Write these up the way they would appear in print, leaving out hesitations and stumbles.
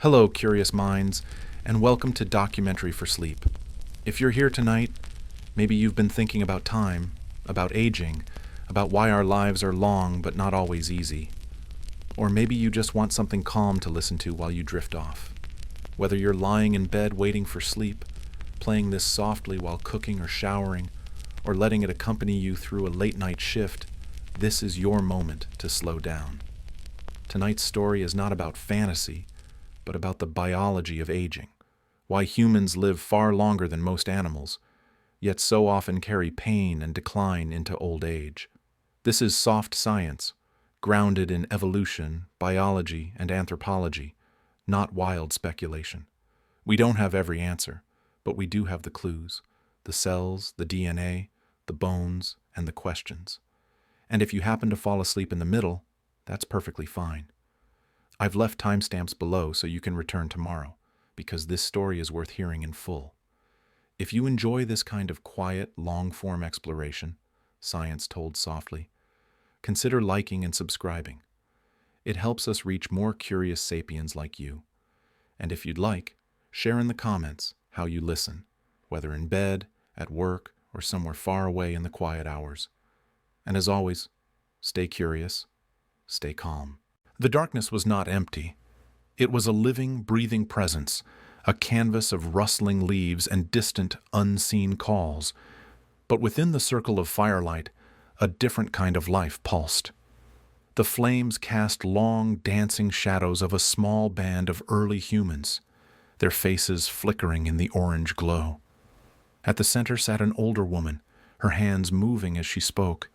Hello, curious minds, and welcome to Documentary for Sleep. If you're here tonight, maybe you've been thinking about time, about aging, about why our lives are long but not always easy. Or maybe you just want something calm to listen to while you drift off. Whether you're lying in bed waiting for sleep, playing this softly while cooking or showering, or letting it accompany you through a late-night shift, this is your moment to slow down. Tonight's story is not about fantasy, but about the biology of aging, why humans live far longer than most animals, yet so often carry pain and decline into old age. This is soft science, grounded in evolution, biology, and anthropology, not wild speculation. We don't have every answer, but we do have the clues, the cells, the DNA, the bones, and the questions. And if you happen to fall asleep in the middle, that's perfectly fine. I've left timestamps below so you can return tomorrow, because this story is worth hearing in full. If you enjoy this kind of quiet, long-form exploration, science told softly, consider liking and subscribing. It helps us reach more curious sapiens like you. And if you'd like, share in the comments how you listen, whether in bed, at work, or somewhere far away in the quiet hours. And as always, stay curious, stay calm. The darkness was not empty. It was a living, breathing presence, a canvas of rustling leaves and distant, unseen calls. But within the circle of firelight, a different kind of life pulsed. The flames cast long, dancing shadows of a small band of early humans, their faces flickering in the orange glow. At the center sat an older woman, her hands moving as she spoke,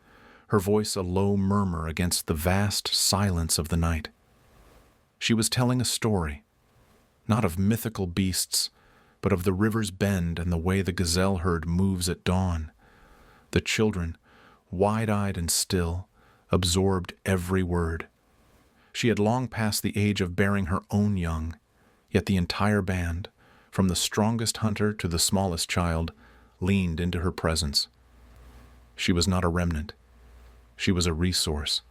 her voice a low murmur against the vast silence of the night. She was telling a story, not of mythical beasts, but of the river's bend and the way the gazelle herd moves at dawn. The children, wide-eyed and still, absorbed every word. She had long passed the age of bearing her own young, yet the entire band, from the strongest hunter to the smallest child, leaned into her presence. She was not a remnant. She was a resource.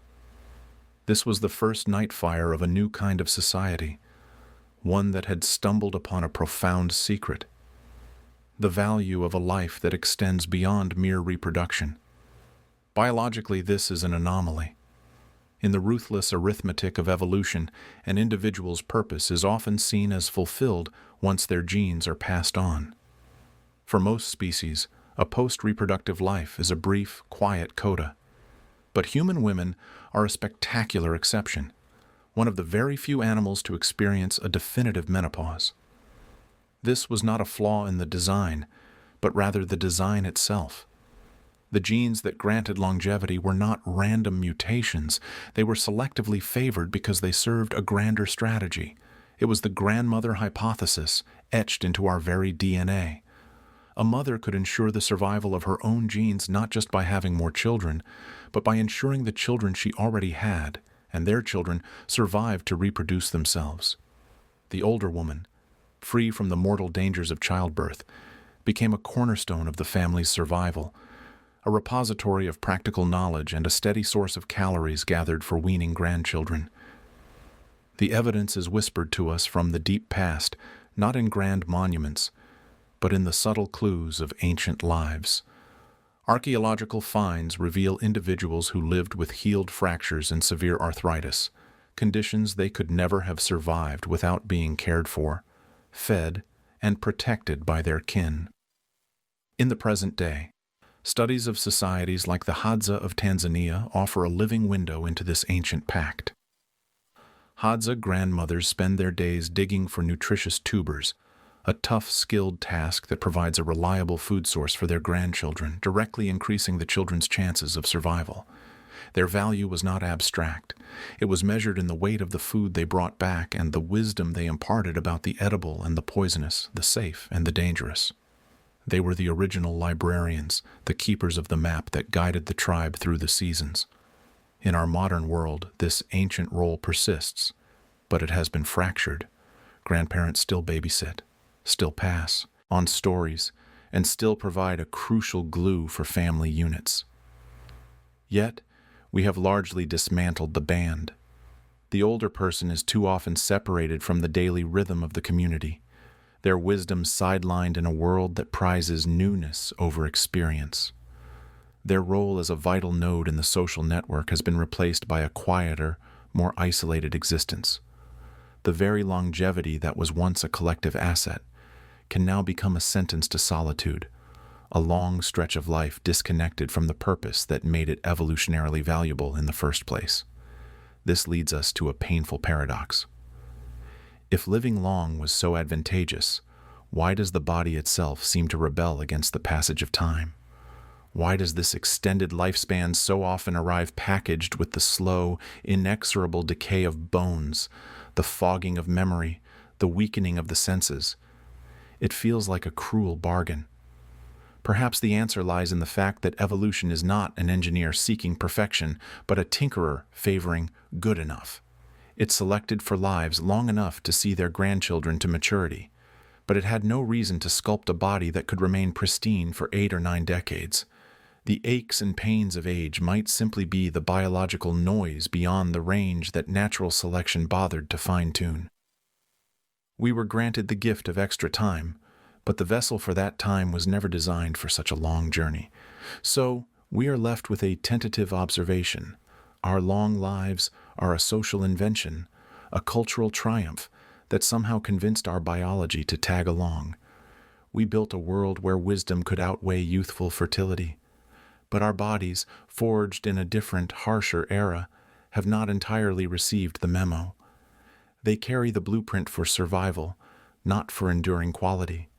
This was the first night fire of a new kind of society, one that had stumbled upon a profound secret, the value of a life that extends beyond mere reproduction. Biologically, this is an anomaly. In the ruthless arithmetic of evolution, an individual's purpose is often seen as fulfilled once their genes are passed on. For most species, a post-reproductive life is a brief, quiet coda. But human women are a spectacular exception, one of the very few animals to experience a definitive menopause. This was not a flaw in the design, but rather the design itself. The genes that granted longevity were not random mutations. They were selectively favored because they served a grander strategy. It was the grandmother hypothesis etched into our very DNA. A mother could ensure the survival of her own genes not just by having more children, but by ensuring the children she already had and their children survived to reproduce themselves. The older woman, free from the mortal dangers of childbirth, became a cornerstone of the family's survival, a repository of practical knowledge and a steady source of calories gathered for weaning grandchildren. The evidence is whispered to us from the deep past, not in grand monuments, but in the subtle clues of ancient lives. Archaeological finds reveal individuals who lived with healed fractures and severe arthritis, conditions they could never have survived without being cared for, fed, and protected by their kin. In the present day, studies of societies like the Hadza of Tanzania offer a living window into this ancient pact. Hadza grandmothers spend their days digging for nutritious tubers, a tough, skilled task that provides a reliable food source for their grandchildren, directly increasing the children's chances of survival. Their value was not abstract. It was measured in the weight of the food they brought back and the wisdom they imparted about the edible and the poisonous, the safe and the dangerous. They were the original librarians, the keepers of the map that guided the tribe through the seasons. In our modern world, this ancient role persists, but it has been fractured. Grandparents still babysit, still pass on stories, and still provide a crucial glue for family units. Yet, we have largely dismantled the band. The older person is too often separated from the daily rhythm of the community, their wisdom sidelined in a world that prizes newness over experience. Their role as a vital node in the social network has been replaced by a quieter, more isolated existence. The very longevity that was once a collective asset can now become a sentence to solitude, a long stretch of life disconnected from the purpose that made it evolutionarily valuable in the first place. This leads us to a painful paradox. If living long was so advantageous, why does the body itself seem to rebel against the passage of time? Why does this extended lifespan so often arrive packaged with the slow, inexorable decay of bones, the fogging of memory, the weakening of the senses? It feels like a cruel bargain. Perhaps the answer lies in the fact that evolution is not an engineer seeking perfection, but a tinkerer favoring good enough. It selected for lives long enough to see their grandchildren to maturity, but it had no reason to sculpt a body that could remain pristine for 8 or 9 decades. The aches and pains of age might simply be the biological noise beyond the range that natural selection bothered to fine-tune. We were granted the gift of extra time, but the vessel for that time was never designed for such a long journey. So, we are left with a tentative observation. Our long lives are a social invention, a cultural triumph that somehow convinced our biology to tag along. We built a world where wisdom could outweigh youthful fertility. But our bodies, forged in a different, harsher era, have not entirely received the memo. They carry the blueprint for survival, not for enduring quality.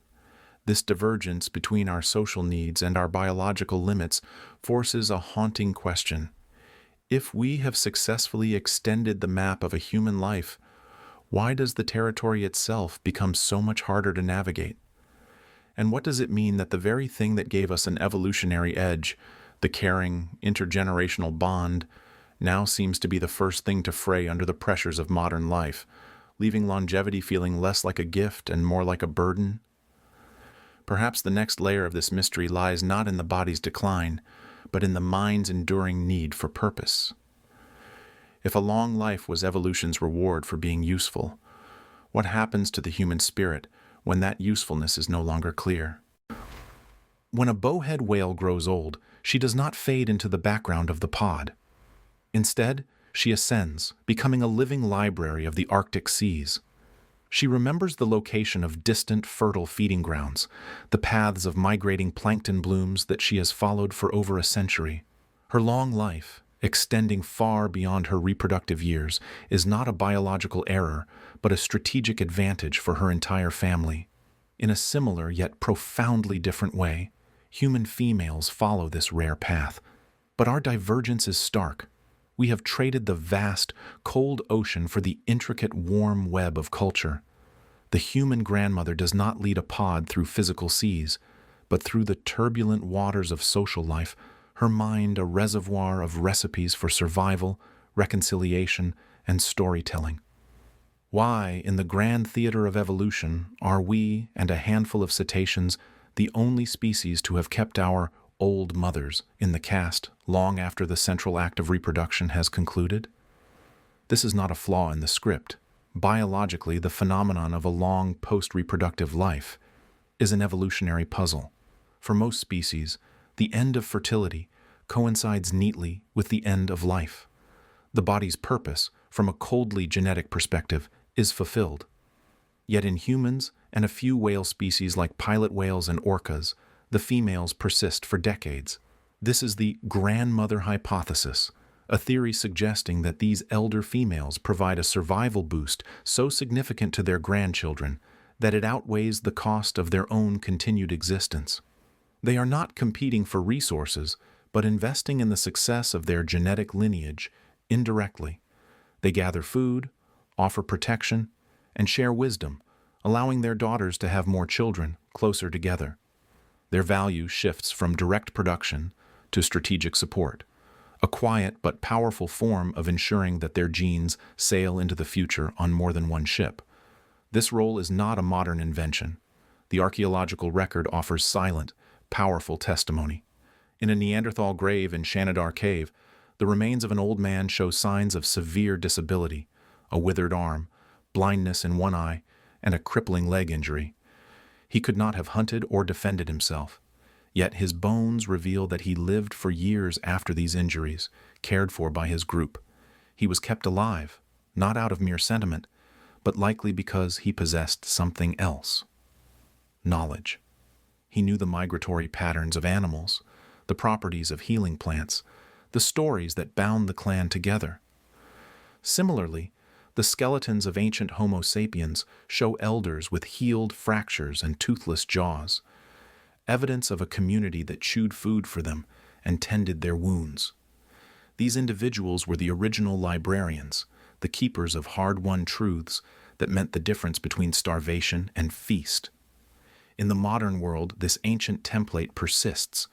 This divergence between our social needs and our biological limits forces a haunting question. If we have successfully extended the map of a human life, why does the territory itself become so much harder to navigate? And what does it mean that the very thing that gave us an evolutionary edge, the caring, intergenerational bond, now seems to be the first thing to fray under the pressures of modern life, leaving longevity feeling less like a gift and more like a burden? Perhaps the next layer of this mystery lies not in the body's decline, but in the mind's enduring need for purpose. If a long life was evolution's reward for being useful, what happens to the human spirit when that usefulness is no longer clear? When a bowhead whale grows old, she does not fade into the background of the pod. Instead, she ascends, becoming a living library of the Arctic seas. She remembers the location of distant, fertile feeding grounds, the paths of migrating plankton blooms that she has followed for over a century. Her long life, extending far beyond her reproductive years, is not a biological error, but a strategic advantage for her entire family. In a similar yet profoundly different way, human females follow this rare path. But our divergence is stark. We have traded the vast, cold ocean for the intricate, warm web of culture. The human grandmother does not lead a pod through physical seas, but through the turbulent waters of social life, her mind a reservoir of recipes for survival, reconciliation, and storytelling. Why, in the grand theater of evolution, are we and a handful of cetaceans the only species to have kept our old mothers in the cast long after the central act of reproduction has concluded? This is not a flaw in the script. Biologically, the phenomenon of a long post-reproductive life is an evolutionary puzzle. For most species, the end of fertility coincides neatly with the end of life. The body's purpose, from a coldly genetic perspective, is fulfilled. Yet in humans and a few whale species like pilot whales and orcas, the females persist for decades. This is the grandmother hypothesis, a theory suggesting that these elder females provide a survival boost so significant to their grandchildren that it outweighs the cost of their own continued existence. They are not competing for resources, but investing in the success of their genetic lineage indirectly. They gather food, offer protection, and share wisdom, allowing their daughters to have more children closer together. Their value shifts from direct production to strategic support, a quiet but powerful form of ensuring that their genes sail into the future on more than one ship. This role is not a modern invention. The archaeological record offers silent, powerful testimony. In a Neanderthal grave in Shanidar Cave, the remains of an old man show signs of severe disability, a withered arm, blindness in one eye, and a crippling leg injury. He could not have hunted or defended himself. Yet his bones reveal that he lived for years after these injuries, cared for by his group. He was kept alive, not out of mere sentiment, but likely because he possessed something else. Knowledge. He knew the migratory patterns of animals, the properties of healing plants, the stories that bound the clan together. Similarly, the skeletons of ancient Homo sapiens show elders with healed fractures and toothless jaws, evidence of a community that chewed food for them and tended their wounds. These individuals were the original librarians, the keepers of hard-won truths that meant the difference between starvation and feast. In the modern world, this ancient template persists,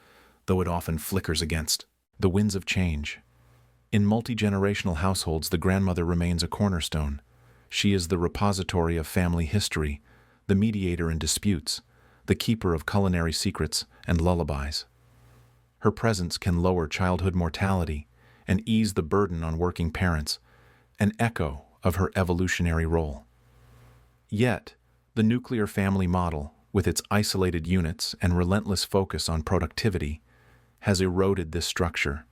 though it often flickers against the winds of change. In multi-generational households, the grandmother remains a cornerstone. She is the repository of family history, the mediator in disputes, the keeper of culinary secrets and lullabies. Her presence can lower childhood mortality and ease the burden on working parents, an echo of her evolutionary role. Yet, the nuclear family model, with its isolated units and relentless focus on productivity, has eroded this structure.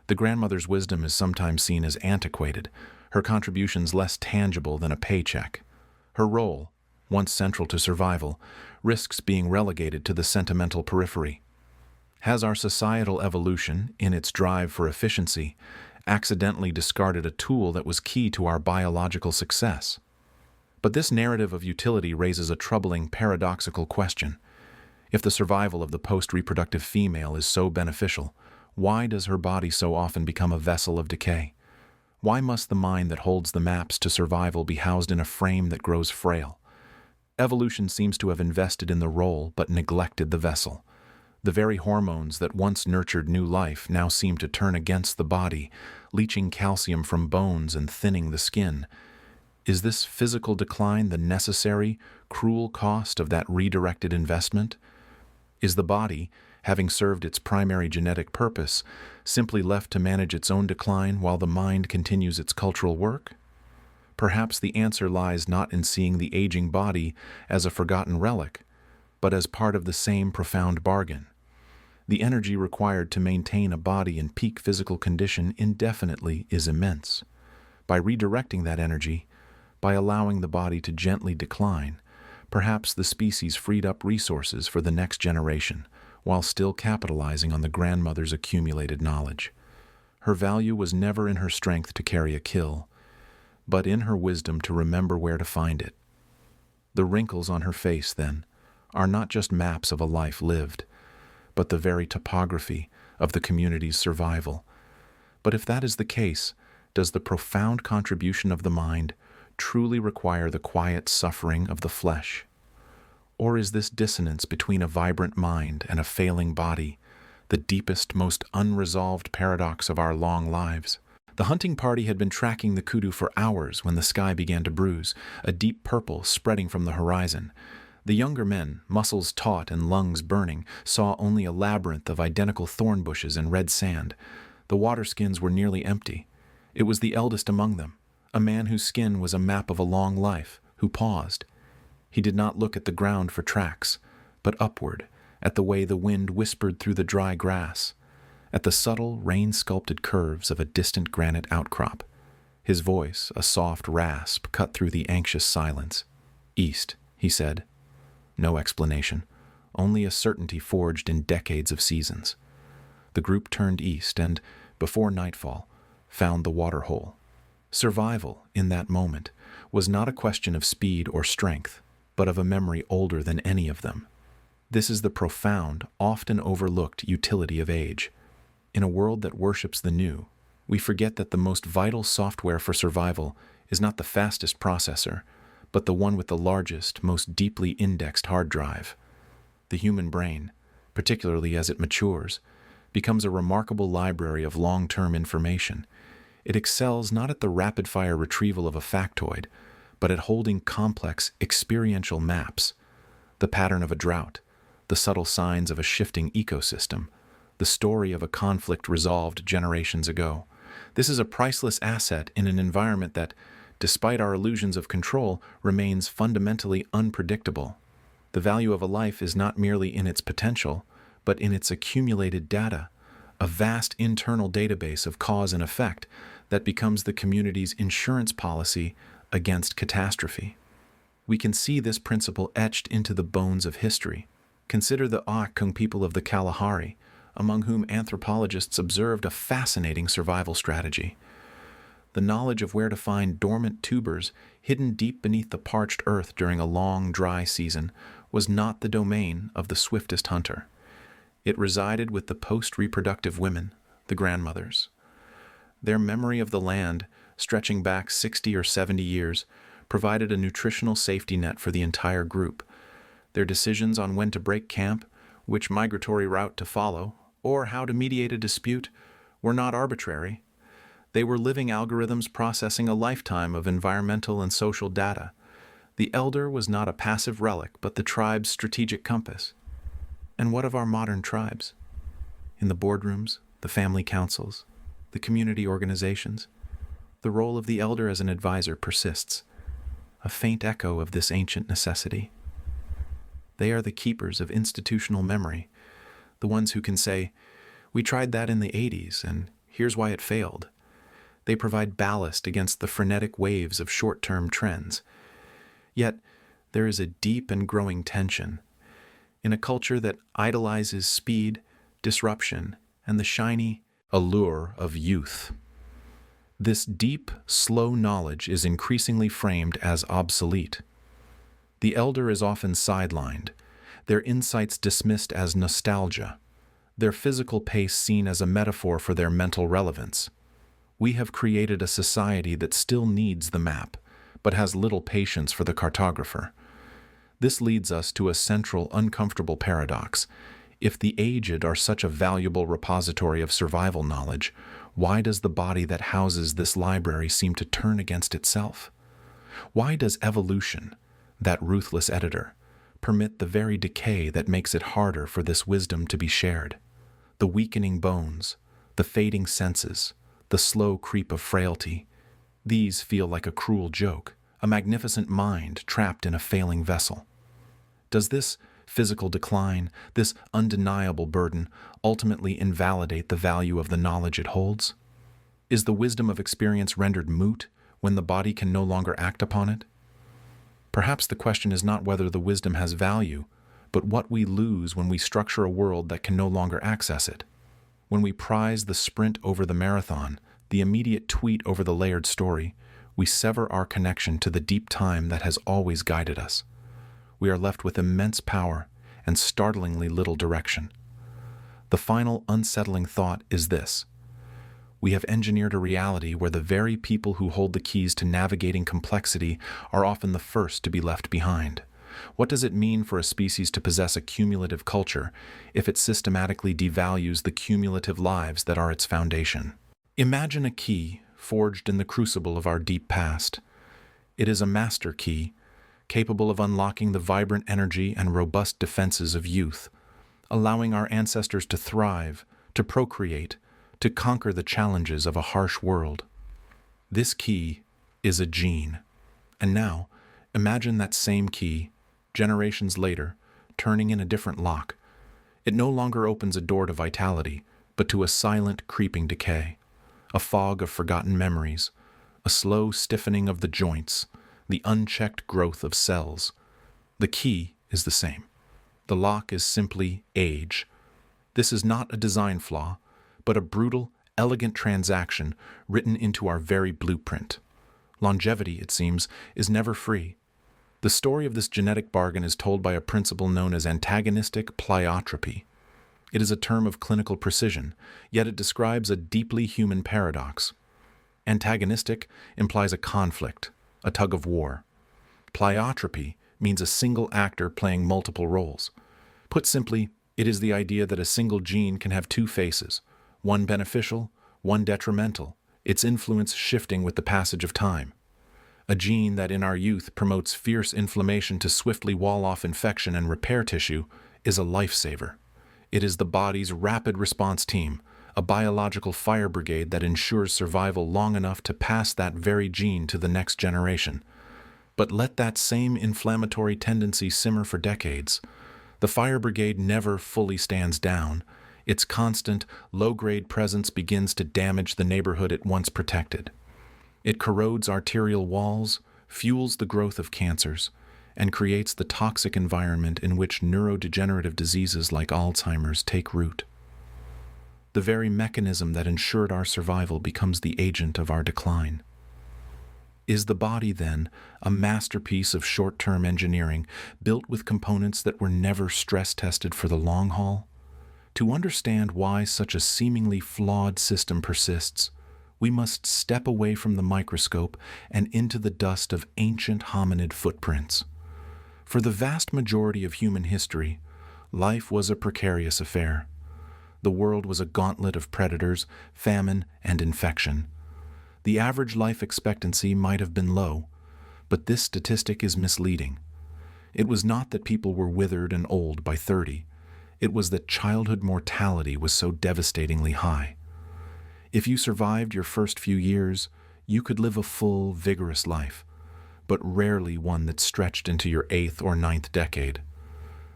The grandmother's wisdom is sometimes seen as antiquated, her contributions less tangible than a paycheck. Her role, once central to survival, risks being relegated to the sentimental periphery. Has our societal evolution, in its drive for efficiency, accidentally discarded a tool that was key to our biological success? But this narrative of utility raises a troubling paradoxical question. If the survival of the post-reproductive female is so beneficial, why does her body so often become a vessel of decay? Why must the mind that holds the maps to survival be housed in a frame that grows frail? Evolution seems to have invested in the role but neglected the vessel. The very hormones that once nurtured new life now seem to turn against the body, leaching calcium from bones and thinning the skin. Is this physical decline the necessary, cruel cost of that redirected investment? Is the body, having served its primary genetic purpose, simply left to manage its own decline while the mind continues its cultural work? Perhaps the answer lies not in seeing the aging body as a forgotten relic, but as part of the same profound bargain. The energy required to maintain a body in peak physical condition indefinitely is immense. By redirecting that energy, by allowing the body to gently decline, perhaps the species freed up resources for the next generation, while still capitalizing on the grandmother's accumulated knowledge. Her value was never in her strength to carry a kill, but in her wisdom to remember where to find it. The wrinkles on her face, then, are not just maps of a life lived, but the very topography of the community's survival. But if that is the case, does the profound contribution of the mind truly require the quiet suffering of the flesh? Or is this dissonance between a vibrant mind and a failing body the deepest, most unresolved paradox of our long lives? The hunting party had been tracking the kudu for hours when the sky began to bruise, a deep purple spreading from the horizon. The younger men, muscles taut and lungs burning, saw only a labyrinth of identical thorn bushes and red sand. The water skins were nearly empty. It was the eldest among them, a man whose skin was a map of a long life, who paused. He did not look at the ground for tracks, but upward, at the way the wind whispered through the dry grass, at the subtle, rain-sculpted curves of a distant granite outcrop. His voice, a soft rasp, cut through the anxious silence. "East," he said. No explanation, only a certainty forged in decades of seasons. The group turned east and, before nightfall, found the water hole. Survival, in that moment, was not a question of speed or strength, but of a memory older than any of them. This is the profound, often overlooked utility of age. In a world that worships the new, we forget that the most vital software for survival is not the fastest processor, but the one with the largest, most deeply indexed hard drive. The human brain, particularly as it matures, becomes a remarkable library of long-term information. It excels not at the rapid-fire retrieval of a factoid, but at holding complex, experiential maps. The pattern of a drought, the subtle signs of a shifting ecosystem, the story of a conflict resolved generations ago. This is a priceless asset in an environment that, despite our illusions of control, remains fundamentally unpredictable. The value of a life is not merely in its potential, but in its accumulated data, a vast internal database of cause and effect that becomes the community's insurance policy against catastrophe. We can see this principle etched into the bones of history. Consider the Aakung people of the Kalahari, among whom anthropologists observed a fascinating survival strategy. The knowledge of where to find dormant tubers hidden deep beneath the parched earth during a long, dry season was not the domain of the swiftest hunter. It resided with the post-reproductive women, the grandmothers. Their memory of the land, stretching back 60 or 70 years, provided a nutritional safety net for the entire group. Their decisions on when to break camp, which migratory route to follow, or how to mediate a dispute were not arbitrary. They were living algorithms processing a lifetime of environmental and social data. The elder was not a passive relic, but the tribe's strategic compass. And what of our modern tribes? In the boardrooms, the family councils, the community organizations, the role of the elder as an advisor persists, a faint echo of this ancient necessity. They are the keepers of institutional memory, the ones who can say, "We tried that in the 80s, and here's why it failed." They provide ballast against the frenetic waves of short-term trends. Yet, there is a deep and growing tension. In a culture that idolizes speed, disruption, and the shiny allure of youth, this deep, slow knowledge is increasingly framed as obsolete. The elder is often sidelined, their insights dismissed as nostalgia, their physical pace seen as a metaphor for their mental relevance. We have created a society that still needs the map, but has little patience for the cartographer. This leads us to a central, uncomfortable paradox. If the aged are such a valuable repository of survival knowledge, why does the body that houses this library seem to turn against itself? Why does evolution, that ruthless editor, permit the very decay that makes it harder for this wisdom to be shared? The weakening bones, the fading senses, the slow creep of frailty, these feel like a cruel joke, a magnificent mind trapped in a failing vessel. Does this physical decline, this undeniable burden, ultimately invalidate the value of the knowledge it holds? Is the wisdom of experience rendered moot when the body can no longer act upon it? Perhaps the question is not whether the wisdom has value, but what we lose when we structure a world that can no longer access it. When we prize the sprint over the marathon, the immediate tweet over the layered story, we sever our connection to the deep time that has always guided us. We are left with immense power and startlingly little direction. The final unsettling thought is this: we have engineered a reality where the very people who hold the keys to navigating complexity are often the first to be left behind. What does it mean for a species to possess a cumulative culture if it systematically devalues the cumulative lives that are its foundation? Imagine a key forged in the crucible of our deep past. It is a master key, capable of unlocking the vibrant energy and robust defenses of youth, allowing our ancestors to thrive, to procreate, to conquer the challenges of a harsh world. This key is a gene. And now, imagine that same key, generations later, turning in a different lock. It no longer opens a door to vitality, but to a silent, creeping decay, a fog of forgotten memories, a slow stiffening of the joints, the unchecked growth of cells. The key is the same. The lock is simply age. This is not a design flaw, but a brutal, elegant transaction written into our very blueprint. Longevity, it seems, is never free. The story of this genetic bargain is told by a principle known as antagonistic pleiotropy. It is a term of clinical precision, yet it describes a deeply human paradox. Antagonistic implies a conflict, a tug of war. Pleiotropy means a single actor playing multiple roles. Put simply, it is the idea that a single gene can have two faces, one beneficial, one detrimental, its influence shifting with the passage of time. A gene that in our youth promotes fierce inflammation to swiftly wall off infection and repair tissue is a lifesaver. It is the body's rapid response team, a biological fire brigade that ensures survival long enough to pass that very gene to the next generation. But let that same inflammatory tendency simmer for decades. The fire brigade never fully stands down. Its constant, low-grade presence begins to damage the neighborhood it once protected. It corrodes arterial walls, fuels the growth of cancers, and creates the toxic environment in which neurodegenerative diseases like Alzheimer's take root. The very mechanism that ensured our survival becomes the agent of our decline. Is the body, then, a masterpiece of short-term engineering built with components that were never stress-tested for the long haul? To understand why such a seemingly flawed system persists, we must step away from the microscope and into the dust of ancient hominid footprints. For the vast majority of human history, life was a precarious affair. The world was a gauntlet of predators, famine, and infection. The average life expectancy might have been low, but this statistic is misleading. It was not that people were withered and old by 30. It was that childhood mortality was so devastatingly high. If you survived your first few years, you could live a full, vigorous life, but rarely one that stretched into your 8th or 9th decade.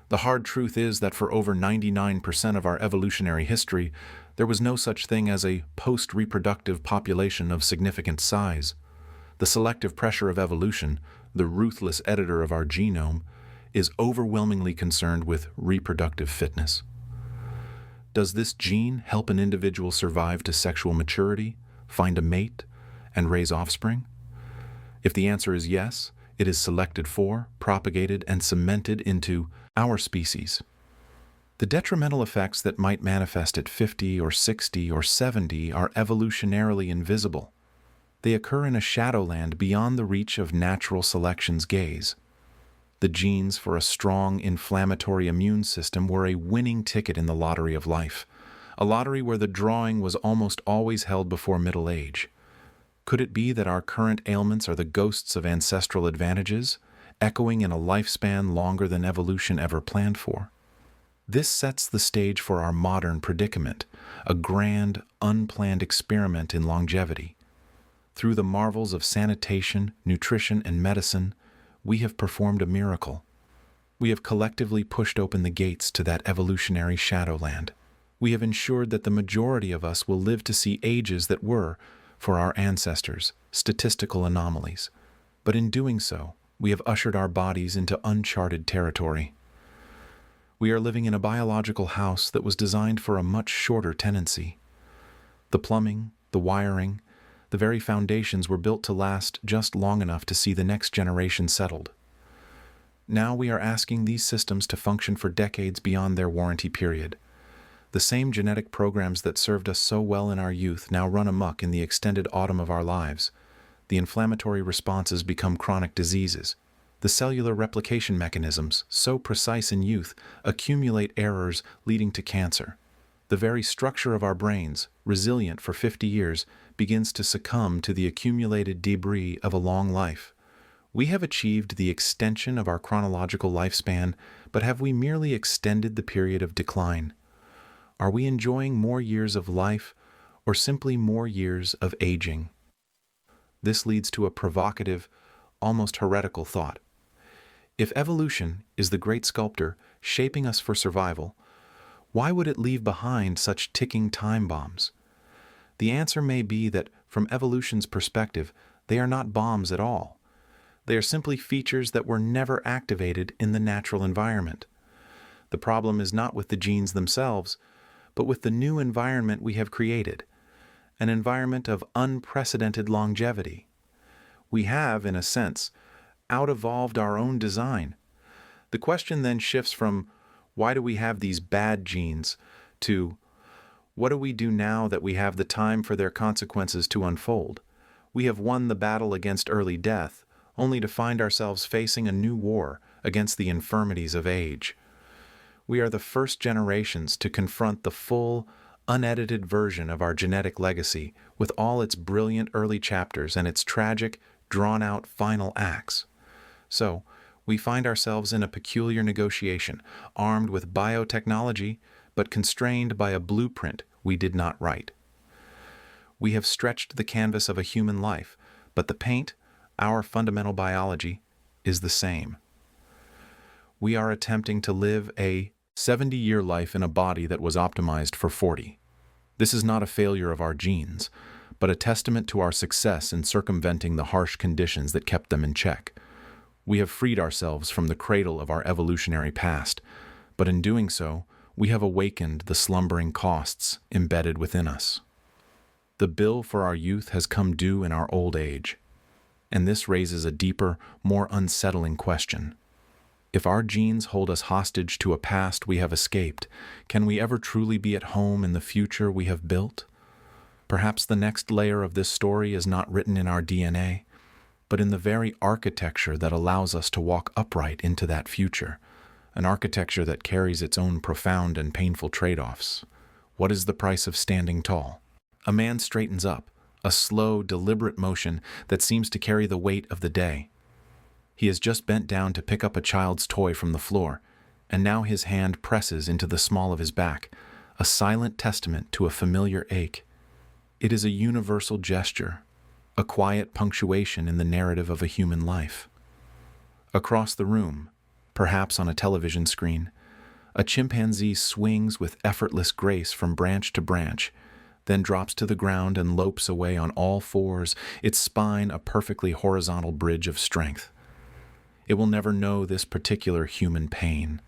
The hard truth is that for over 99% of our evolutionary history, there was no such thing as a post-reproductive population of significant size. The selective pressure of evolution, the ruthless editor of our genome, is overwhelmingly concerned with reproductive fitness. Does this gene help an individual survive to sexual maturity, find a mate, and raise offspring? If the answer is yes, it is selected for, propagated, and cemented into our species. The detrimental effects that might manifest at 50 or 60 or 70 are evolutionarily invisible. They occur in a shadowland beyond the reach of natural selection's gaze. The genes for a strong inflammatory immune system were a winning ticket in the lottery of life, a lottery where the drawing was almost always held before middle age. Could it be that our current ailments are the ghosts of ancestral advantages, echoing in a lifespan longer than evolution ever planned for? This sets the stage for our modern predicament, a grand, unplanned experiment in longevity. Through the marvels of sanitation, nutrition, and medicine, we have performed a miracle. We have collectively pushed open the gates to that evolutionary shadowland. We have ensured that the majority of us will live to see ages that were, for our ancestors, statistical anomalies. But in doing so, we have ushered our bodies into uncharted territory. We are living in a biological house that was designed for a much shorter tenancy. The plumbing, the wiring, the very foundations were built to last just long enough to see the next generation settled. Now we are asking these systems to function for decades beyond their warranty period. The same genetic programs that served us so well in our youth now run amok in the extended autumn of our lives. The inflammatory responses become chronic diseases. The cellular replication mechanisms, so precise in youth, accumulate errors leading to cancer. The very structure of our brains, resilient for 50 years, begins to succumb to the accumulated debris of a long life. We have achieved the extension of our chronological lifespan, but have we merely extended the period of decline? Are we enjoying more years of life, or simply more years of aging? This leads to a provocative, almost heretical thought. If evolution is the great sculptor shaping us for survival, why would it leave behind such ticking time bombs? The answer may be that, from evolution's perspective, they are not bombs at all. They are simply features that were never activated in the natural environment. The problem is not with the genes themselves, but with the new environment we have created, an environment of unprecedented longevity. We have, in a sense, out-evolved our own design. The question then shifts from, why do we have these bad genes, to, what do we do now that we have the time for their consequences to unfold? We have won the battle against early death, only to find ourselves facing a new war against the infirmities of age. We are the first generations to confront the full, unedited version of our genetic legacy with all its brilliant early chapters and its tragic, drawn-out final acts. So, we find ourselves in a peculiar negotiation, armed with biotechnology, but constrained by a blueprint we did not write. We have stretched the canvas of a human life, but the paint, our fundamental biology, is the same. We are attempting to live a 70-year life in a body that was optimized for 40. This is not a failure of our genes, but a testament to our success in circumventing the harsh conditions that kept them in check. We have freed ourselves from the cradle of our evolutionary past, but in doing so, we have awakened the slumbering costs embedded within us. The bill for our youth has come due in our old age, and this raises a deeper, more unsettling question. If our genes hold us hostage to a past we have escaped, can we ever truly be at home in the future we have built? Perhaps the next layer of this story is not written in our DNA, but in the very architecture that allows us to walk upright into that future, an architecture that carries its own profound and painful trade-offs. What is the price of standing tall? A man straightens up, a slow, deliberate motion that seems to carry the weight of the day. He has just bent down to pick up a child's toy from the floor, and now his hand presses into the small of his back, a silent testament to a familiar ache. It is a universal gesture, a quiet punctuation in the narrative of a human life. Across the room, perhaps on a television screen, a chimpanzee swings with effortless grace from branch to branch, then drops to the ground and lopes away on all fours, its spine a perfectly horizontal bridge of strength. It will never know this particular human pain.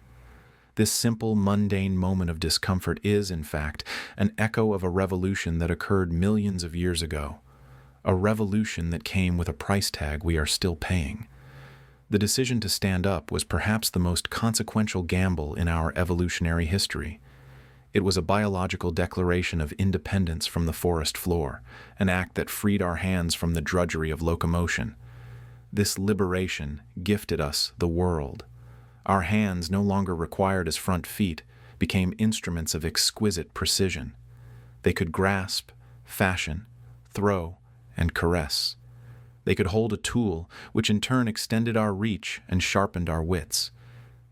This simple, mundane moment of discomfort is, in fact, an echo of a revolution that occurred millions of years ago, a revolution that came with a price tag we are still paying. The decision to stand up was perhaps the most consequential gamble in our evolutionary history. It was a biological declaration of independence from the forest floor, an act that freed our hands from the drudgery of locomotion. This liberation gifted us the world. Our hands, no longer required as front feet, became instruments of exquisite precision. They could grasp, fashion, throw, and caress. They could hold a tool, which in turn extended our reach and sharpened our wits.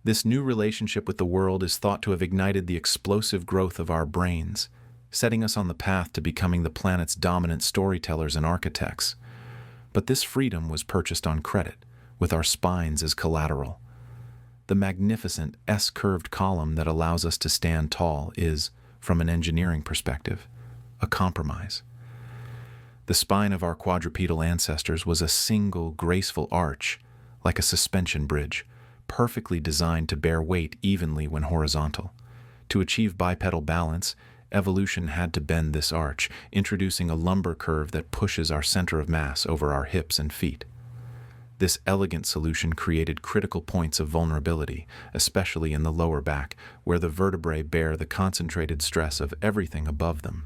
This new relationship with the world is thought to have ignited the explosive growth of our brains, setting us on the path to becoming the planet's dominant storytellers and architects. But this freedom was purchased on credit, with our spines as collateral. The magnificent S-curved column that allows us to stand tall is, from an engineering perspective, a compromise. The spine of our quadrupedal ancestors was a single, graceful arch, like a suspension bridge, perfectly designed to bear weight evenly when horizontal. To achieve bipedal balance, evolution had to bend this arch, introducing a lumbar curve that pushes our center of mass over our hips and feet. This elegant solution created critical points of vulnerability, especially in the lower back, where the vertebrae bear the concentrated stress of everything above them.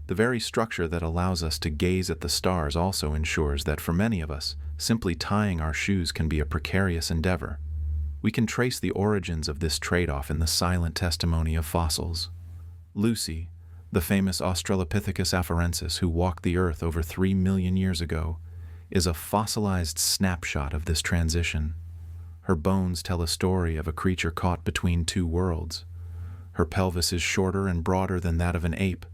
The very structure that allows us to gaze at the stars also ensures that for many of us, simply tying our shoes can be a precarious endeavor. We can trace the origins of this trade-off in the silent testimony of fossils. Lucy, the famous Australopithecus afarensis who walked the earth over 3 million years ago, is a fossilized snapshot of this transition. Her bones tell a story of a creature caught between two worlds. Her pelvis is shorter and broader than that of an ape,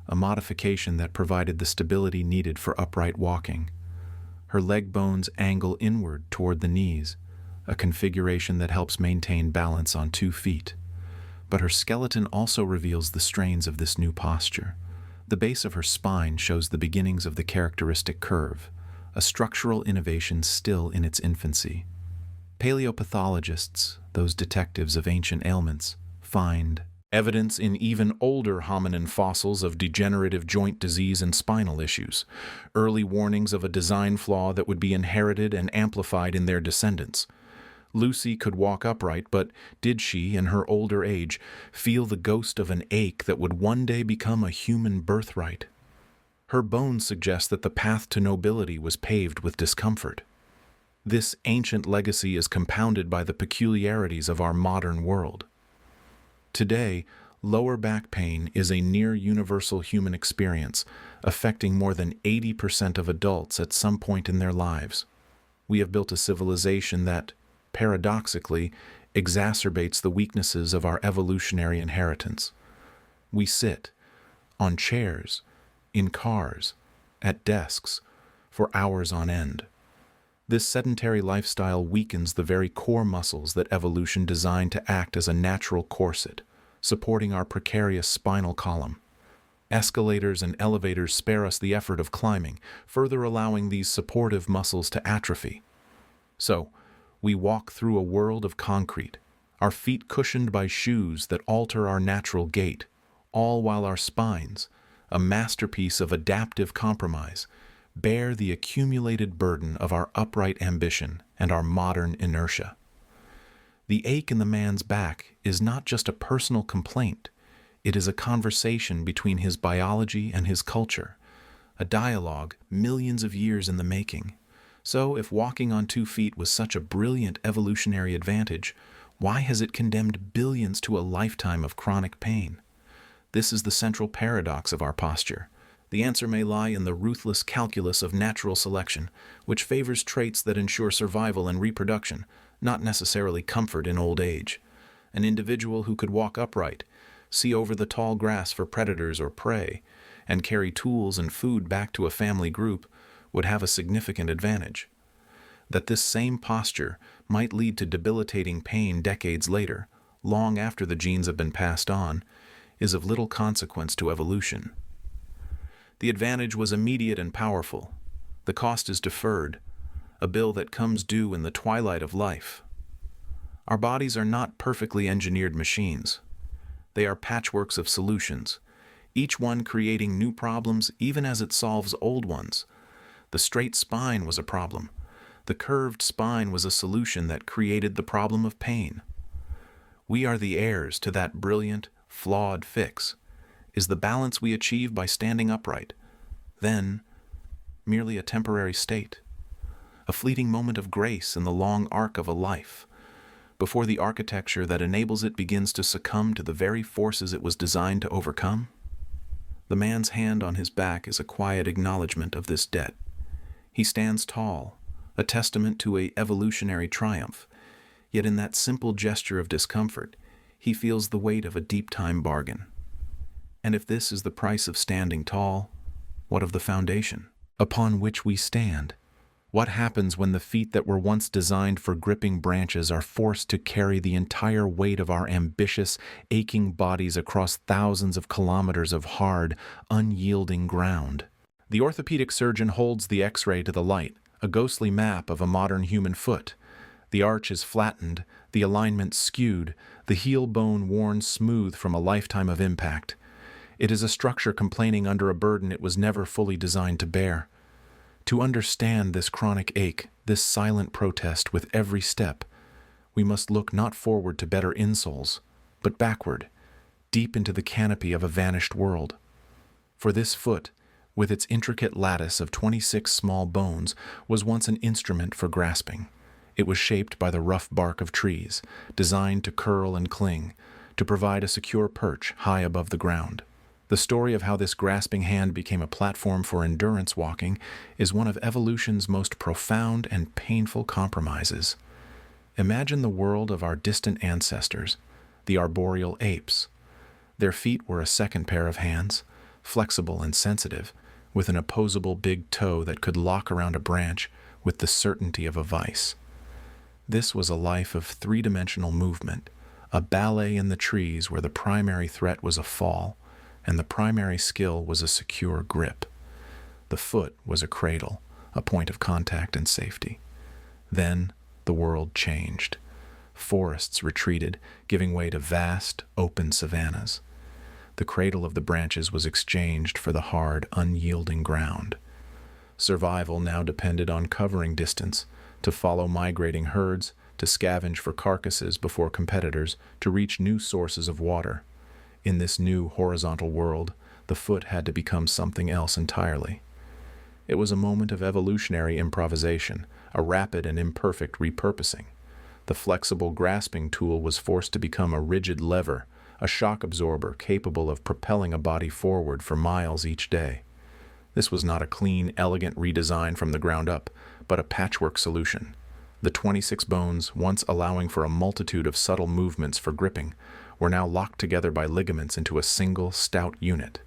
a modification that provided the stability needed for upright walking. Her leg bones angle inward toward the knees, a configuration that helps maintain balance on 2 feet. But her skeleton also reveals the strains of this new posture. The base of her spine shows the beginnings of the characteristic curve, a structural innovation still in its infancy. Paleopathologists, those detectives of ancient ailments, find evidence in even older hominin fossils of degenerative joint disease and spinal issues, early warnings of a design flaw that would be inherited and amplified in their descendants. Lucy could walk upright, but did she, in her older age, feel the ghost of an ache that would one day become a human birthright? Her bones suggest that the path to nobility was paved with discomfort. This ancient legacy is compounded by the peculiarities of our modern world. Today, lower back pain is a near-universal human experience, affecting more than 80% of adults at some point in their lives. We have built a civilization that, paradoxically, exacerbates the weaknesses of our evolutionary inheritance. We sit, on chairs, in cars, at desks, for hours on end. This sedentary lifestyle weakens the very core muscles that evolution designed to act as a natural corset, supporting our precarious spinal column. Escalators and elevators spare us the effort of climbing, further allowing these supportive muscles to atrophy. So, we walk through a world of concrete, our feet cushioned by shoes that alter our natural gait, all while our spines, a masterpiece of adaptive compromise, bear the accumulated burden of our upright ambition and our modern inertia. The ache in the man's back is not just a personal complaint, it is a conversation between his biology and his culture, a dialogue millions of years in the making. So, if walking on 2 feet was such a brilliant evolutionary advantage, why has it condemned billions to a lifetime of chronic pain? This is the central paradox of our posture. The answer may lie in the ruthless calculus of natural selection, which favors traits that ensure survival and reproduction, not necessarily comfort in old age. An individual who could walk upright, see over the tall grass for predators or prey, and carry tools and food back to a family group would have a significant advantage. That this same posture might lead to debilitating pain decades later, long after the genes have been passed on, is of little consequence to evolution. The advantage was immediate and powerful. The cost is deferred, a bill that comes due in the twilight of life. Our bodies are not perfectly engineered machines. They are patchworks of solutions, each one creating new problems even as it solves old ones. The straight spine was a problem. The curved spine was a solution that created the problem of pain. We are the heirs to that brilliant, flawed fix. Is the balance we achieve by standing upright, then merely a temporary state, a fleeting moment of grace in the long arc of a life, before the architecture that enables it begins to succumb to the very forces it was designed to overcome? The man's hand on his back is a quiet acknowledgement of this debt. He stands tall, a testament to an evolutionary triumph, yet in that simple gesture of discomfort, he feels the weight of a deep-time bargain. And if this is the price of standing tall, what of the foundation upon which we stand? What happens when the feet that were once designed for gripping branches are forced to carry the entire weight of our ambitious, aching bodies across thousands of kilometers of hard, unyielding ground? The orthopedic surgeon holds the X-ray to the light, a ghostly map of a modern human foot. The arch is flattened, the alignment skewed, the heel bone worn smooth from a lifetime of impact. It is a structure complaining under a burden it was never fully designed to bear. To understand this chronic ache, this silent protest with every step, we must look not forward to better insoles, but backward, deep into the canopy of a vanished world. For this foot, with its intricate lattice of 26 small bones, was once an instrument for grasping. It was shaped by the rough bark of trees, designed to curl and cling, to provide a secure perch high above the ground. The story of how this grasping hand became a platform for endurance walking is one of evolution's most profound and painful compromises. Imagine the world of our distant ancestors, the arboreal apes. Their feet were a second pair of hands, flexible and sensitive, with an opposable big toe that could lock around a branch with the certainty of a vice. This was a life of three-dimensional movement, a ballet in the trees where the primary threat was a fall, and the primary skill was a secure grip. The foot was a cradle, a point of contact and safety. Then the world changed. Forests retreated, giving way to vast, open savannas. The cradle of the branches was exchanged for the hard, unyielding ground. Survival now depended on covering distance, to follow migrating herds, to scavenge for carcasses before competitors, to reach new sources of water. In this new horizontal world, the foot had to become something else entirely. It was a moment of evolutionary improvisation, a rapid and imperfect repurposing. The flexible grasping tool was forced to become a rigid lever, a shock absorber capable of propelling a body forward for miles each day. This was not a clean, elegant redesign from the ground up, but a patchwork solution. The 26 bones, once allowing for a multitude of subtle movements for gripping, were now locked together by ligaments into a single, stout unit.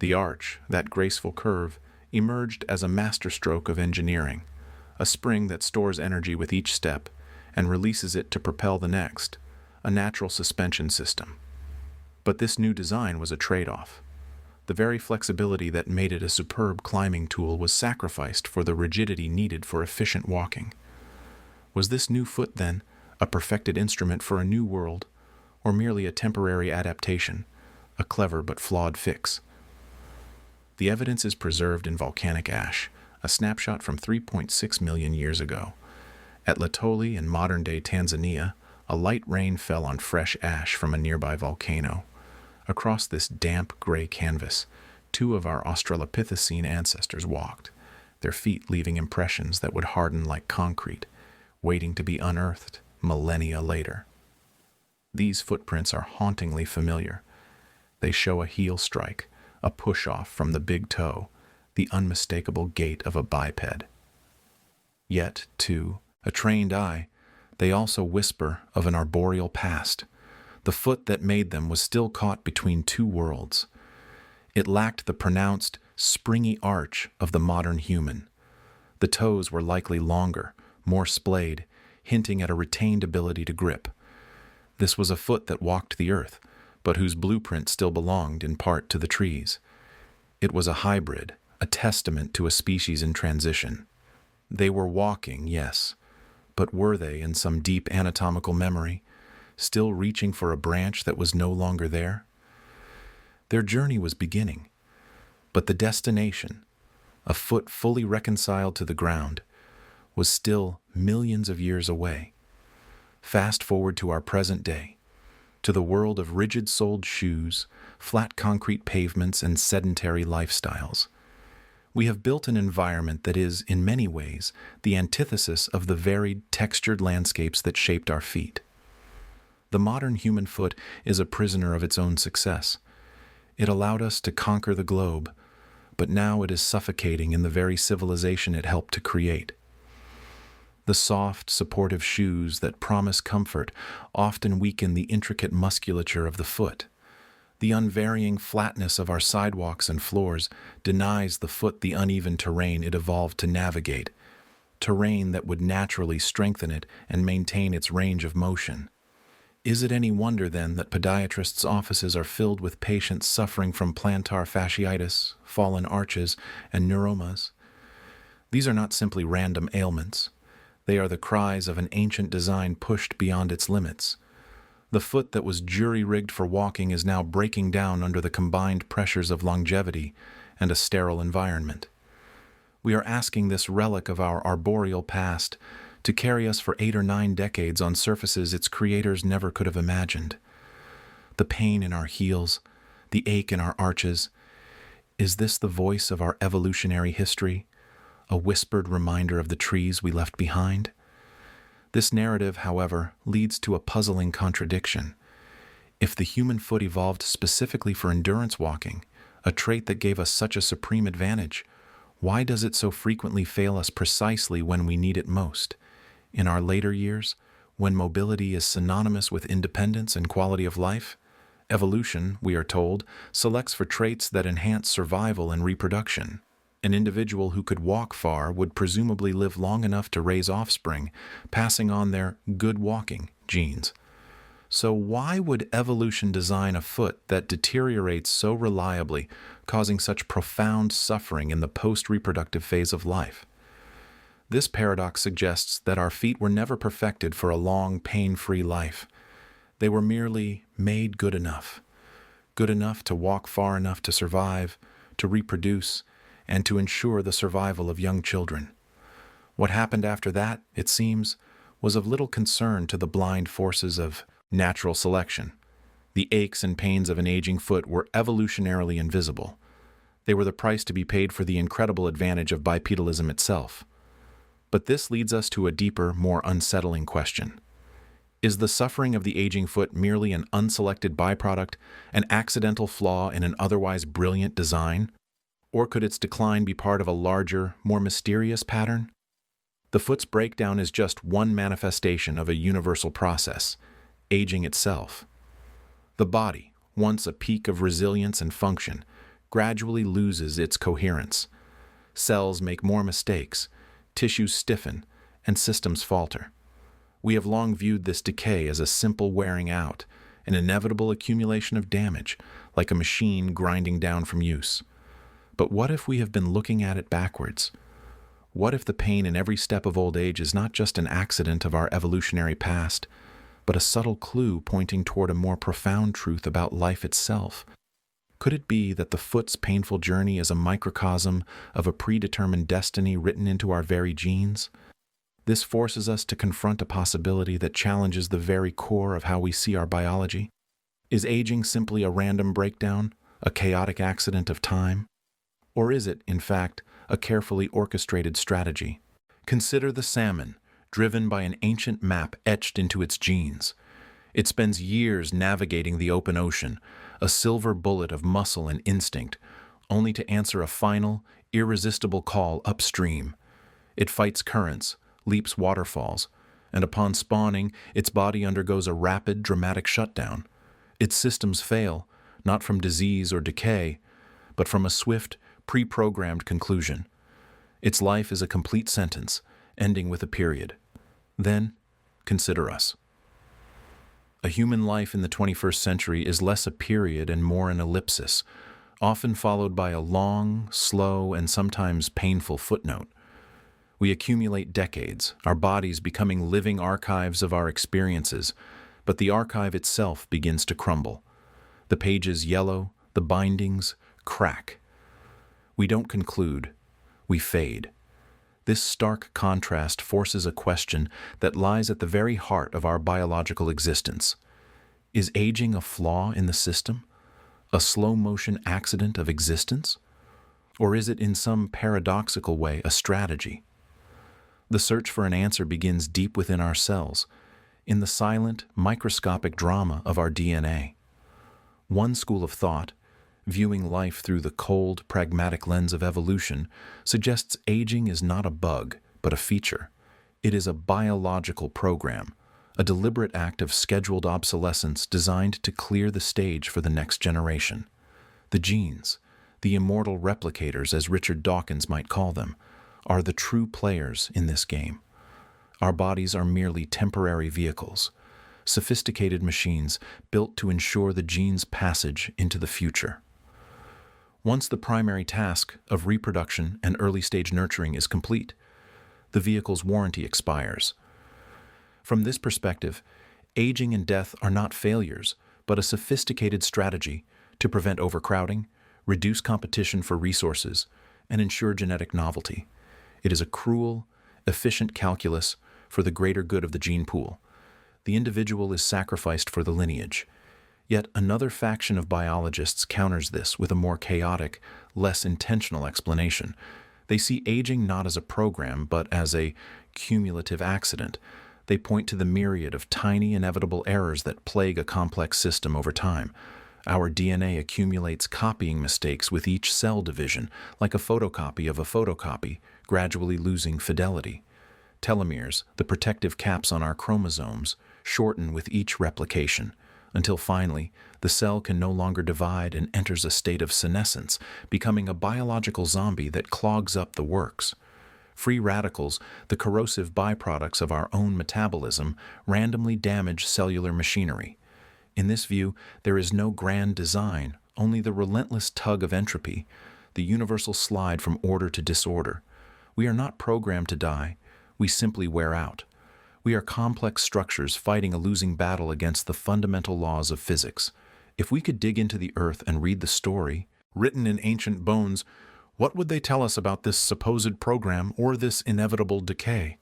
The arch, that graceful curve, emerged as a masterstroke of engineering, a spring that stores energy with each step and releases it to propel the next, a natural suspension system. But this new design was a trade-off. The very flexibility that made it a superb climbing tool was sacrificed for the rigidity needed for efficient walking. Was this new foot, then, a perfected instrument for a new world, or merely a temporary adaptation, a clever but flawed fix? The evidence is preserved in volcanic ash, a snapshot from 3.6 million years ago. At Latoli in modern-day Tanzania, a light rain fell on fresh ash from a nearby volcano. Across this damp, gray canvas, two of our Australopithecine ancestors walked, their feet leaving impressions that would harden like concrete, waiting to be unearthed millennia later. These footprints are hauntingly familiar. They show a heel strike, a push-off from the big toe, the unmistakable gait of a biped. Yet, to a trained eye, they also whisper of an arboreal past. The foot that made them was still caught between two worlds. It lacked the pronounced, springy arch of the modern human. The toes were likely longer, more splayed, hinting at a retained ability to grip. This was a foot that walked the earth, but whose blueprint still belonged in part to the trees. It was a hybrid, a testament to a species in transition. They were walking, yes, but were they, in some deep anatomical memory, still reaching for a branch that was no longer there? Their journey was beginning, but the destination, a foot fully reconciled to the ground, was still millions of years away. Fast forward to our present day, to the world of rigid-soled shoes, flat concrete pavements, and sedentary lifestyles. We have built an environment that is, in many ways, the antithesis of the varied, textured landscapes that shaped our feet. The modern human foot is a prisoner of its own success. It allowed us to conquer the globe, but now it is suffocating in the very civilization it helped to create. The soft, supportive shoes that promise comfort often weaken the intricate musculature of the foot. The unvarying flatness of our sidewalks and floors denies the foot the uneven terrain it evolved to navigate, terrain that would naturally strengthen it and maintain its range of motion. Is it any wonder, then, that podiatrists' offices are filled with patients suffering from plantar fasciitis, fallen arches, and neuromas? These are not simply random ailments. They are the cries of an ancient design pushed beyond its limits. The foot that was jury-rigged for walking is now breaking down under the combined pressures of longevity and a sterile environment. We are asking this relic of our arboreal past to carry us for 8 or 9 decades on surfaces its creators never could have imagined. The pain in our heels, the ache in our arches, is this the voice of our evolutionary history, a whispered reminder of the trees we left behind? This narrative, however, leads to a puzzling contradiction. If the human foot evolved specifically for endurance walking, a trait that gave us such a supreme advantage, why does it so frequently fail us precisely when we need it most? In our later years, when mobility is synonymous with independence and quality of life, evolution, we are told, selects for traits that enhance survival and reproduction. An individual who could walk far would presumably live long enough to raise offspring, passing on their good walking genes. So why would evolution design a foot that deteriorates so reliably, causing such profound suffering in the post-reproductive phase of life? This paradox suggests that our feet were never perfected for a long, pain-free life. They were merely made good enough to walk far enough to survive, to reproduce, and to ensure the survival of young children. What happened after that, it seems, was of little concern to the blind forces of natural selection. The aches and pains of an aging foot were evolutionarily invisible. They were the price to be paid for the incredible advantage of bipedalism itself. But this leads us to a deeper, more unsettling question. Is the suffering of the aging foot merely an unselected byproduct, an accidental flaw in an otherwise brilliant design? Or could its decline be part of a larger, more mysterious pattern? The foot's breakdown is just one manifestation of a universal process, aging itself. The body, once a peak of resilience and function, gradually loses its coherence. Cells make more mistakes, tissues stiffen, and systems falter. We have long viewed this decay as a simple wearing out, an inevitable accumulation of damage, like a machine grinding down from use. But what if we have been looking at it backwards? What if the pain in every step of old age is not just an accident of our evolutionary past, but a subtle clue pointing toward a more profound truth about life itself? Could it be that the foot's painful journey is a microcosm of a predetermined destiny written into our very genes? This forces us to confront a possibility that challenges the very core of how we see our biology. Is aging simply a random breakdown, a chaotic accident of time? Or is it, in fact, a carefully orchestrated strategy? Consider the salmon, driven by an ancient map etched into its genes. It spends years navigating the open ocean, a silver bullet of muscle and instinct, only to answer a final, irresistible call upstream. It fights currents, leaps waterfalls, and upon spawning, its body undergoes a rapid, dramatic shutdown. Its systems fail, not from disease or decay, but from a swift, pre-programmed conclusion. Its life is a complete sentence, ending with a period. Then, consider us. A human life in the 21st century is less a period and more an ellipsis, often followed by a long, slow, and sometimes painful footnote. We accumulate decades, our bodies becoming living archives of our experiences, but the archive itself begins to crumble. The pages yellow, the bindings crack. We don't conclude, we fade. This stark contrast forces a question that lies at the very heart of our biological existence. Is aging a flaw in the system? A slow-motion accident of existence? Or is it in some paradoxical way a strategy? The search for an answer begins deep within our cells, in the silent, microscopic drama of our DNA. One school of thought, viewing life through the cold, pragmatic lens of evolution, suggests aging is not a bug, but a feature. It is a biological program, a deliberate act of scheduled obsolescence designed to clear the stage for the next generation. The genes, the immortal replicators as Richard Dawkins might call them, are the true players in this game. Our bodies are merely temporary vehicles, sophisticated machines built to ensure the gene's passage into the future. Once the primary task of reproduction and early-stage nurturing is complete, the vehicle's warranty expires. From this perspective, aging and death are not failures, but a sophisticated strategy to prevent overcrowding, reduce competition for resources, and ensure genetic novelty. It is a cruel, efficient calculus for the greater good of the gene pool. The individual is sacrificed for the lineage. Yet another faction of biologists counters this with a more chaotic, less intentional explanation. They see aging not as a program, but as a cumulative accident. They point to the myriad of tiny, inevitable errors that plague a complex system over time. Our DNA accumulates copying mistakes with each cell division, like a photocopy of a photocopy, gradually losing fidelity. Telomeres, the protective caps on our chromosomes, shorten with each replication, until finally, the cell can no longer divide and enters a state of senescence, becoming a biological zombie that clogs up the works. Free radicals, the corrosive byproducts of our own metabolism, randomly damage cellular machinery. In this view, there is no grand design, only the relentless tug of entropy, the universal slide from order to disorder. We are not programmed to die, we simply wear out. We are complex structures fighting a losing battle against the fundamental laws of physics. If we could dig into the earth and read the story, written in ancient bones, what would they tell us about this supposed program or this inevitable decay?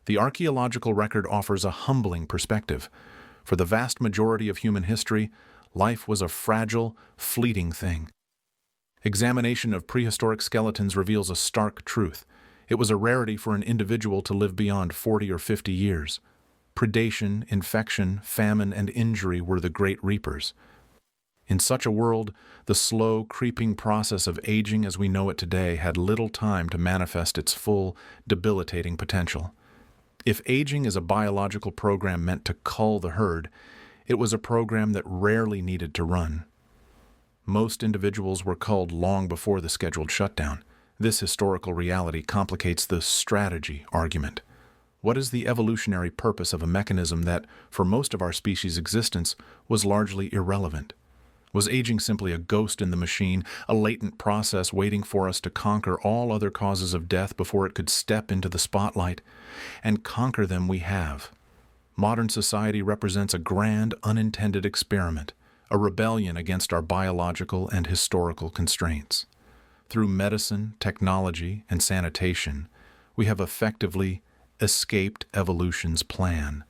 The archaeological record offers a humbling perspective. For the vast majority of human history, life was a fragile, fleeting thing. Examination of prehistoric skeletons reveals a stark truth. It was a rarity for an individual to live beyond 40 or 50 years. Predation, infection, famine, and injury were the great reapers. In such a world, the slow, creeping process of aging as we know it today had little time to manifest its full, debilitating potential. If aging is a biological program meant to cull the herd, it was a program that rarely needed to run. Most individuals were culled long before the scheduled shutdown. This historical reality complicates the strategy argument. What is the evolutionary purpose of a mechanism that, for most of our species' existence, was largely irrelevant? Was aging simply a ghost in the machine, a latent process waiting for us to conquer all other causes of death before it could step into the spotlight? And conquer them we have. Modern society represents a grand, unintended experiment, a rebellion against our biological and historical constraints. Through medicine, technology, and sanitation, we have effectively escaped evolution's plan.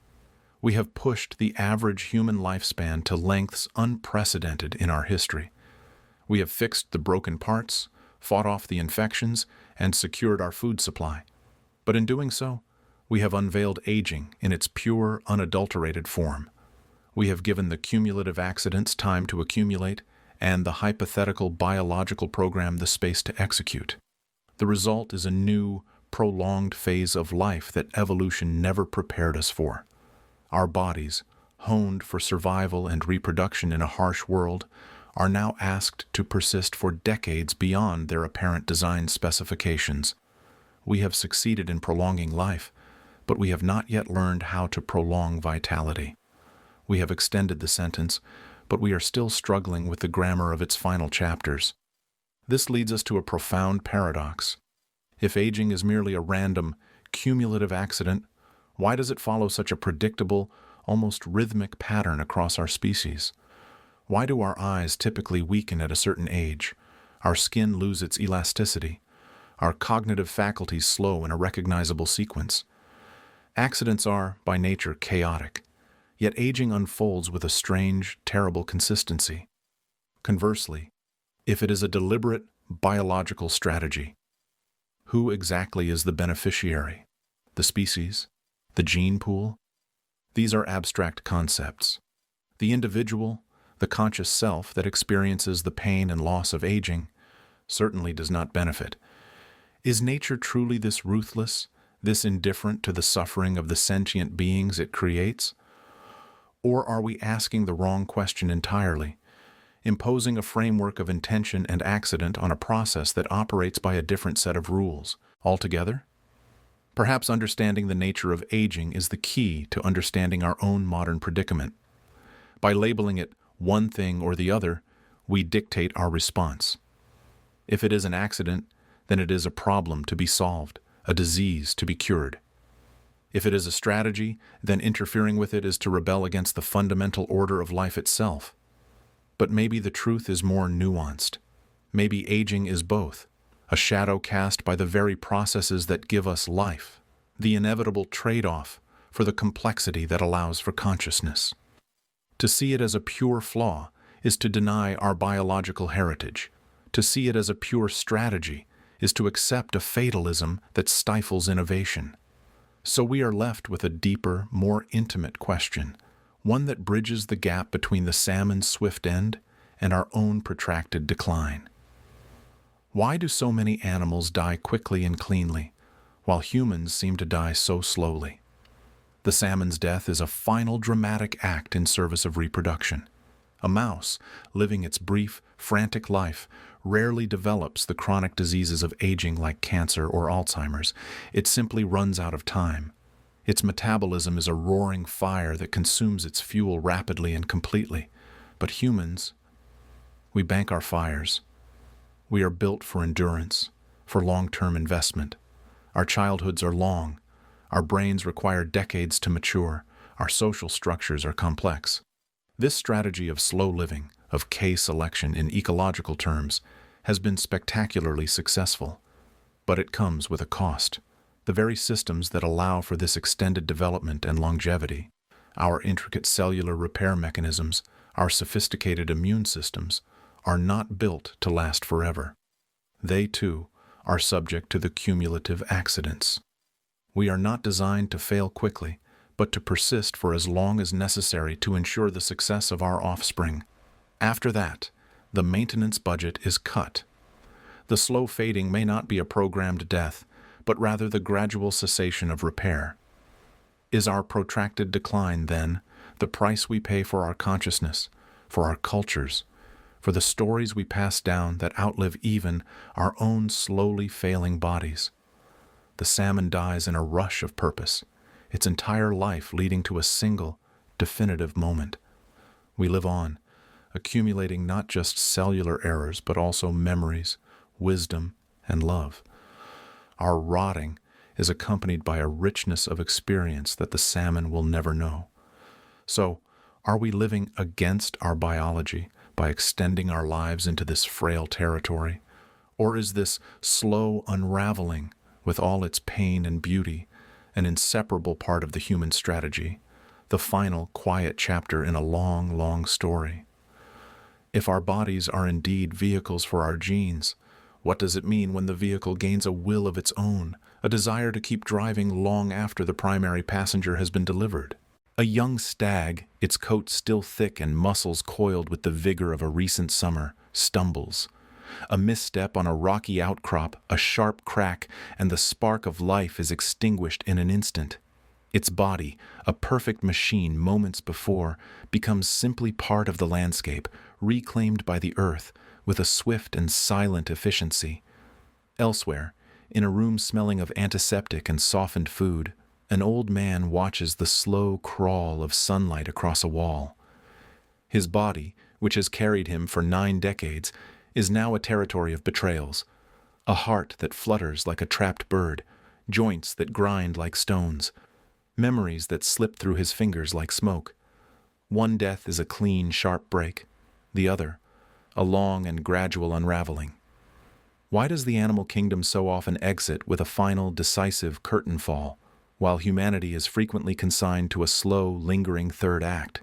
We have pushed the average human lifespan to lengths unprecedented in our history. We have fixed the broken parts, fought off the infections, and secured our food supply. But in doing so, we have unveiled aging in its pure, unadulterated form. We have given the cumulative accidents time to accumulate, and the hypothetical biological program the space to execute. The result is a new, prolonged phase of life that evolution never prepared us for. Our bodies, honed for survival and reproduction in a harsh world, are now asked to persist for decades beyond their apparent design specifications. We have succeeded in prolonging life, but we have not yet learned how to prolong vitality. We have extended the sentence, but we are still struggling with the grammar of its final chapters. This leads us to a profound paradox. If aging is merely a random, cumulative accident, why does it follow such a predictable, almost rhythmic pattern across our species? Why do our eyes typically weaken at a certain age, our skin lose its elasticity, our cognitive faculties slow in a recognizable sequence? Accidents are, by nature, chaotic, yet aging unfolds with a strange, terrible consistency. Conversely, if it is a deliberate, biological strategy, who exactly is the beneficiary? The species? The gene pool? These are abstract concepts. The individual, the conscious self that experiences the pain and loss of aging, certainly does not benefit. Is nature truly this ruthless, this indifferent to the suffering of the sentient beings it creates? Or are we asking the wrong question entirely, imposing a framework of intention and accident on a process that operates by a different set of rules altogether? Perhaps understanding the nature of aging is the key to understanding our own modern predicament. By labeling it one thing or the other, we dictate our response. If it is an accident, then it is a problem to be solved, a disease to be cured. If it is a strategy, then interfering with it is to rebel against the fundamental order of life itself. But maybe the truth is more nuanced. Maybe aging is both, a shadow cast by the very processes that give us life, the inevitable trade-off for the complexity that allows for consciousness. To see it as a pure flaw is to deny our biological heritage. To see it as a pure strategy is to accept a fatalism that stifles innovation. So we are left with a deeper, more intimate question, one that bridges the gap between the salmon's swift end and our own protracted decline. Why do so many animals die quickly and cleanly, while humans seem to die so slowly? The salmon's death is a final dramatic act in service of reproduction. A mouse, living its brief, frantic life, rarely develops the chronic diseases of aging like cancer or Alzheimer's. It simply runs out of time. Its metabolism is a roaring fire that consumes its fuel rapidly and completely. But humans, we bank our fires. We are built for endurance, for long-term investment. Our childhoods are long. Our brains require decades to mature. Our social structures are complex. This strategy of slow living, of K-selection in ecological terms, has been spectacularly successful. But it comes with a cost. The very systems that allow for this extended development and longevity, our intricate cellular repair mechanisms, our sophisticated immune systems, are not built to last forever. They, too, are subject to the cumulative accidents. We are not designed to fail quickly, but to persist for as long as necessary to ensure the success of our offspring. After that, the maintenance budget is cut. The slow fading may not be a programmed death, but rather the gradual cessation of repair. Is our protracted decline, then, the price we pay for our consciousness, for our cultures, for the stories we pass down that outlive even our own slowly failing bodies. The salmon dies in a rush of purpose, its entire life leading to a single, definitive moment. We live on, accumulating not just cellular errors, but also memories, wisdom, and love. Our rotting is accompanied by a richness of experience that the salmon will never know. So, are we living against our biology by extending our lives into this frail territory? Or is this slow unraveling, with all its pain and beauty, an inseparable part of the human strategy, the final quiet chapter in a long, long story? If our bodies are indeed vehicles for our genes, what does it mean when the vehicle gains a will of its own, a desire to keep driving long after the primary passenger has been delivered? A young stag, its coat still thick and muscles coiled with the vigor of a recent summer, stumbles. A misstep on a rocky outcrop, a sharp crack, and the spark of life is extinguished in an instant. Its body, a perfect machine moments before, becomes simply part of the landscape, reclaimed by the earth, with a swift and silent efficiency. Elsewhere, in a room smelling of antiseptic and softened food, an old man watches the slow crawl of sunlight across a wall. His body, which has carried him for 9 decades, is now a territory of betrayals. A heart that flutters like a trapped bird, joints that grind like stones, memories that slip through his fingers like smoke. One death is a clean, sharp break, the other, a long and gradual unraveling. Why does the animal kingdom so often exit with a final, decisive curtain fall, while humanity is frequently consigned to a slow, lingering third act?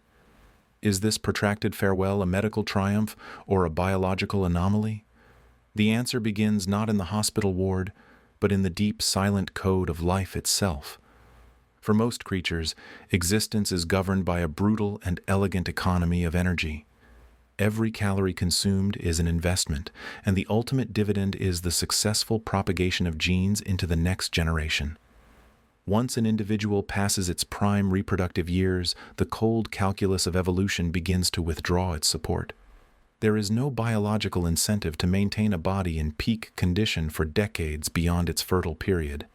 Is this protracted farewell a medical triumph or a biological anomaly? The answer begins not in the hospital ward, but in the deep, silent code of life itself. For most creatures, existence is governed by a brutal and elegant economy of energy. Every calorie consumed is an investment, and the ultimate dividend is the successful propagation of genes into the next generation. Once an individual passes its prime reproductive years, the cold calculus of evolution begins to withdraw its support. There is no biological incentive to maintain a body in peak condition for decades beyond its fertile period.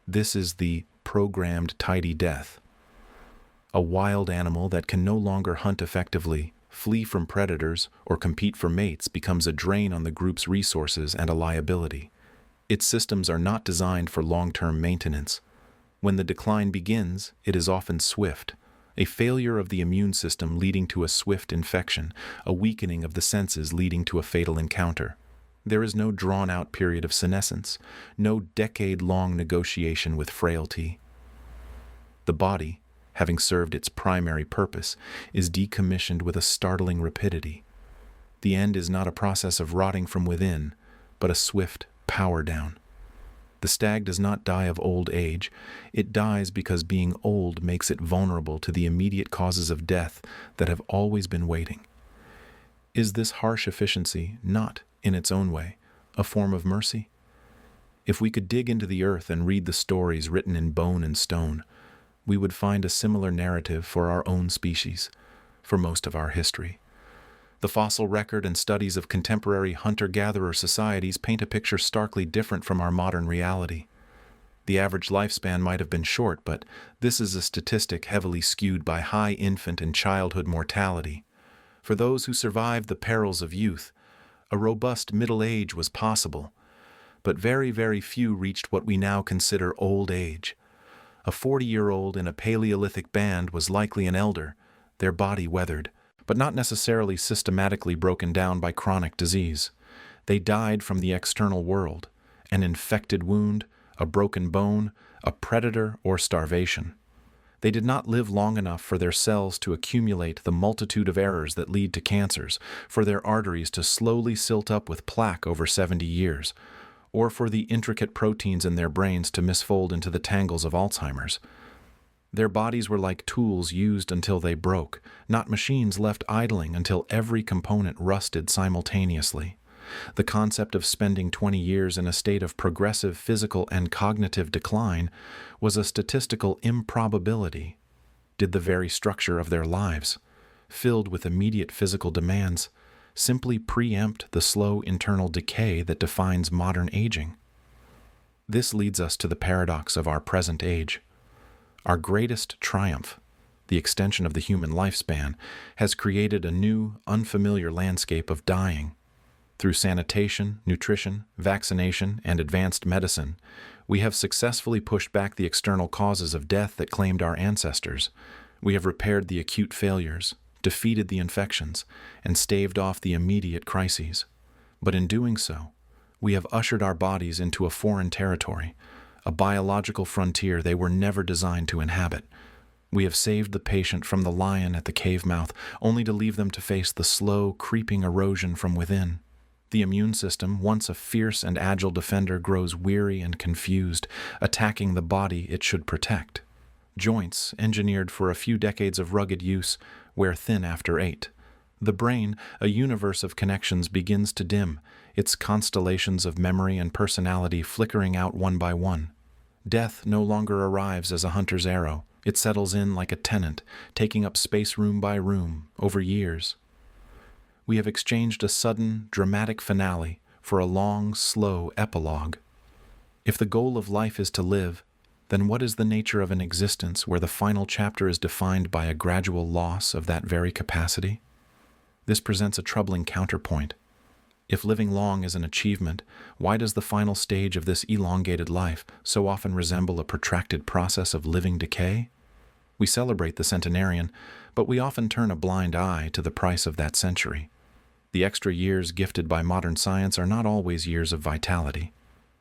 This is the programmed tidy death. A wild animal that can no longer hunt effectively, flee from predators, or compete for mates becomes a drain on the group's resources and a liability. Its systems are not designed for long-term maintenance. When the decline begins, it is often swift, a failure of the immune system leading to a swift infection, a weakening of the senses leading to a fatal encounter. There is no drawn-out period of senescence, no decade-long negotiation with frailty. The body, having served its primary purpose, is decommissioned with a startling rapidity. The end is not a process of rotting from within, but a swift power down. The stag does not die of old age. It dies because being old makes it vulnerable to the immediate causes of death that have always been waiting. Is this harsh efficiency not, in its own way, a form of mercy? If we could dig into the earth and read the stories written in bone and stone, we would find a similar narrative for our own species, for most of our history. The fossil record and studies of contemporary hunter-gatherer societies paint a picture starkly different from our modern reality. The average lifespan might have been short, but this is a statistic heavily skewed by high infant and childhood mortality. For those who survived the perils of youth, a robust middle age was possible, but very, very few reached what we now consider old age. A 40-year-old in a Paleolithic band was likely an elder, their body weathered, but not necessarily systematically broken down by chronic disease. They died from the external world, an infected wound, a broken bone, a predator, or starvation. They did not live long enough for their cells to accumulate the multitude of errors that lead to cancers, for their arteries to slowly silt up with plaque over 70 years, or for the intricate proteins in their brains to misfold into the tangles of Alzheimer's. Their bodies were like tools used until they broke, not machines left idling until every component rusted simultaneously. The concept of spending 20 years in a state of progressive physical and cognitive decline was a statistical improbability. Did the very structure of their lives, filled with immediate physical demands, simply preempt the slow internal decay that defines modern aging. This leads us to the paradox of our present age. Our greatest triumph, the extension of the human lifespan, has created a new, unfamiliar landscape of dying. Through sanitation, nutrition, vaccination, and advanced medicine, we have successfully pushed back the external causes of death that claimed our ancestors. We have repaired the acute failures, defeated the infections, and staved off the immediate crises. But in doing so, we have ushered our bodies into a foreign territory, a biological frontier they were never designed to inhabit. We have saved the patient from the lion at the cave mouth, only to leave them to face the slow, creeping erosion from within. The immune system, once a fierce and agile defender, grows weary and confused, attacking the body it should protect. Joints, engineered for a few decades of rugged use, wear thin after 8. The brain, a universe of connections, begins to dim, its constellations of memory and personality flickering out one by one. Death no longer arrives as a hunter's arrow. It settles in like a tenant, taking up space room by room, over years. We have exchanged a sudden, dramatic finale for a long, slow epilogue. If the goal of life is to live, then what is the nature of an existence where the final chapter is defined by a gradual loss of that very capacity? This presents a troubling counterpoint. If living long is an achievement, why does the final stage of this elongated life so often resemble a protracted process of living decay? We celebrate the centenarian, but we often turn a blind eye to the price of that century. The extra years gifted by modern science are not always years of vitality.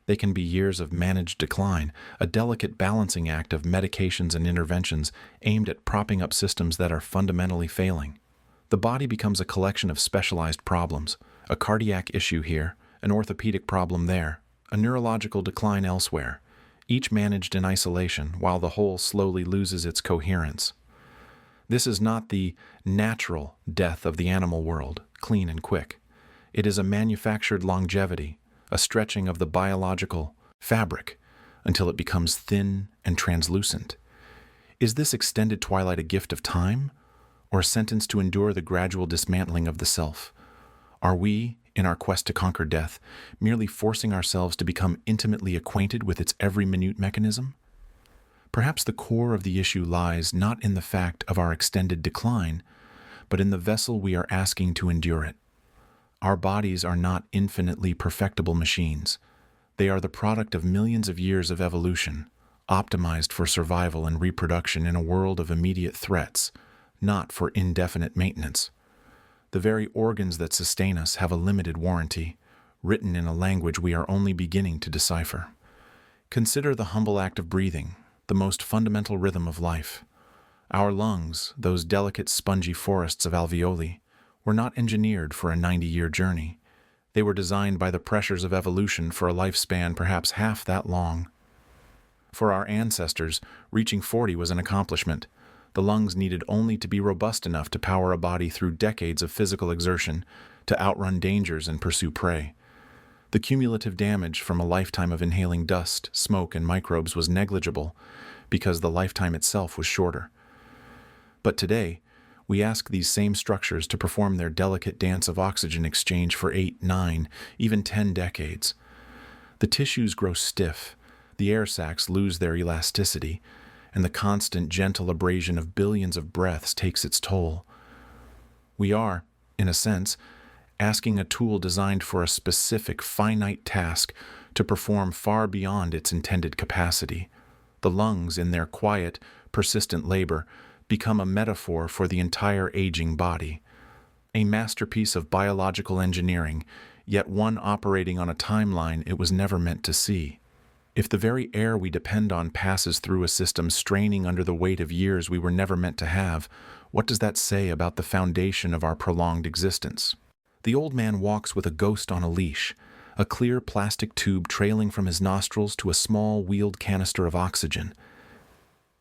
They can be years of managed decline, a delicate balancing act of medications and interventions aimed at propping up systems that are fundamentally failing. The body becomes a collection of specialized problems, a cardiac issue here, an orthopedic problem there, a neurological decline elsewhere, each managed in isolation while the whole slowly loses its coherence. This is not the natural death of the animal world, clean and quick. It is a manufactured longevity, a stretching of the biological fabric until it becomes thin and translucent. Is this extended twilight a gift of time, or a sentence to endure the gradual dismantling of the self? Are we, in our quest to conquer death, merely forcing ourselves to become intimately acquainted with its every minute mechanism? Perhaps the core of the issue lies not in the fact of our extended decline, but in the vessel we are asking to endure it. Our bodies are not infinitely perfectible machines. They are the product of millions of years of evolution, optimized for survival and reproduction in a world of immediate threats, not for indefinite maintenance. The very organs that sustain us have a limited warranty, written in a language we are only beginning to decipher. Consider the humble act of breathing, the most fundamental rhythm of life. Our lungs, those delicate spongy forests of alveoli, were not engineered for a 90-year journey. They were designed by the pressures of evolution for a lifespan perhaps half that long. For our ancestors, reaching 40 was an accomplishment. The lungs needed only to be robust enough to power a body through decades of physical exertion, to outrun dangers and pursue prey. The cumulative damage from a lifetime of inhaling dust, smoke, and microbes was negligible because the lifetime itself was shorter. But today, we ask these same structures to perform their delicate dance of oxygen exchange for 8, 9, even 10 decades. The tissues grow stiff, the air sacs lose their elasticity, and the constant gentle abrasion of billions of breaths takes its toll. We are, in a sense, asking a tool designed for a specific, finite task to perform far beyond its intended capacity. The lungs, in their quiet, persistent labor, become a metaphor for the entire aging body, a masterpiece of biological engineering, yet one operating on a timeline it was never meant to see. If the very air we depend on passes through a system straining under the weight of years we were never meant to have, what does that say about the foundation of our prolonged existence? The old man walks with a ghost on a leash, a clear plastic tube trailing from his nostrils to a small wheeled canister of oxygen.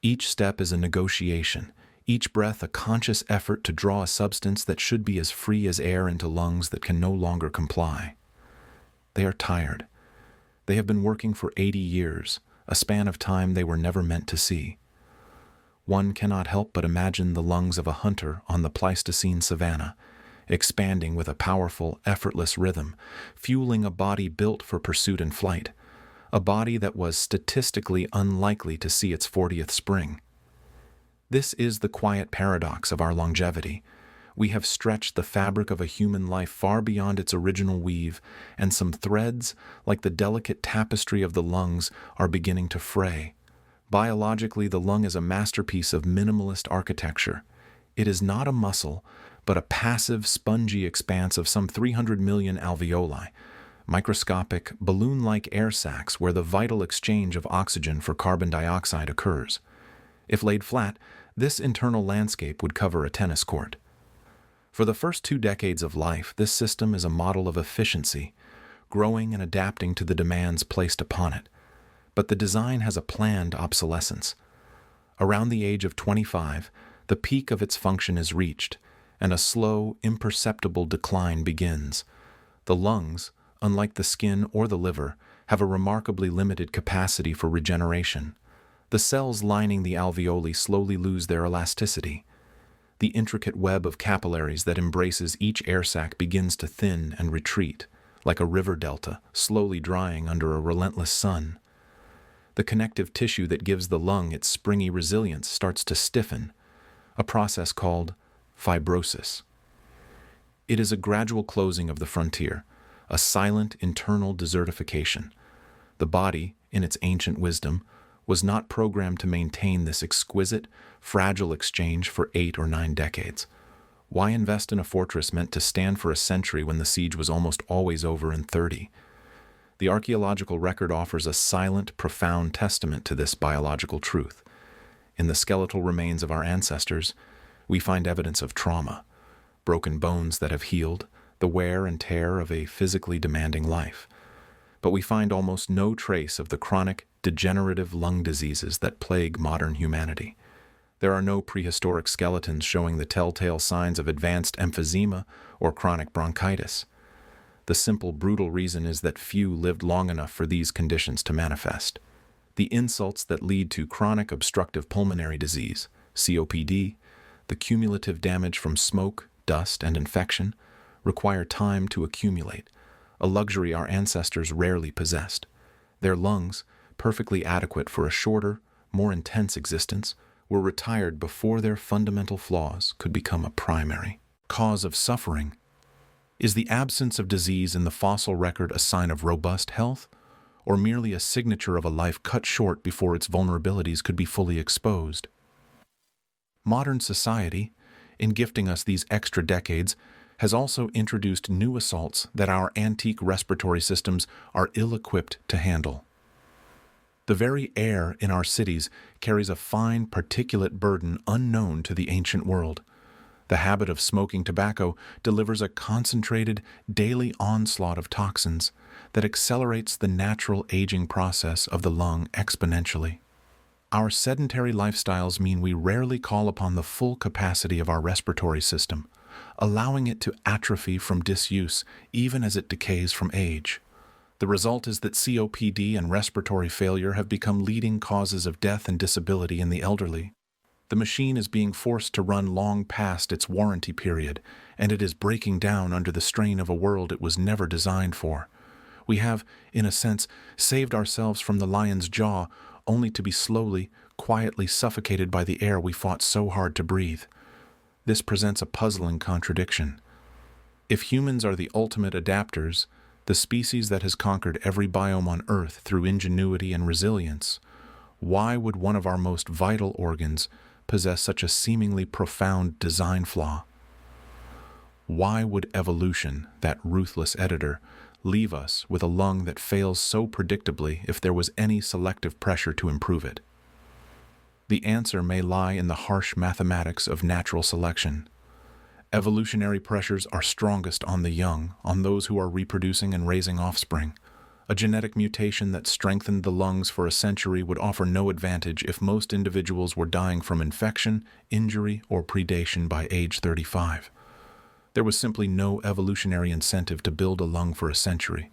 Each step is a negotiation, each breath a conscious effort to draw a substance that should be as free as air into lungs that can no longer comply. They are tired. They have been working for 80 years, a span of time they were never meant to see. One cannot help but imagine the lungs of a hunter on the Pleistocene savanna, expanding with a powerful, effortless rhythm, fueling a body built for pursuit and flight, a body that was statistically unlikely to see its 40th spring. This is the quiet paradox of our longevity. We have stretched the fabric of a human life far beyond its original weave, and some threads, like the delicate tapestry of the lungs, are beginning to fray. Biologically, the lung is a masterpiece of minimalist architecture. It is not a muscle, but a passive, spongy expanse of some 300 million alveoli, microscopic, balloon-like air sacs where the vital exchange of oxygen for carbon dioxide occurs. If laid flat, this internal landscape would cover a tennis court. For the first 2 decades of life, this system is a model of efficiency, growing and adapting to the demands placed upon it. But the design has a planned obsolescence. Around the age of 25, the peak of its function is reached, and a slow, imperceptible decline begins. The lungs, unlike the skin or the liver, have a remarkably limited capacity for regeneration. The cells lining the alveoli slowly lose their elasticity. The intricate web of capillaries that embraces each air sac begins to thin and retreat, like a river delta slowly drying under a relentless sun. The connective tissue that gives the lung its springy resilience starts to stiffen, a process called fibrosis. It is a gradual closing of the frontier, a silent internal desertification. The body, in its ancient wisdom, was not programmed to maintain this exquisite, fragile exchange for 8 or 9 decades. Why invest in a fortress meant to stand for a century when the siege was almost always over in 30? The archaeological record offers a silent, profound testament to this biological truth. In the skeletal remains of our ancestors, we find evidence of trauma, broken bones that have healed, the wear and tear of a physically demanding life. But we find almost no trace of the chronic, degenerative lung diseases that plague modern humanity. There are no prehistoric skeletons showing the telltale signs of advanced emphysema or chronic bronchitis. The simple, brutal reason is that few lived long enough for these conditions to manifest. The insults that lead to chronic obstructive pulmonary disease, COPD, the cumulative damage from smoke, dust, and infection, require time to accumulate, a luxury our ancestors rarely possessed. Their lungs, perfectly adequate for a shorter, more intense existence, were retired before their fundamental flaws could become a primary cause of suffering. Is the absence of disease in the fossil record a sign of robust health, or merely a signature of a life cut short before its vulnerabilities could be fully exposed? Modern society, in gifting us these extra decades, has also introduced new assaults that our antique respiratory systems are ill-equipped to handle. The very air in our cities carries a fine particulate burden unknown to the ancient world. The habit of smoking tobacco delivers a concentrated, daily onslaught of toxins that accelerates the natural aging process of the lung exponentially. Our sedentary lifestyles mean we rarely call upon the full capacity of our respiratory system, allowing it to atrophy from disuse even as it decays from age. The result is that COPD and respiratory failure have become leading causes of death and disability in the elderly. The machine is being forced to run long past its warranty period, and it is breaking down under the strain of a world it was never designed for. We have, in a sense, saved ourselves from the lion's jaw, only to be slowly, quietly suffocated by the air we fought so hard to breathe. This presents a puzzling contradiction. If humans are the ultimate adapters, the species that has conquered every biome on Earth through ingenuity and resilience, why would one of our most vital organs possess such a seemingly profound design flaw? Why would evolution, that ruthless editor, leave us with a lung that fails so predictably if there was any selective pressure to improve it? The answer may lie in the harsh mathematics of natural selection. Evolutionary pressures are strongest on the young, on those who are reproducing and raising offspring. A genetic mutation that strengthened the lungs for a century would offer no advantage if most individuals were dying from infection, injury, or predation by age 35. There was simply no evolutionary incentive to build a lung for a century.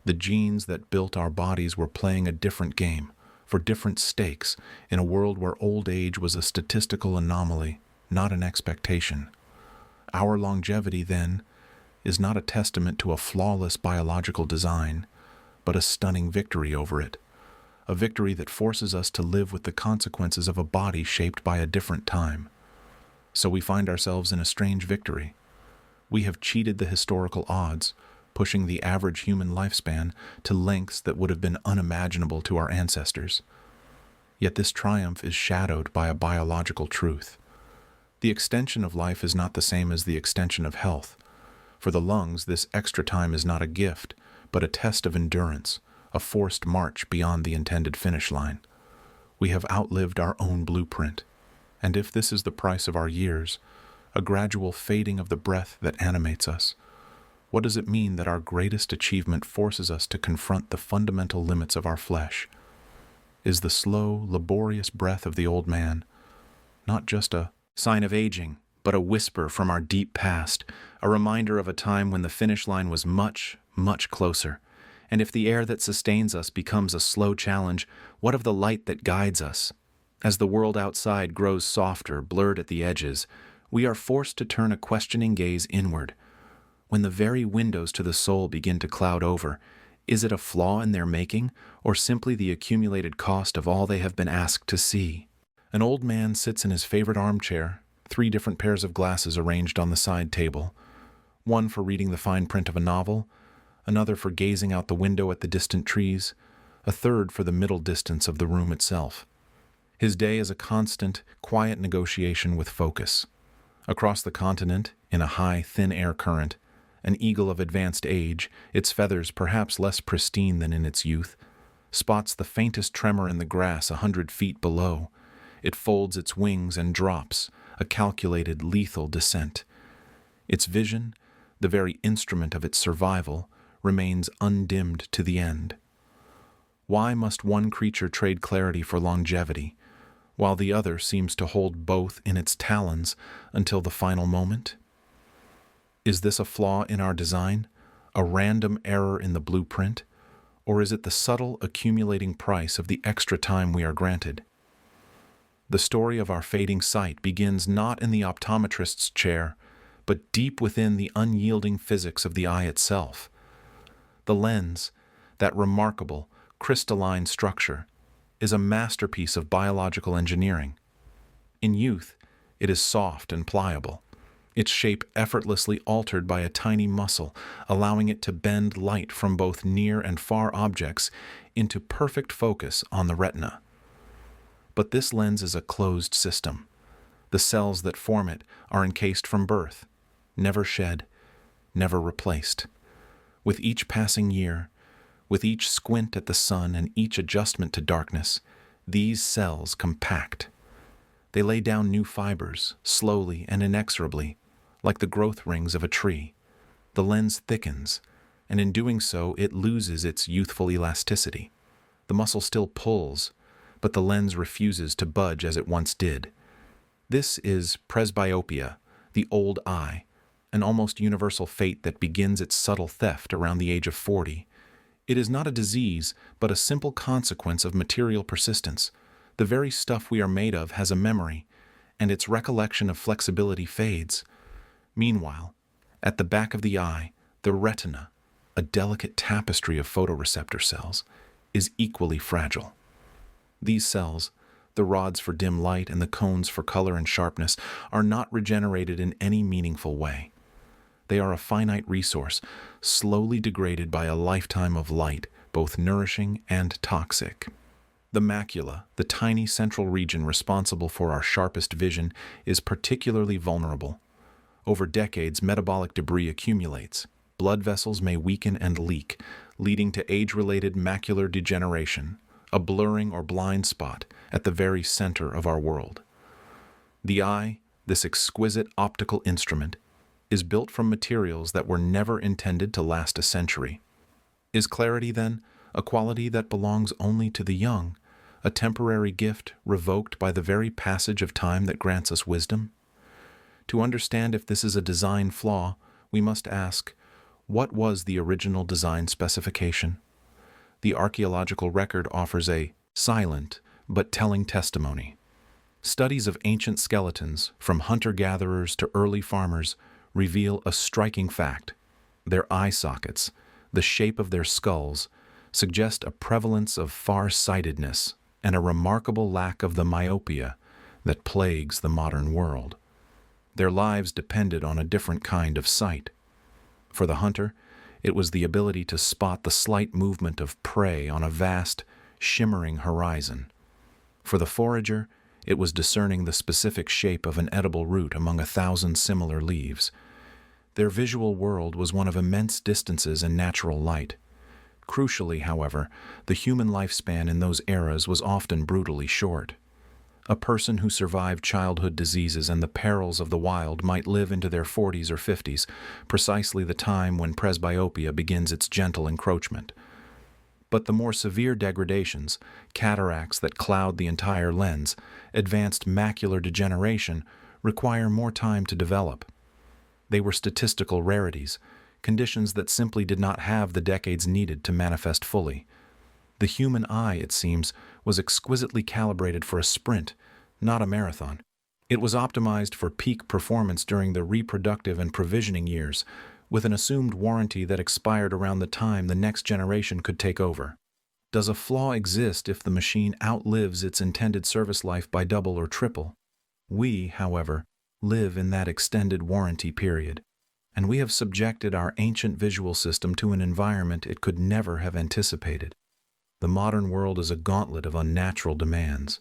The genes that built our bodies were playing a different game, for different stakes, in a world where old age was a statistical anomaly, not an expectation. Our longevity, then, is not a testament to a flawless biological design, but a stunning victory over it, a victory that forces us to live with the consequences of a body shaped by a different time. So we find ourselves in a strange victory. We have cheated the historical odds, pushing the average human lifespan to lengths that would have been unimaginable to our ancestors. Yet this triumph is shadowed by a biological truth. The extension of life is not the same as the extension of health. For the lungs, this extra time is not a gift, but a test of endurance, a forced march beyond the intended finish line. We have outlived our own blueprint. And if this is the price of our years, a gradual fading of the breath that animates us, what does it mean that our greatest achievement forces us to confront the fundamental limits of our flesh? Is the slow, laborious breath of the old man not just a sign of aging, but a whisper from our deep past, a reminder of a time when the finish line was much, much closer? And if the air that sustains us becomes a slow challenge, what of the light that guides us? As the world outside grows softer, blurred at the edges, we are forced to turn a questioning gaze inward. When the very windows to the soul begin to cloud over, is it a flaw in their making, or simply the accumulated cost of all they have been asked to see? An old man sits in his favorite armchair, 3 different pairs of glasses arranged on the side table, one for reading the fine print of a novel, another for gazing out the window at the distant trees, a third for the middle distance of the room itself. His day is a constant, quiet negotiation with focus. Across the continent, in a high, thin air current, an eagle of advanced age, its feathers perhaps less pristine than in its youth, spots the faintest tremor in the grass 100 feet below. It folds its wings and drops, a calculated, lethal descent. Its vision, the very instrument of its survival, remains undimmed to the end. Why must one creature trade clarity for longevity, while the other seems to hold both in its talons until the final moment? Is this a flaw in our design, a random error in the blueprint, or is it the subtle accumulating price of the extra time we are granted? The story of our fading sight begins not in the optometrist's chair, but deep within the unyielding physics of the eye itself. The lens, that remarkable, crystalline structure, is a masterpiece of biological engineering. In youth, it is soft and pliable, its shape effortlessly altered by a tiny muscle, allowing it to bend light from both near and far objects into perfect focus on the retina. But this lens is a closed system. The cells that form it are encased from birth, never shed, never replaced. With each passing year, with each squint at the sun and each adjustment to darkness, these cells compact. They lay down new fibers, slowly and inexorably, like the growth rings of a tree. The lens thickens, and in doing so, it loses its youthful elasticity. The muscle still pulls, but the lens refuses to budge as it once did. This is presbyopia, the old eye, an almost universal fate that begins its subtle theft around the age of 40. It is not a disease, but a simple consequence of material persistence. The very stuff we are made of has a memory, and its recollection of flexibility fades. Meanwhile, at the back of the eye, the retina, a delicate tapestry of photoreceptor cells, is equally fragile. These cells, the rods for dim light and the cones for color and sharpness, are not regenerated in any meaningful way. They are a finite resource, slowly degraded by a lifetime of light, both nourishing and toxic. The macula, the tiny central region responsible for our sharpest vision, is particularly vulnerable. Over decades, metabolic debris accumulates. Blood vessels may weaken and leak, leading to age-related macular degeneration, a blurring or blind spot at the very center of our world. The eye, this exquisite optical instrument, is built from materials that were never intended to last a century. Is clarity, then, a quality that belongs only to the young, a temporary gift revoked by the very passage of time that grants us wisdom? To understand if this is a design flaw, we must ask, what was the original design specification? The archaeological record offers a silent but telling testimony. Studies of ancient skeletons, from hunter-gatherers to early farmers, reveal a striking fact. Their eye sockets, the shape of their skulls, suggest a prevalence of far-sightedness and a remarkable lack of the myopia that plagues the modern world. Their lives depended on a different kind of sight. For the hunter, it was the ability to spot the slight movement of prey on a vast, shimmering horizon. For the forager, it was discerning the specific shape of an edible root among 1,000 similar leaves. Their visual world was one of immense distances and natural light. Crucially, however, the human lifespan in those eras was often brutally short. A person who survived childhood diseases and the perils of the wild might live into their 40s or 50s, precisely the time when presbyopia begins its gentle encroachment. But the more severe degradations, cataracts that cloud the entire lens, advanced macular degeneration, require more time to develop. They were statistical rarities, conditions that simply did not have the decades needed to manifest fully. The human eye, it seems, was exquisitely calibrated for a sprint, not a marathon. It was optimized for peak performance during the reproductive and provisioning years, with an assumed warranty that expired around the time the next generation could take over. Does a flaw exist if the machine outlives its intended service life by double or triple? We, however, live in that extended warranty period, and we have subjected our ancient visual system to an environment it could never have anticipated. The modern world is a gauntlet of unnatural demands.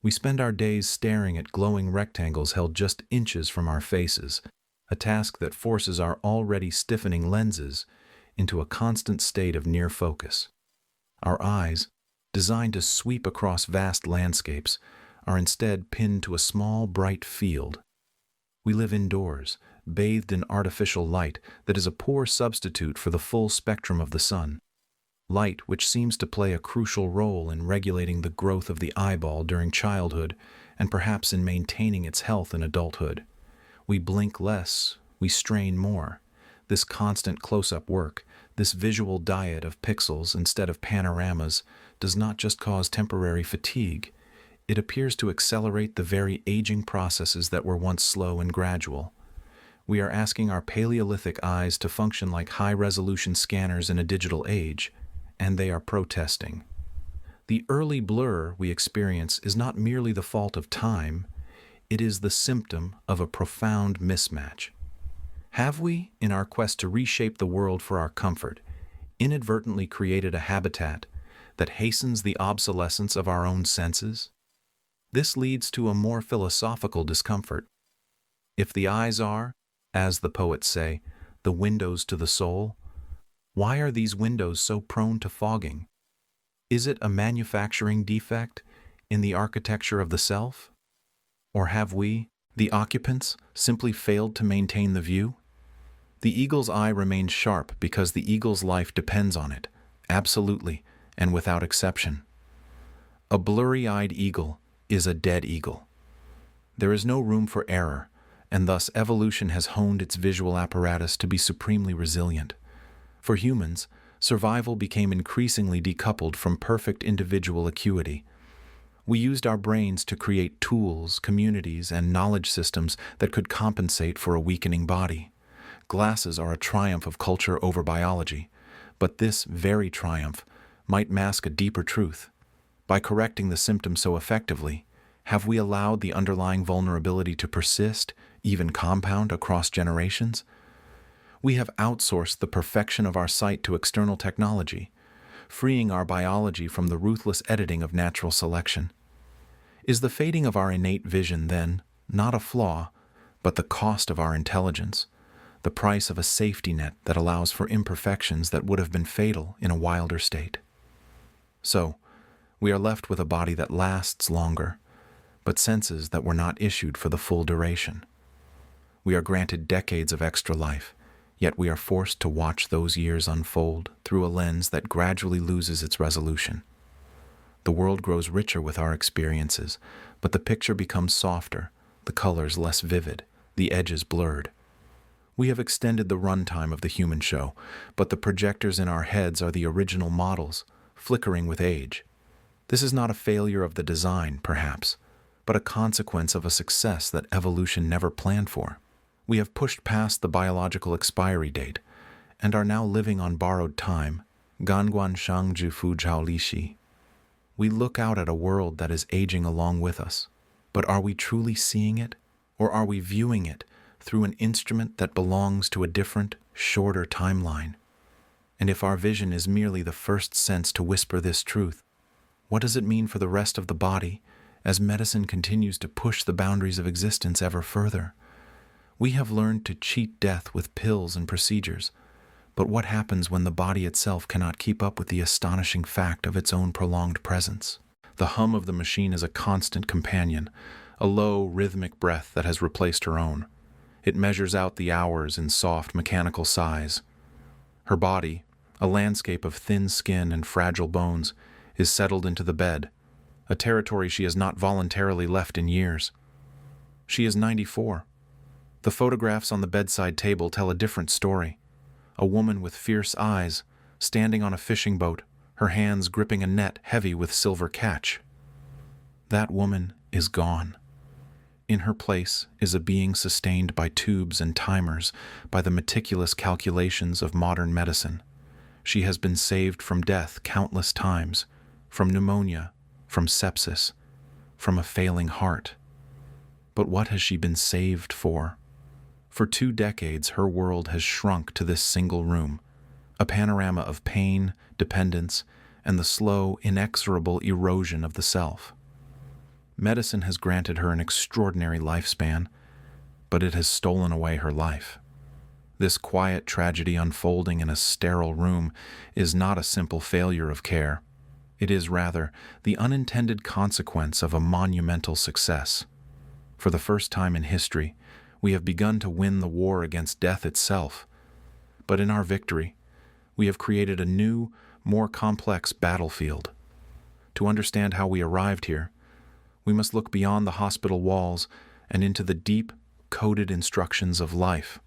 We spend our days staring at glowing rectangles held just inches from our faces, a task that forces our already stiffening lenses into a constant state of near focus. Our eyes, designed to sweep across vast landscapes, are instead pinned to a small, bright field. We live indoors, bathed in artificial light that is a poor substitute for the full spectrum of the sun. Light which seems to play a crucial role in regulating the growth of the eyeball during childhood and perhaps in maintaining its health in adulthood. We blink less, we strain more. This constant close-up work, this visual diet of pixels instead of panoramas, does not just cause temporary fatigue. It appears to accelerate the very aging processes that were once slow and gradual. We are asking our Paleolithic eyes to function like high-resolution scanners in a digital age, and they are protesting. The early blur we experience is not merely the fault of time, it is the symptom of a profound mismatch. Have we, in our quest to reshape the world for our comfort, inadvertently created a habitat that hastens the obsolescence of our own senses? This leads to a more philosophical discomfort. If the eyes are, as the poets say, the windows to the soul, why are these windows so prone to fogging? Is it a manufacturing defect in the architecture of the self? Or have we, the occupants, simply failed to maintain the view? The eagle's eye remains sharp because the eagle's life depends on it, absolutely and without exception. A blurry-eyed eagle is a dead eagle. There is no room for error, and thus evolution has honed its visual apparatus to be supremely resilient. For humans, survival became increasingly decoupled from perfect individual acuity. We used our brains to create tools, communities, and knowledge systems that could compensate for a weakening body. Glasses are a triumph of culture over biology, but this very triumph might mask a deeper truth. By correcting the symptom so effectively, have we allowed the underlying vulnerability to persist, even compound across generations? We have outsourced the perfection of our sight to external technology, freeing our biology from the ruthless editing of natural selection. Is the fading of our innate vision, then, not a flaw, but the cost of our intelligence, the price of a safety net that allows for imperfections that would have been fatal in a wilder state? So, we are left with a body that lasts longer, but senses that were not issued for the full duration. We are granted decades of extra life, yet we are forced to watch those years unfold through a lens that gradually loses its resolution. The world grows richer with our experiences, but the picture becomes softer, the colors less vivid, the edges blurred. We have extended the runtime of the human show, but the projectors in our heads are the original models, flickering with age. This is not a failure of the design, perhaps, but a consequence of a success that evolution never planned for. We have pushed past the biological expiry date and are now living on borrowed time. Ganguan Shangju Fuzhao Lishi. We look out at a world that is aging along with us. But are we truly seeing it, or are we viewing it through an instrument that belongs to a different, shorter timeline? And if our vision is merely the first sense to whisper this truth, what does it mean for the rest of the body as medicine continues to push the boundaries of existence ever further? We have learned to cheat death with pills and procedures, but what happens when the body itself cannot keep up with the astonishing fact of its own prolonged presence? The hum of the machine is a constant companion, a low, rhythmic breath that has replaced her own. It measures out the hours in soft, mechanical sighs. Her body, a landscape of thin skin and fragile bones, is settled into the bed, a territory she has not voluntarily left in years. She is 94. The photographs on the bedside table tell a different story. A woman with fierce eyes, standing on a fishing boat, her hands gripping a net heavy with silver catch. That woman is gone. In her place is a being sustained by tubes and timers, by the meticulous calculations of modern medicine. She has been saved from death countless times, from pneumonia, from sepsis, from a failing heart. But what has she been saved for? For 2 decades, her world has shrunk to this single room, a panorama of pain, dependence, and the slow, inexorable erosion of the self. Medicine has granted her an extraordinary lifespan, but it has stolen away her life. This quiet tragedy unfolding in a sterile room is not a simple failure of care. It is rather the unintended consequence of a monumental success. For the first time in history, we have begun to win the war against death itself. But in our victory, we have created a new, more complex battlefield. To understand how we arrived here, we must look beyond the hospital walls and into the deep, coded instructions of life.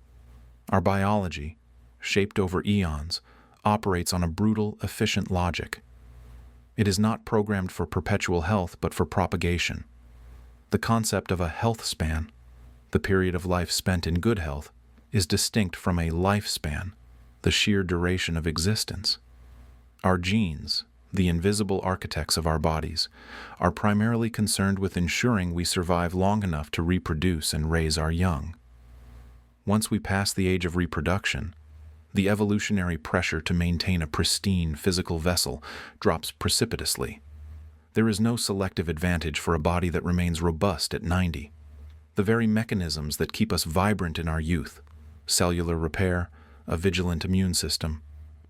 Our biology, shaped over eons, operates on a brutal, efficient logic. It is not programmed for perpetual health, but for propagation. The concept of a health span, the period of life spent in good health, is distinct from a lifespan, the sheer duration of existence. Our genes, the invisible architects of our bodies, are primarily concerned with ensuring we survive long enough to reproduce and raise our young. Once we pass the age of reproduction, the evolutionary pressure to maintain a pristine physical vessel drops precipitously. There is no selective advantage for a body that remains robust at 90. The very mechanisms that keep us vibrant in our youth, cellular repair, a vigilant immune system,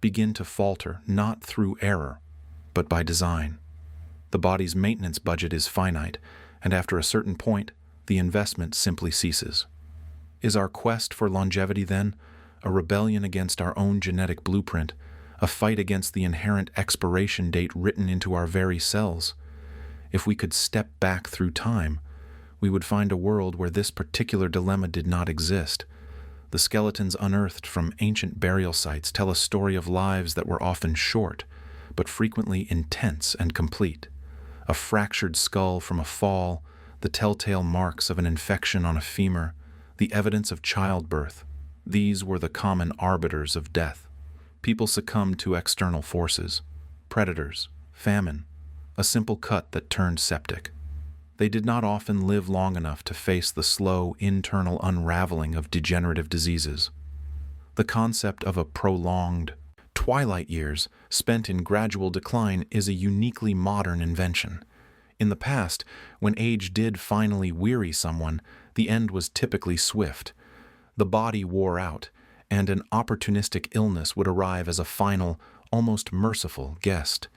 begin to falter not through error, but by design. The body's maintenance budget is finite, and after a certain point, the investment simply ceases. Is our quest for longevity, then, a rebellion against our own genetic blueprint, a fight against the inherent expiration date written into our very cells? If we could step back through time, we would find a world where this particular dilemma did not exist. The skeletons unearthed from ancient burial sites tell a story of lives that were often short, but frequently intense and complete. A fractured skull from a fall, the telltale marks of an infection on a femur, the evidence of childbirth. These were the common arbiters of death. People succumbed to external forces, predators, famine, a simple cut that turned septic. They did not often live long enough to face the slow internal unraveling of degenerative diseases. The concept of a prolonged twilight years spent in gradual decline is a uniquely modern invention. In the past, when age did finally weary someone, the end was typically swift. The body wore out, and an opportunistic illness would arrive as a final, almost merciful guest.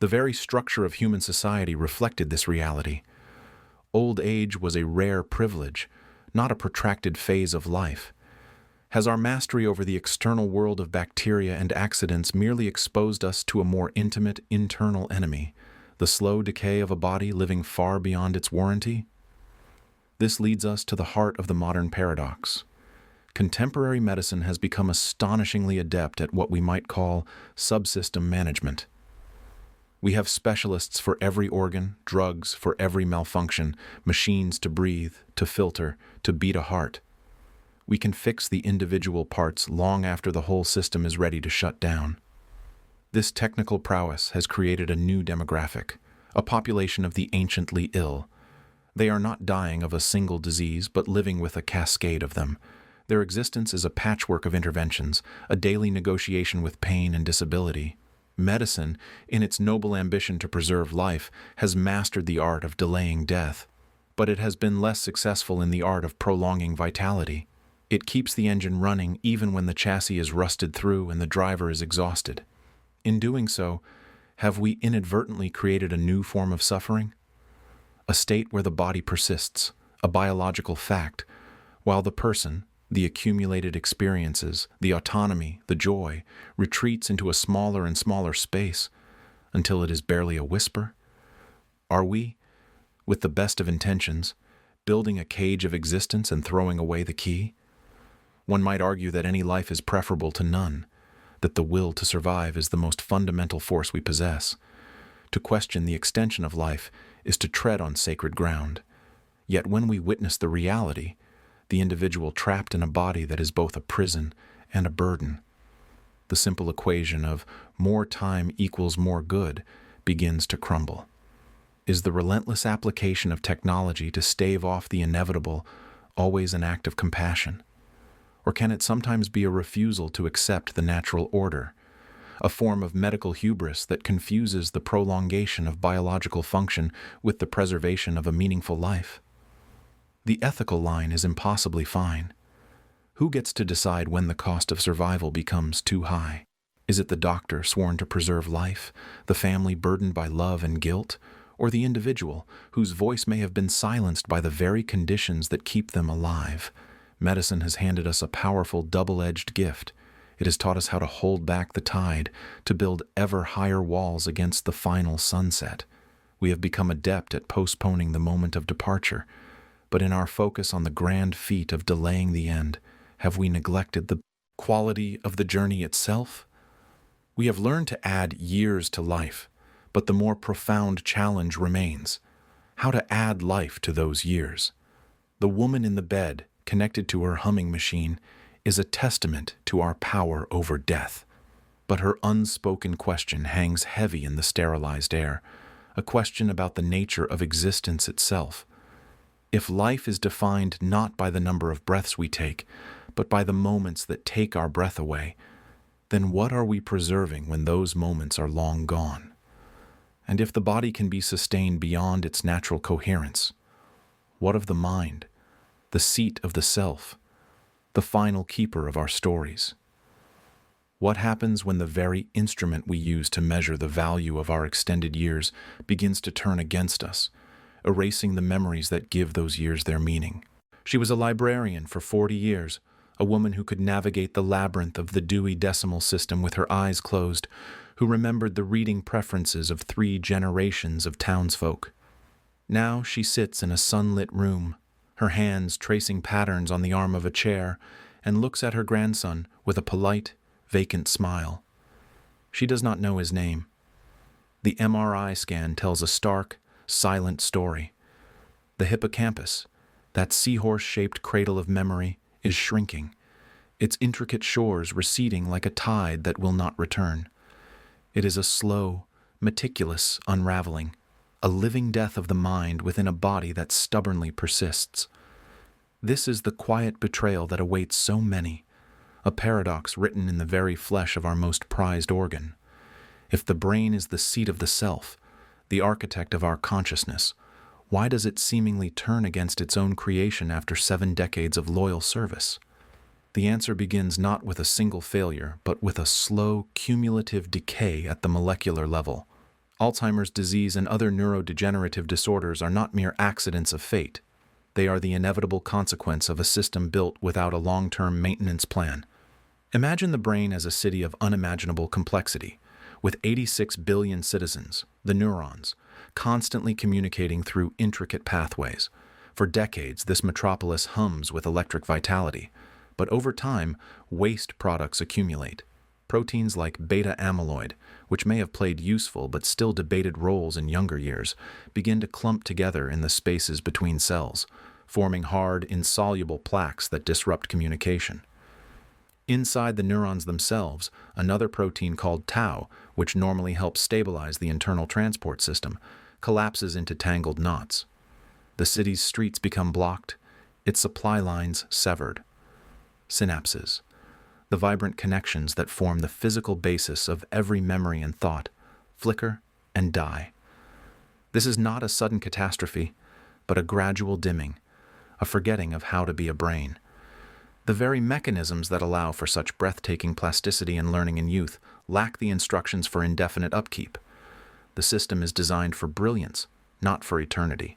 The very structure of human society reflected this reality. Old age was a rare privilege, not a protracted phase of life. Has our mastery over the external world of bacteria and accidents merely exposed us to a more intimate internal enemy, the slow decay of a body living far beyond its warranty? This leads us to the heart of the modern paradox. Contemporary medicine has become astonishingly adept at what we might call subsystem management. We have specialists for every organ, drugs for every malfunction, machines to breathe, to filter, to beat a heart. We can fix the individual parts long after the whole system is ready to shut down. This technical prowess has created a new demographic, a population of the anciently ill. They are not dying of a single disease, but living with a cascade of them. Their existence is a patchwork of interventions, a daily negotiation with pain and disability. Medicine, in its noble ambition to preserve life, has mastered the art of delaying death, but it has been less successful in the art of prolonging vitality. It keeps the engine running even when the chassis is rusted through and the driver is exhausted. In doing so, have we inadvertently created a new form of suffering? A state where the body persists, a biological fact, while the person, the accumulated experiences, the autonomy, the joy, retreats into a smaller and smaller space until it is barely a whisper? Are we, with the best of intentions, building a cage of existence and throwing away the key? One might argue that any life is preferable to none, that the will to survive is the most fundamental force we possess. To question the extension of life is to tread on sacred ground. Yet when we witness the reality, the individual trapped in a body that is both a prison and a burden, the simple equation of more time equals more good begins to crumble. Is the relentless application of technology to stave off the inevitable always an act of compassion? Or can it sometimes be a refusal to accept the natural order, a form of medical hubris that confuses the prolongation of biological function with the preservation of a meaningful life? The ethical line is impossibly fine. Who gets to decide when the cost of survival becomes too high? Is it the doctor sworn to preserve life, the family burdened by love and guilt, or the individual whose voice may have been silenced by the very conditions that keep them alive? Medicine has handed us a powerful double-edged gift. It has taught us how to hold back the tide, to build ever higher walls against the final sunset. We have become adept at postponing the moment of departure, but in our focus on the grand feat of delaying the end, have we neglected the quality of the journey itself? We have learned to add years to life, but the more profound challenge remains: how to add life to those years. The woman in the bed, connected to her humming machine, is a testament to our power over death. But her unspoken question hangs heavy in the sterilized air, a question about the nature of existence itself. If life is defined not by the number of breaths we take, but by the moments that take our breath away, then what are we preserving when those moments are long gone? And if the body can be sustained beyond its natural coherence, what of the mind, the seat of the self, the final keeper of our stories? What happens when the very instrument we use to measure the value of our extended years begins to turn against us, erasing the memories that give those years their meaning? She was a librarian for 40 years, a woman who could navigate the labyrinth of the Dewey Decimal System with her eyes closed, who remembered the reading preferences of 3 generations of townsfolk. Now she sits in a sunlit room, her hands tracing patterns on the arm of a chair, and looks at her grandson with a polite, vacant smile. She does not know his name. The MRI scan tells a stark, silent story. The hippocampus, that seahorse-shaped cradle of memory, is shrinking, its intricate shores receding like a tide that will not return. It is a slow, meticulous unraveling, a living death of the mind within a body that stubbornly persists. This is the quiet betrayal that awaits so many, a paradox written in the very flesh of our most prized organ. If the brain is the seat of the self, the architect of our consciousness, why does it seemingly turn against its own creation after 7 decades of loyal service? The answer begins not with a single failure, but with a slow, cumulative decay at the molecular level. Alzheimer's disease and other neurodegenerative disorders are not mere accidents of fate. They are the inevitable consequence of a system built without a long-term maintenance plan. Imagine the brain as a city of unimaginable complexity, with 86 billion citizens, the neurons, constantly communicating through intricate pathways. For decades, this metropolis hums with electric vitality, but over time, waste products accumulate. Proteins like beta-amyloid, which may have played useful but still debated roles in younger years, begin to clump together in the spaces between cells, forming hard, insoluble plaques that disrupt communication. Inside the neurons themselves, another protein called tau, which normally helps stabilize the internal transport system, collapses into tangled knots. The city's streets become blocked, its supply lines severed. Synapses, the vibrant connections that form the physical basis of every memory and thought, flicker and die. This is not a sudden catastrophe, but a gradual dimming, a forgetting of how to be a brain. The very mechanisms that allow for such breathtaking plasticity and learning in youth lack the instructions for indefinite upkeep. The system is designed for brilliance, not for eternity.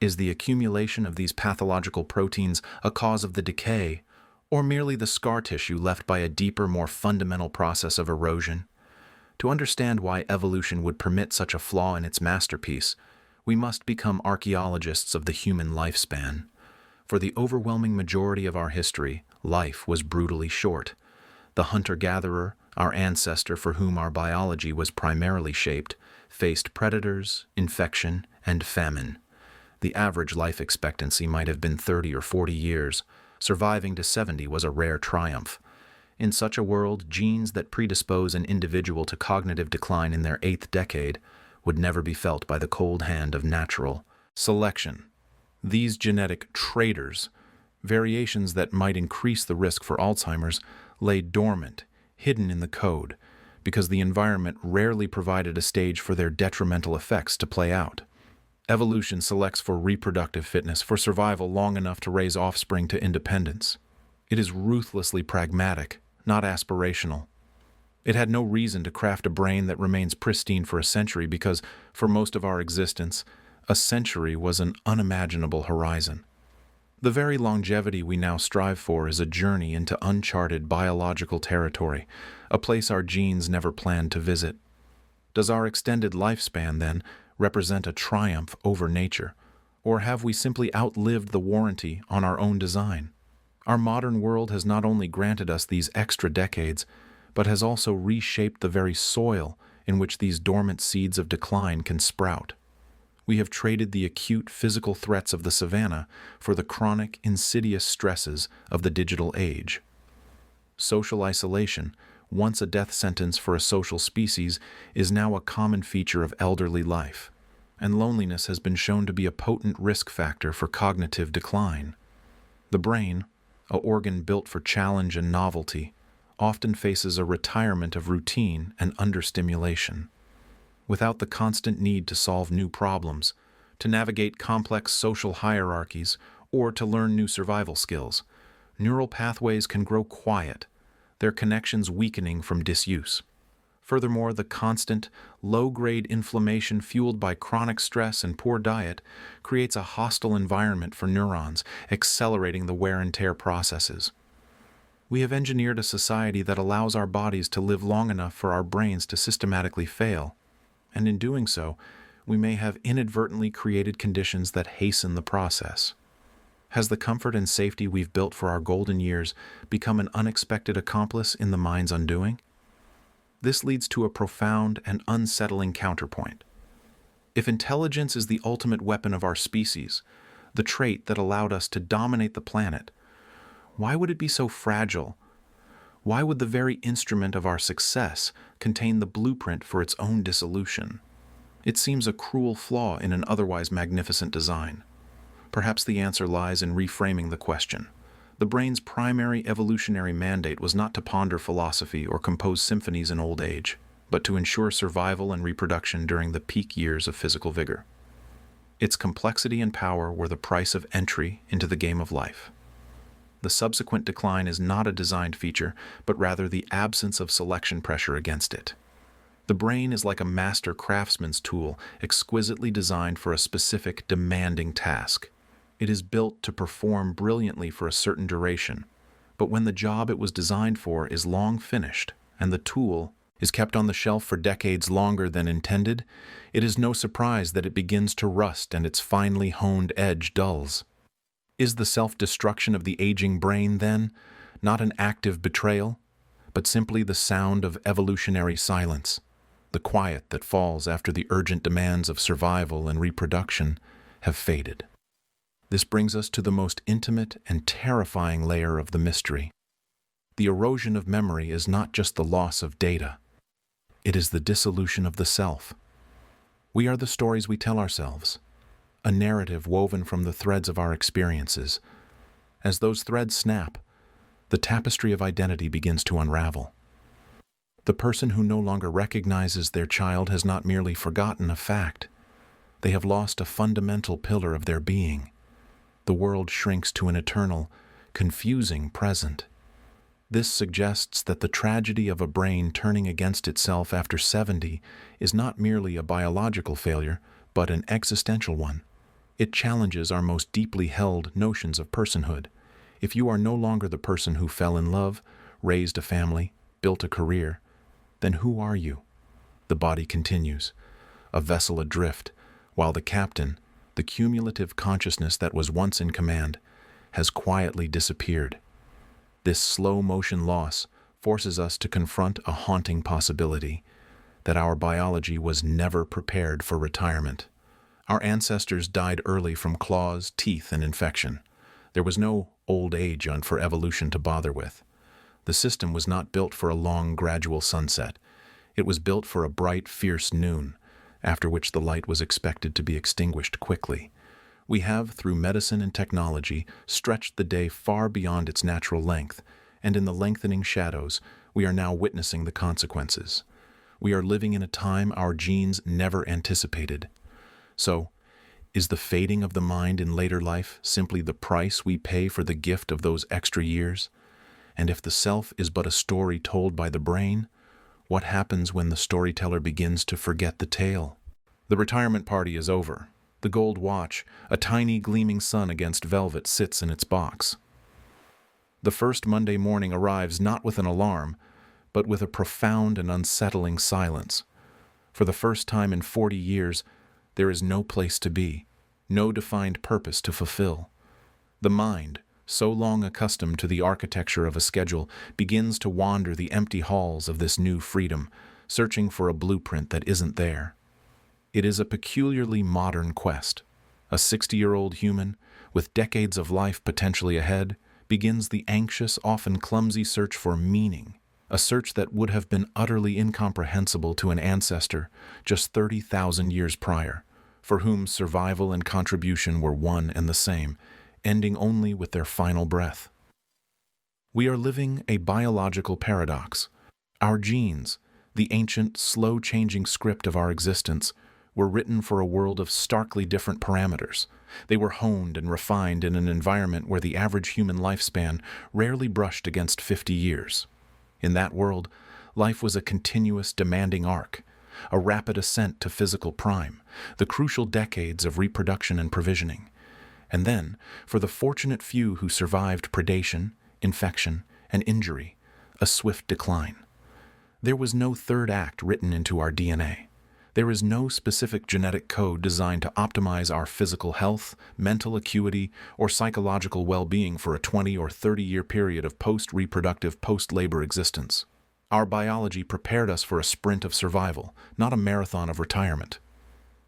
Is the accumulation of these pathological proteins a cause of the decay, or merely the scar tissue left by a deeper, more fundamental process of erosion? To understand why evolution would permit such a flaw in its masterpiece, we must become archaeologists of the human lifespan. For the overwhelming majority of our history, life was brutally short. The hunter-gatherer, our ancestor for whom our biology was primarily shaped, faced predators, infection, and famine. The average life expectancy might have been 30 or 40 years. Surviving to 70 was a rare triumph. In such a world, genes that predispose an individual to cognitive decline in their 8th decade would never be felt by the cold hand of natural selection. These genetic traitors, variations that might increase the risk for Alzheimer's, lay dormant, hidden in the code, because the environment rarely provided a stage for their detrimental effects to play out. Evolution selects for reproductive fitness, for survival long enough to raise offspring to independence. It is ruthlessly pragmatic, not aspirational. It had no reason to craft a brain that remains pristine for a century because, for most of our existence, a century was an unimaginable horizon. The very longevity we now strive for is a journey into uncharted biological territory, a place our genes never planned to visit. Does our extended lifespan, then, represent a triumph over nature, or have we simply outlived the warranty on our own design? Our modern world has not only granted us these extra decades, but has also reshaped the very soil in which these dormant seeds of decline can sprout. We have traded the acute physical threats of the savanna for the chronic, insidious stresses of the digital age. Social isolation, once a death sentence for a social species, is now a common feature of elderly life, and loneliness has been shown to be a potent risk factor for cognitive decline. The brain, an organ built for challenge and novelty, often faces a retirement of routine and understimulation. Without the constant need to solve new problems, to navigate complex social hierarchies, or to learn new survival skills, neural pathways can grow quiet, their connections weakening from disuse. Furthermore, the constant, low-grade inflammation fueled by chronic stress and poor diet creates a hostile environment for neurons, accelerating the wear and tear processes. We have engineered a society that allows our bodies to live long enough for our brains to systematically fail, and in doing so, we may have inadvertently created conditions that hasten the process. Has the comfort and safety we've built for our golden years become an unexpected accomplice in the mind's undoing? This leads to a profound and unsettling counterpoint. If intelligence is the ultimate weapon of our species, the trait that allowed us to dominate the planet, why would it be so fragile? Why would the very instrument of our success contain the blueprint for its own dissolution? It seems a cruel flaw in an otherwise magnificent design. Perhaps the answer lies in reframing the question. The brain's primary evolutionary mandate was not to ponder philosophy or compose symphonies in old age, but to ensure survival and reproduction during the peak years of physical vigor. Its complexity and power were the price of entry into the game of life. The subsequent decline is not a designed feature, but rather the absence of selection pressure against it. The brain is like a master craftsman's tool, exquisitely designed for a specific, demanding task. It is built to perform brilliantly for a certain duration, but when the job it was designed for is long finished, and the tool is kept on the shelf for decades longer than intended, it is no surprise that it begins to rust and its finely honed edge dulls. Is the self-destruction of the aging brain, then, not an active betrayal, but simply the sound of evolutionary silence, the quiet that falls after the urgent demands of survival and reproduction have faded? This brings us to the most intimate and terrifying layer of the mystery. The erosion of memory is not just the loss of data. It is the dissolution of the self. We are the stories we tell ourselves, a narrative woven from the threads of our experiences. As those threads snap, the tapestry of identity begins to unravel. The person who no longer recognizes their child has not merely forgotten a fact. They have lost a fundamental pillar of their being. The world shrinks to an eternal, confusing present. This suggests that the tragedy of a brain turning against itself after 70 is not merely a biological failure, but an existential one. It challenges our most deeply held notions of personhood. If you are no longer the person who fell in love, raised a family, built a career, then who are you? The body continues, a vessel adrift, while the captain, the cumulative consciousness that was once in command, has quietly disappeared. This slow-motion loss forces us to confront a haunting possibility, that our biology was never prepared for retirement. Our ancestors died early from claws, teeth, and infection. There was no old age for evolution to bother with. The system was not built for a long, gradual sunset. It was built for a bright, fierce noon, after which the light was expected to be extinguished quickly. We have, through medicine and technology, stretched the day far beyond its natural length, and in the lengthening shadows, we are now witnessing the consequences. We are living in a time our genes never anticipated. So, is the fading of the mind in later life simply the price we pay for the gift of those extra years? And if the self is but a story told by the brain, what happens when the storyteller begins to forget the tale? The retirement party is over. The gold watch, a tiny gleaming sun against velvet, sits in its box. The first Monday morning arrives not with an alarm, but with a profound and unsettling silence. For the first time in 40 years, there is no place to be, no defined purpose to fulfill. The mind, so long accustomed to the architecture of a schedule, begins to wander the empty halls of this new freedom, searching for a blueprint that isn't there. It is a peculiarly modern quest. A 60-year-old human, with decades of life potentially ahead, begins the anxious, often clumsy search for meaning, a search that would have been utterly incomprehensible to an ancestor just 30,000 years prior, for whom survival and contribution were one and the same, ending only with their final breath. We are living a biological paradox. Our genes, the ancient, slow-changing script of our existence, were written for a world of starkly different parameters. They were honed and refined in an environment where the average human lifespan rarely brushed against 50 years. In that world, life was a continuous, demanding arc, a rapid ascent to physical prime, the crucial decades of reproduction and provisioning. And then, for the fortunate few who survived predation, infection, and injury, a swift decline. There was no third act written into our DNA. There is no specific genetic code designed to optimize our physical health, mental acuity, or psychological well-being for a 20 or 30-year period of post-reproductive, post-labor existence. Our biology prepared us for a sprint of survival, not a marathon of retirement.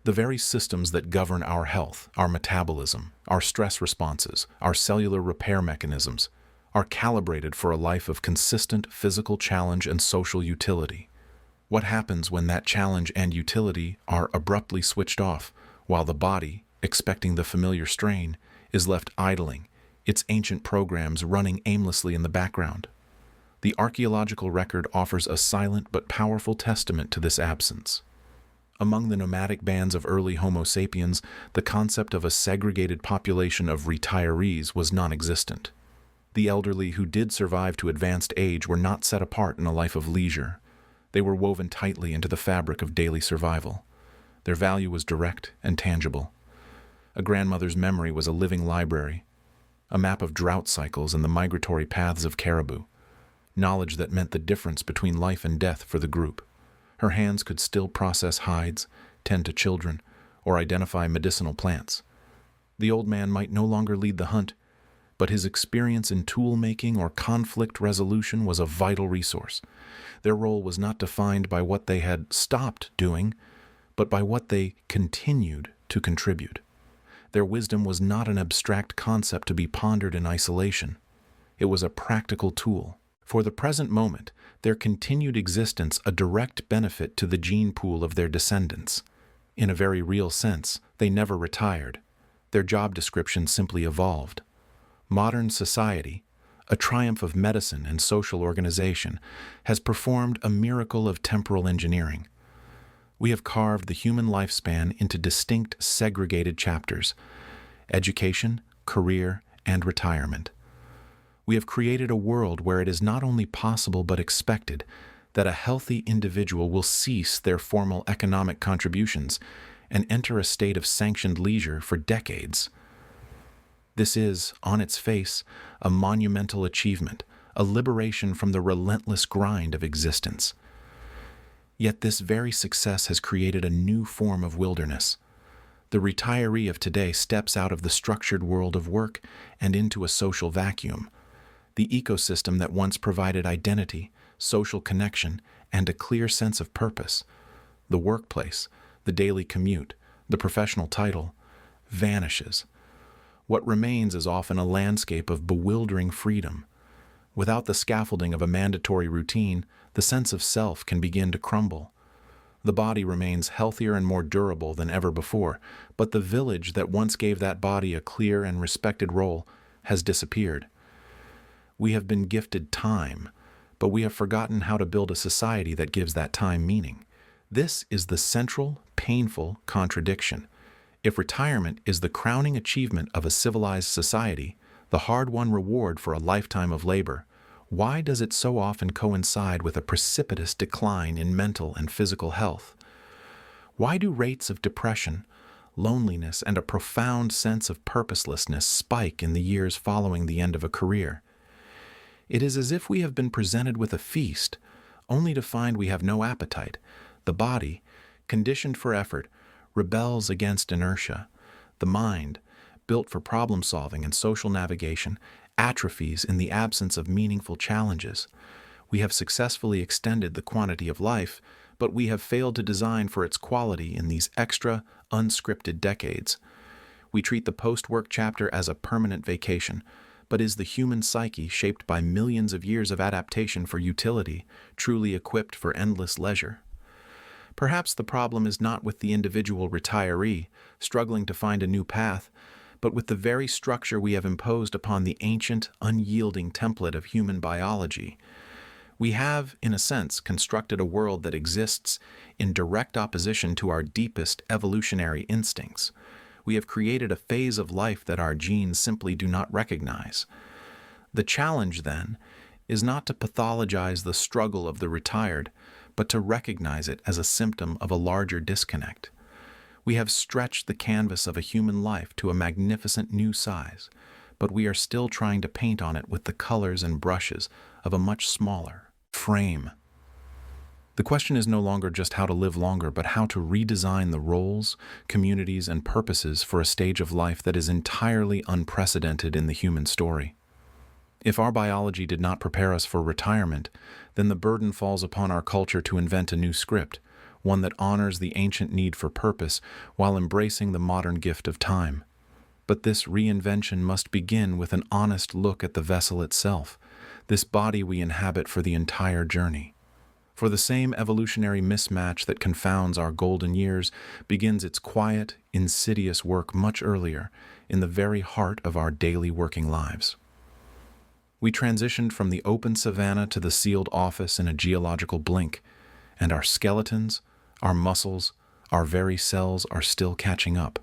The very systems that govern our health, our metabolism, our stress responses, our cellular repair mechanisms, are calibrated for a life of consistent physical challenge and social utility. What happens when that challenge and utility are abruptly switched off, while the body, expecting the familiar strain, is left idling, its ancient programs running aimlessly in the background? The archaeological record offers a silent but powerful testament to this absence. Among the nomadic bands of early Homo sapiens, the concept of a segregated population of retirees was non-existent. The elderly who did survive to advanced age were not set apart in a life of leisure. They were woven tightly into the fabric of daily survival. Their value was direct and tangible. A grandmother's memory was a living library, a map of drought cycles and the migratory paths of caribou, knowledge that meant the difference between life and death for the group. Her hands could still process hides, tend to children, or identify medicinal plants. The old man might no longer lead the hunt, but his experience in tool-making or conflict resolution was a vital resource. Their role was not defined by what they had stopped doing, but by what they continued to contribute. Their wisdom was not an abstract concept to be pondered in isolation. It was a practical tool. For the present moment, their continued existence a direct benefit to the gene pool of their descendants. In a very real sense, they never retired. Their job description simply evolved. Modern society, a triumph of medicine and social organization, has performed a miracle of temporal engineering. We have carved the human lifespan into distinct, segregated chapters: education, career, and retirement. We have created a world where it is not only possible but expected that a healthy individual will cease their formal economic contributions and enter a state of sanctioned leisure for decades. This is, on its face, a monumental achievement, a liberation from the relentless grind of existence. Yet this very success has created a new form of wilderness. The retiree of today steps out of the structured world of work and into a social vacuum. The ecosystem that once provided identity, social connection, and a clear sense of purpose, the workplace, the daily commute, the professional title, vanishes. What remains is often a landscape of bewildering freedom. Without the scaffolding of a mandatory routine, the sense of self can begin to crumble. The body remains healthier and more durable than ever before, but the village that once gave that body a clear and respected role has disappeared. We have been gifted time, but we have forgotten how to build a society that gives that time meaning. This is the central, painful contradiction. If retirement is the crowning achievement of a civilized society, the hard-won reward for a lifetime of labor, why does it so often coincide with a precipitous decline in mental and physical health? Why do rates of depression, loneliness, and a profound sense of purposelessness spike in the years following the end of a career? It is as if we have been presented with a feast, only to find we have no appetite. The body, conditioned for effort, rebels against inertia. The mind, built for problem-solving and social navigation, atrophies in the absence of meaningful challenges. We have successfully extended the quantity of life, but we have failed to design for its quality in these extra, unscripted decades. We treat the post-work chapter as a permanent vacation, but is the human psyche, shaped by millions of years of adaptation for utility, truly equipped for endless leisure? Perhaps the problem is not with the individual retiree struggling to find a new path, but with the very structure we have imposed upon the ancient, unyielding template of human biology. We have, in a sense, constructed a world that exists in direct opposition to our deepest evolutionary instincts. We have created a phase of life that our genes simply do not recognize. The challenge, then, is not to pathologize the struggle of the retired, but to recognize it as a symptom of a larger disconnect. We have stretched the canvas of a human life to a magnificent new size, but we are still trying to paint on it with the colors and brushes of a much smaller frame. The question is no longer just how to live longer, but how to redesign the roles, communities, and purposes for a stage of life that is entirely unprecedented in the human story. If our biology did not prepare us for retirement, then the burden falls upon our culture to invent a new script, one that honors the ancient need for purpose while embracing the modern gift of time. But this reinvention must begin with an honest look at the vessel itself, this body we inhabit for the entire journey. For the same evolutionary mismatch that confounds our golden years begins its quiet, insidious work much earlier, in the very heart of our daily working lives. We transitioned from the open savanna to the sealed office in a geological blink, and our skeletons, our muscles, our very cells are still catching up.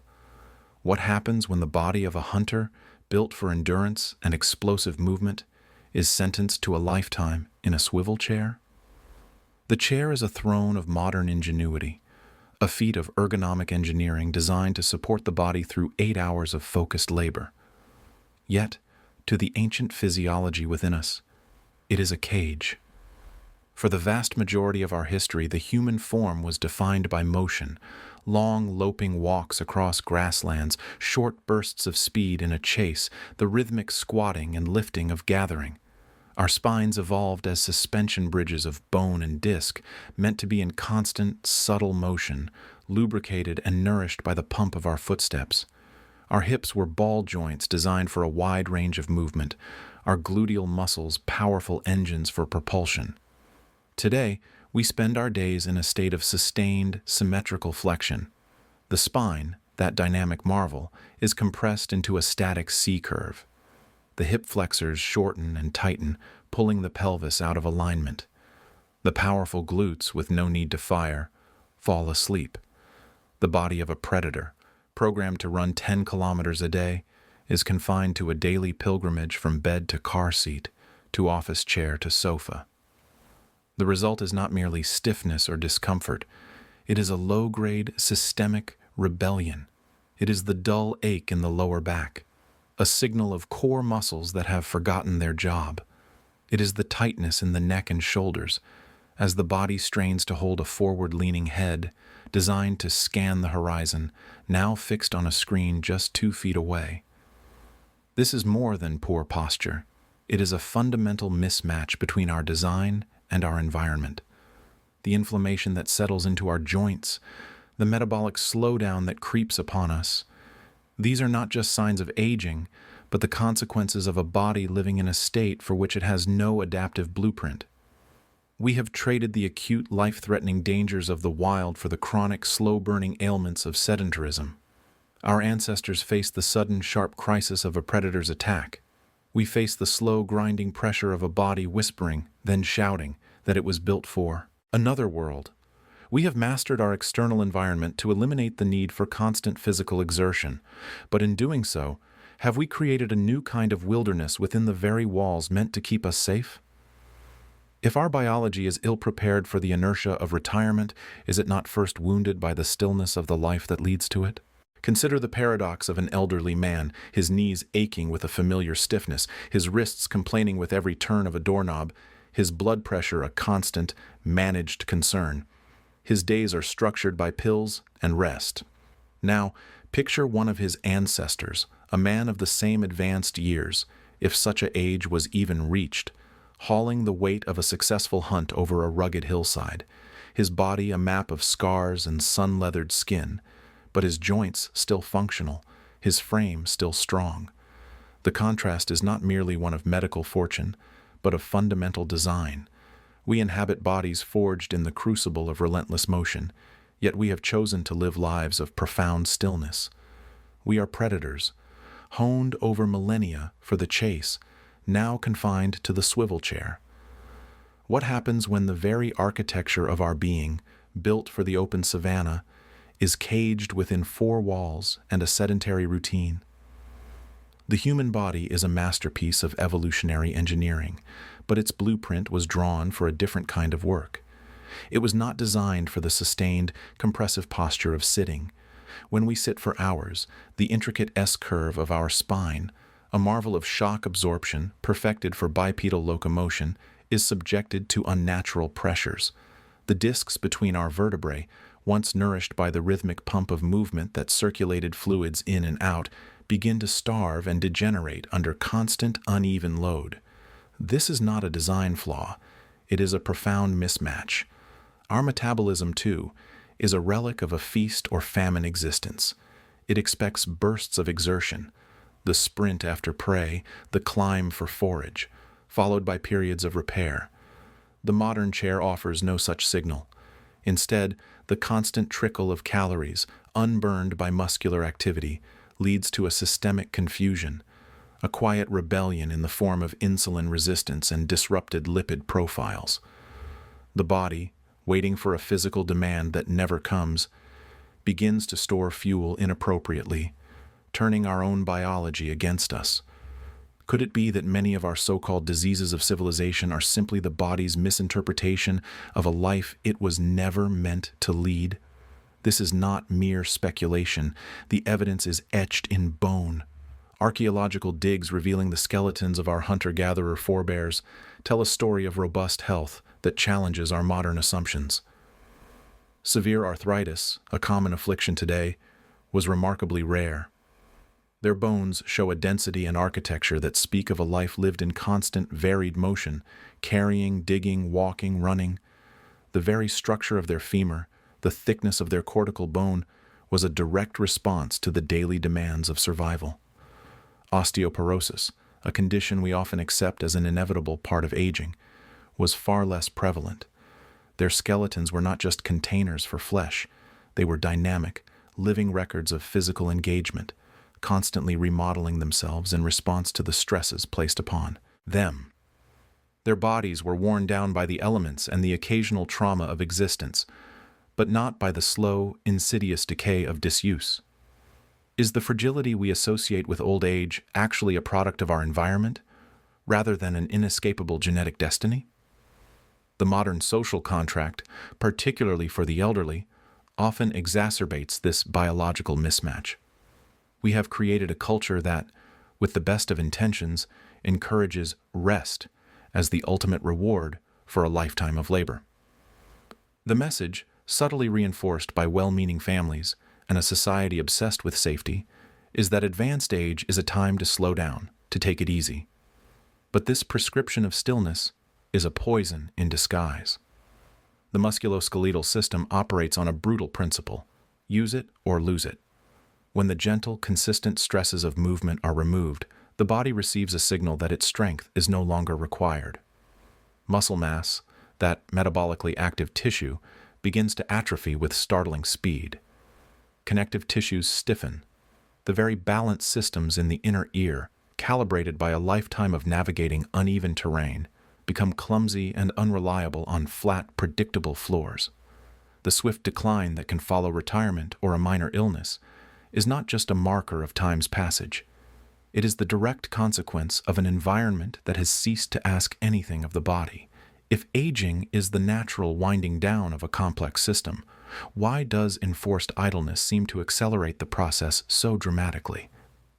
What happens when the body of a hunter, built for endurance and explosive movement, is sentenced to a lifetime in a swivel chair? The chair is a throne of modern ingenuity, a feat of ergonomic engineering designed to support the body through 8 hours of focused labor. Yet, to the ancient physiology within us, it is a cage. For the vast majority of our history, the human form was defined by motion, long loping walks across grasslands, short bursts of speed in a chase, the rhythmic squatting and lifting of gathering. Our spines evolved as suspension bridges of bone and disc, meant to be in constant, subtle motion, lubricated and nourished by the pump of our footsteps. Our hips were ball joints designed for a wide range of movement, our gluteal muscles powerful engines for propulsion. Today, we spend our days in a state of sustained, symmetrical flexion. The spine, that dynamic marvel, is compressed into a static C-curve. The hip flexors shorten and tighten, pulling the pelvis out of alignment. The powerful glutes, with no need to fire, fall asleep. The body of a predator, programmed to run 10 kilometers a day, is confined to a daily pilgrimage from bed to car seat, to office chair to sofa. The result is not merely stiffness or discomfort. It is a low-grade, systemic rebellion. It is the dull ache in the lower back, a signal of core muscles that have forgotten their job. It is the tightness in the neck and shoulders, as the body strains to hold a forward-leaning head, designed to scan the horizon, now fixed on a screen just 2 feet away. This is more than poor posture. It is a fundamental mismatch between our design and our environment. The inflammation that settles into our joints, the metabolic slowdown that creeps upon us. These are not just signs of aging, but the consequences of a body living in a state for which it has no adaptive blueprint. We have traded the acute, life-threatening dangers of the wild for the chronic, slow-burning ailments of sedentarism. Our ancestors faced the sudden, sharp crisis of a predator's attack. We face the slow, grinding pressure of a body whispering, then shouting, that it was built for another world. We have mastered our external environment to eliminate the need for constant physical exertion, but in doing so, have we created a new kind of wilderness within the very walls meant to keep us safe? If our biology is ill-prepared for the inertia of retirement, is it not first wounded by the stillness of the life that leads to it? Consider the paradox of an elderly man, his knees aching with a familiar stiffness, his wrists complaining with every turn of a doorknob, his blood pressure a constant, managed concern. His days are structured by pills and rest. Now, picture one of his ancestors, a man of the same advanced years, if such a age was even reached, hauling the weight of a successful hunt over a rugged hillside, his body a map of scars and sun-leathered skin, but his joints still functional, his frame still strong. The contrast is not merely one of medical fortune, but of fundamental design. We inhabit bodies forged in the crucible of relentless motion, yet we have chosen to live lives of profound stillness. We are predators, honed over millennia for the chase, now confined to the swivel chair. What happens when the very architecture of our being, built for the open savanna, is caged within 4 walls and a sedentary routine? The human body is a masterpiece of evolutionary engineering, but its blueprint was drawn for a different kind of work. It was not designed for the sustained, compressive posture of sitting. When we sit for hours, the intricate S-curve of our spine, a marvel of shock absorption perfected for bipedal locomotion, is subjected to unnatural pressures. The discs between our vertebrae, once nourished by the rhythmic pump of movement that circulated fluids in and out, begin to starve and degenerate under constant, uneven load. This is not a design flaw. It is a profound mismatch. Our metabolism, too, is a relic of a feast or famine existence. It expects bursts of exertion, the sprint after prey, the climb for forage, followed by periods of repair. The modern chair offers no such signal. Instead, the constant trickle of calories, unburned by muscular activity, leads to a systemic confusion, a quiet rebellion in the form of insulin resistance and disrupted lipid profiles. The body, waiting for a physical demand that never comes, begins to store fuel inappropriately, turning our own biology against us. Could it be that many of our so-called diseases of civilization are simply the body's misinterpretation of a life it was never meant to lead? This is not mere speculation. The evidence is etched in bone. Archaeological digs revealing the skeletons of our hunter-gatherer forebears tell a story of robust health that challenges our modern assumptions. Severe arthritis, a common affliction today, was remarkably rare. Their bones show a density and architecture that speak of a life lived in constant, varied motion, carrying, digging, walking, running. The very structure of their femur, the thickness of their cortical bone, was a direct response to the daily demands of survival. Osteoporosis, a condition we often accept as an inevitable part of aging, was far less prevalent. Their skeletons were not just containers for flesh, they were dynamic, living records of physical engagement, constantly remodeling themselves in response to the stresses placed upon them. Their bodies were worn down by the elements and the occasional trauma of existence, but not by the slow, insidious decay of disuse. Is the fragility we associate with old age actually a product of our environment, rather than an inescapable genetic destiny? The modern social contract, particularly for the elderly, often exacerbates this biological mismatch. We have created a culture that, with the best of intentions, encourages rest as the ultimate reward for a lifetime of labor. The message, subtly reinforced by well-meaning families and a society obsessed with safety, is that advanced age is a time to slow down, to take it easy. But this prescription of stillness is a poison in disguise. The musculoskeletal system operates on a brutal principle: use it or lose it. When the gentle, consistent stresses of movement are removed, the body receives a signal that its strength is no longer required. Muscle mass, that metabolically active tissue, begins to atrophy with startling speed. Connective tissues stiffen. The very balance systems in the inner ear, calibrated by a lifetime of navigating uneven terrain, become clumsy and unreliable on flat, predictable floors. The swift decline that can follow retirement or a minor illness is not just a marker of time's passage. It is the direct consequence of an environment that has ceased to ask anything of the body. If aging is the natural winding down of a complex system, why does enforced idleness seem to accelerate the process so dramatically?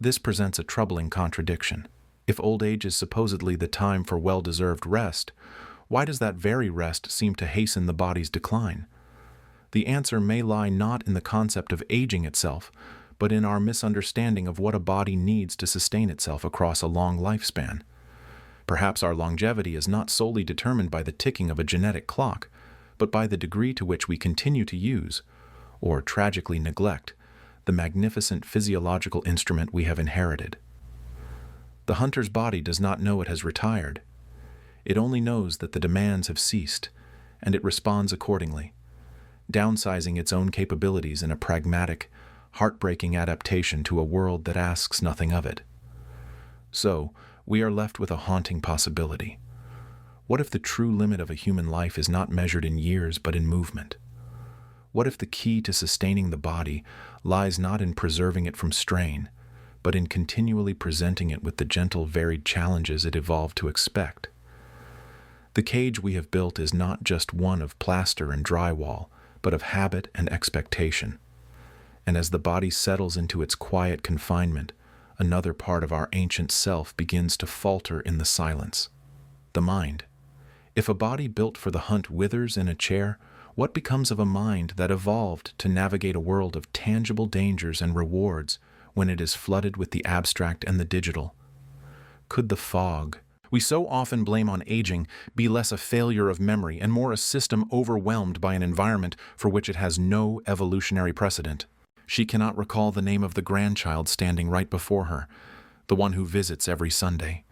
This presents a troubling contradiction. If old age is supposedly the time for well-deserved rest, why does that very rest seem to hasten the body's decline? The answer may lie not in the concept of aging itself, but in our misunderstanding of what a body needs to sustain itself across a long lifespan. Perhaps our longevity is not solely determined by the ticking of a genetic clock, but by the degree to which we continue to use, or tragically neglect, the magnificent physiological instrument we have inherited. The hunter's body does not know it has retired. It only knows that the demands have ceased, and it responds accordingly, downsizing its own capabilities in a pragmatic, heartbreaking adaptation to a world that asks nothing of it. So, we are left with a haunting possibility. What if the true limit of a human life is not measured in years but in movement? What if the key to sustaining the body lies not in preserving it from strain, but in continually presenting it with the gentle, varied challenges it evolved to expect? The cage we have built is not just one of plaster and drywall, but of habit and expectation. And as the body settles into its quiet confinement, another part of our ancient self begins to falter in the silence: the mind. If a body built for the hunt withers in a chair, what becomes of a mind that evolved to navigate a world of tangible dangers and rewards when it is flooded with the abstract and the digital? Could the fog we so often blame on aging be less a failure of memory and more a system overwhelmed by an environment for which it has no evolutionary precedent? She cannot recall the name of the grandchild standing right before her, the one who visits every Sunday.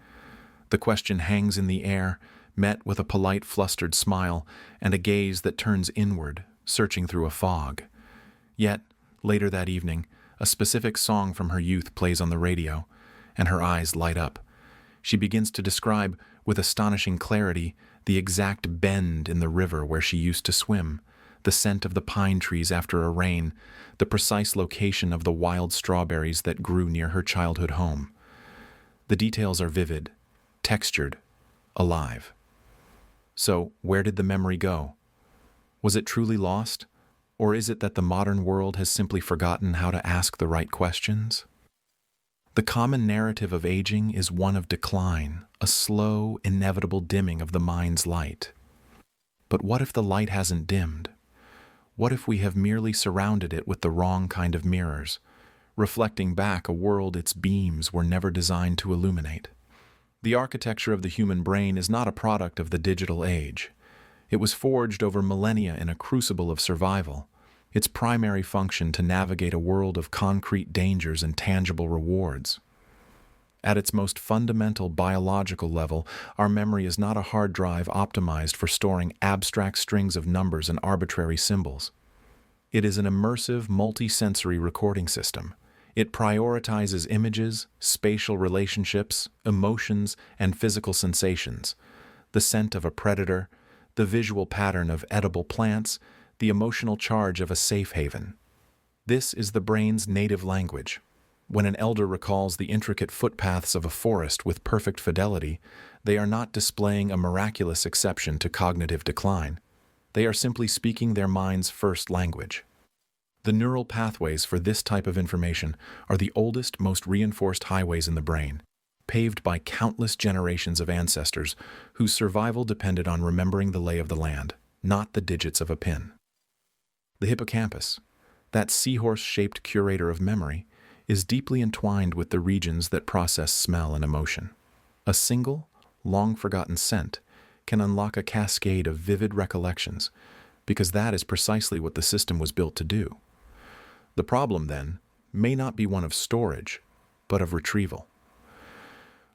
The question hangs in the air, met with a polite, flustered smile and a gaze that turns inward, searching through a fog. Yet, later that evening, a specific song from her youth plays on the radio, and her eyes light up. She begins to describe, with astonishing clarity, the exact bend in the river where she used to swim, the scent of the pine trees after a rain, the precise location of the wild strawberries that grew near her childhood home. The details are vivid, textured, alive. So, where did the memory go? Was it truly lost? Or is it that the modern world has simply forgotten how to ask the right questions? The common narrative of aging is one of decline, a slow, inevitable dimming of the mind's light. But what if the light hasn't dimmed? What if we have merely surrounded it with the wrong kind of mirrors, reflecting back a world its beams were never designed to illuminate? The architecture of the human brain is not a product of the digital age. It was forged over millennia in a crucible of survival, its primary function to navigate a world of concrete dangers and tangible rewards. At its most fundamental biological level, our memory is not a hard drive optimized for storing abstract strings of numbers and arbitrary symbols. It is an immersive, multi-sensory recording system. It prioritizes images, spatial relationships, emotions, and physical sensations, the scent of a predator, the visual pattern of edible plants, the emotional charge of a safe haven. This is the brain's native language. When an elder recalls the intricate footpaths of a forest with perfect fidelity, they are not displaying a miraculous exception to cognitive decline. They are simply speaking their mind's first language. The neural pathways for this type of information are the oldest, most reinforced highways in the brain, paved by countless generations of ancestors whose survival depended on remembering the lay of the land, not the digits of a pin. The hippocampus, that seahorse-shaped curator of memory, is deeply entwined with the regions that process smell and emotion. A single, long-forgotten scent can unlock a cascade of vivid recollections, because that is precisely what the system was built to do. The problem, then, may not be one of storage, but of retrieval.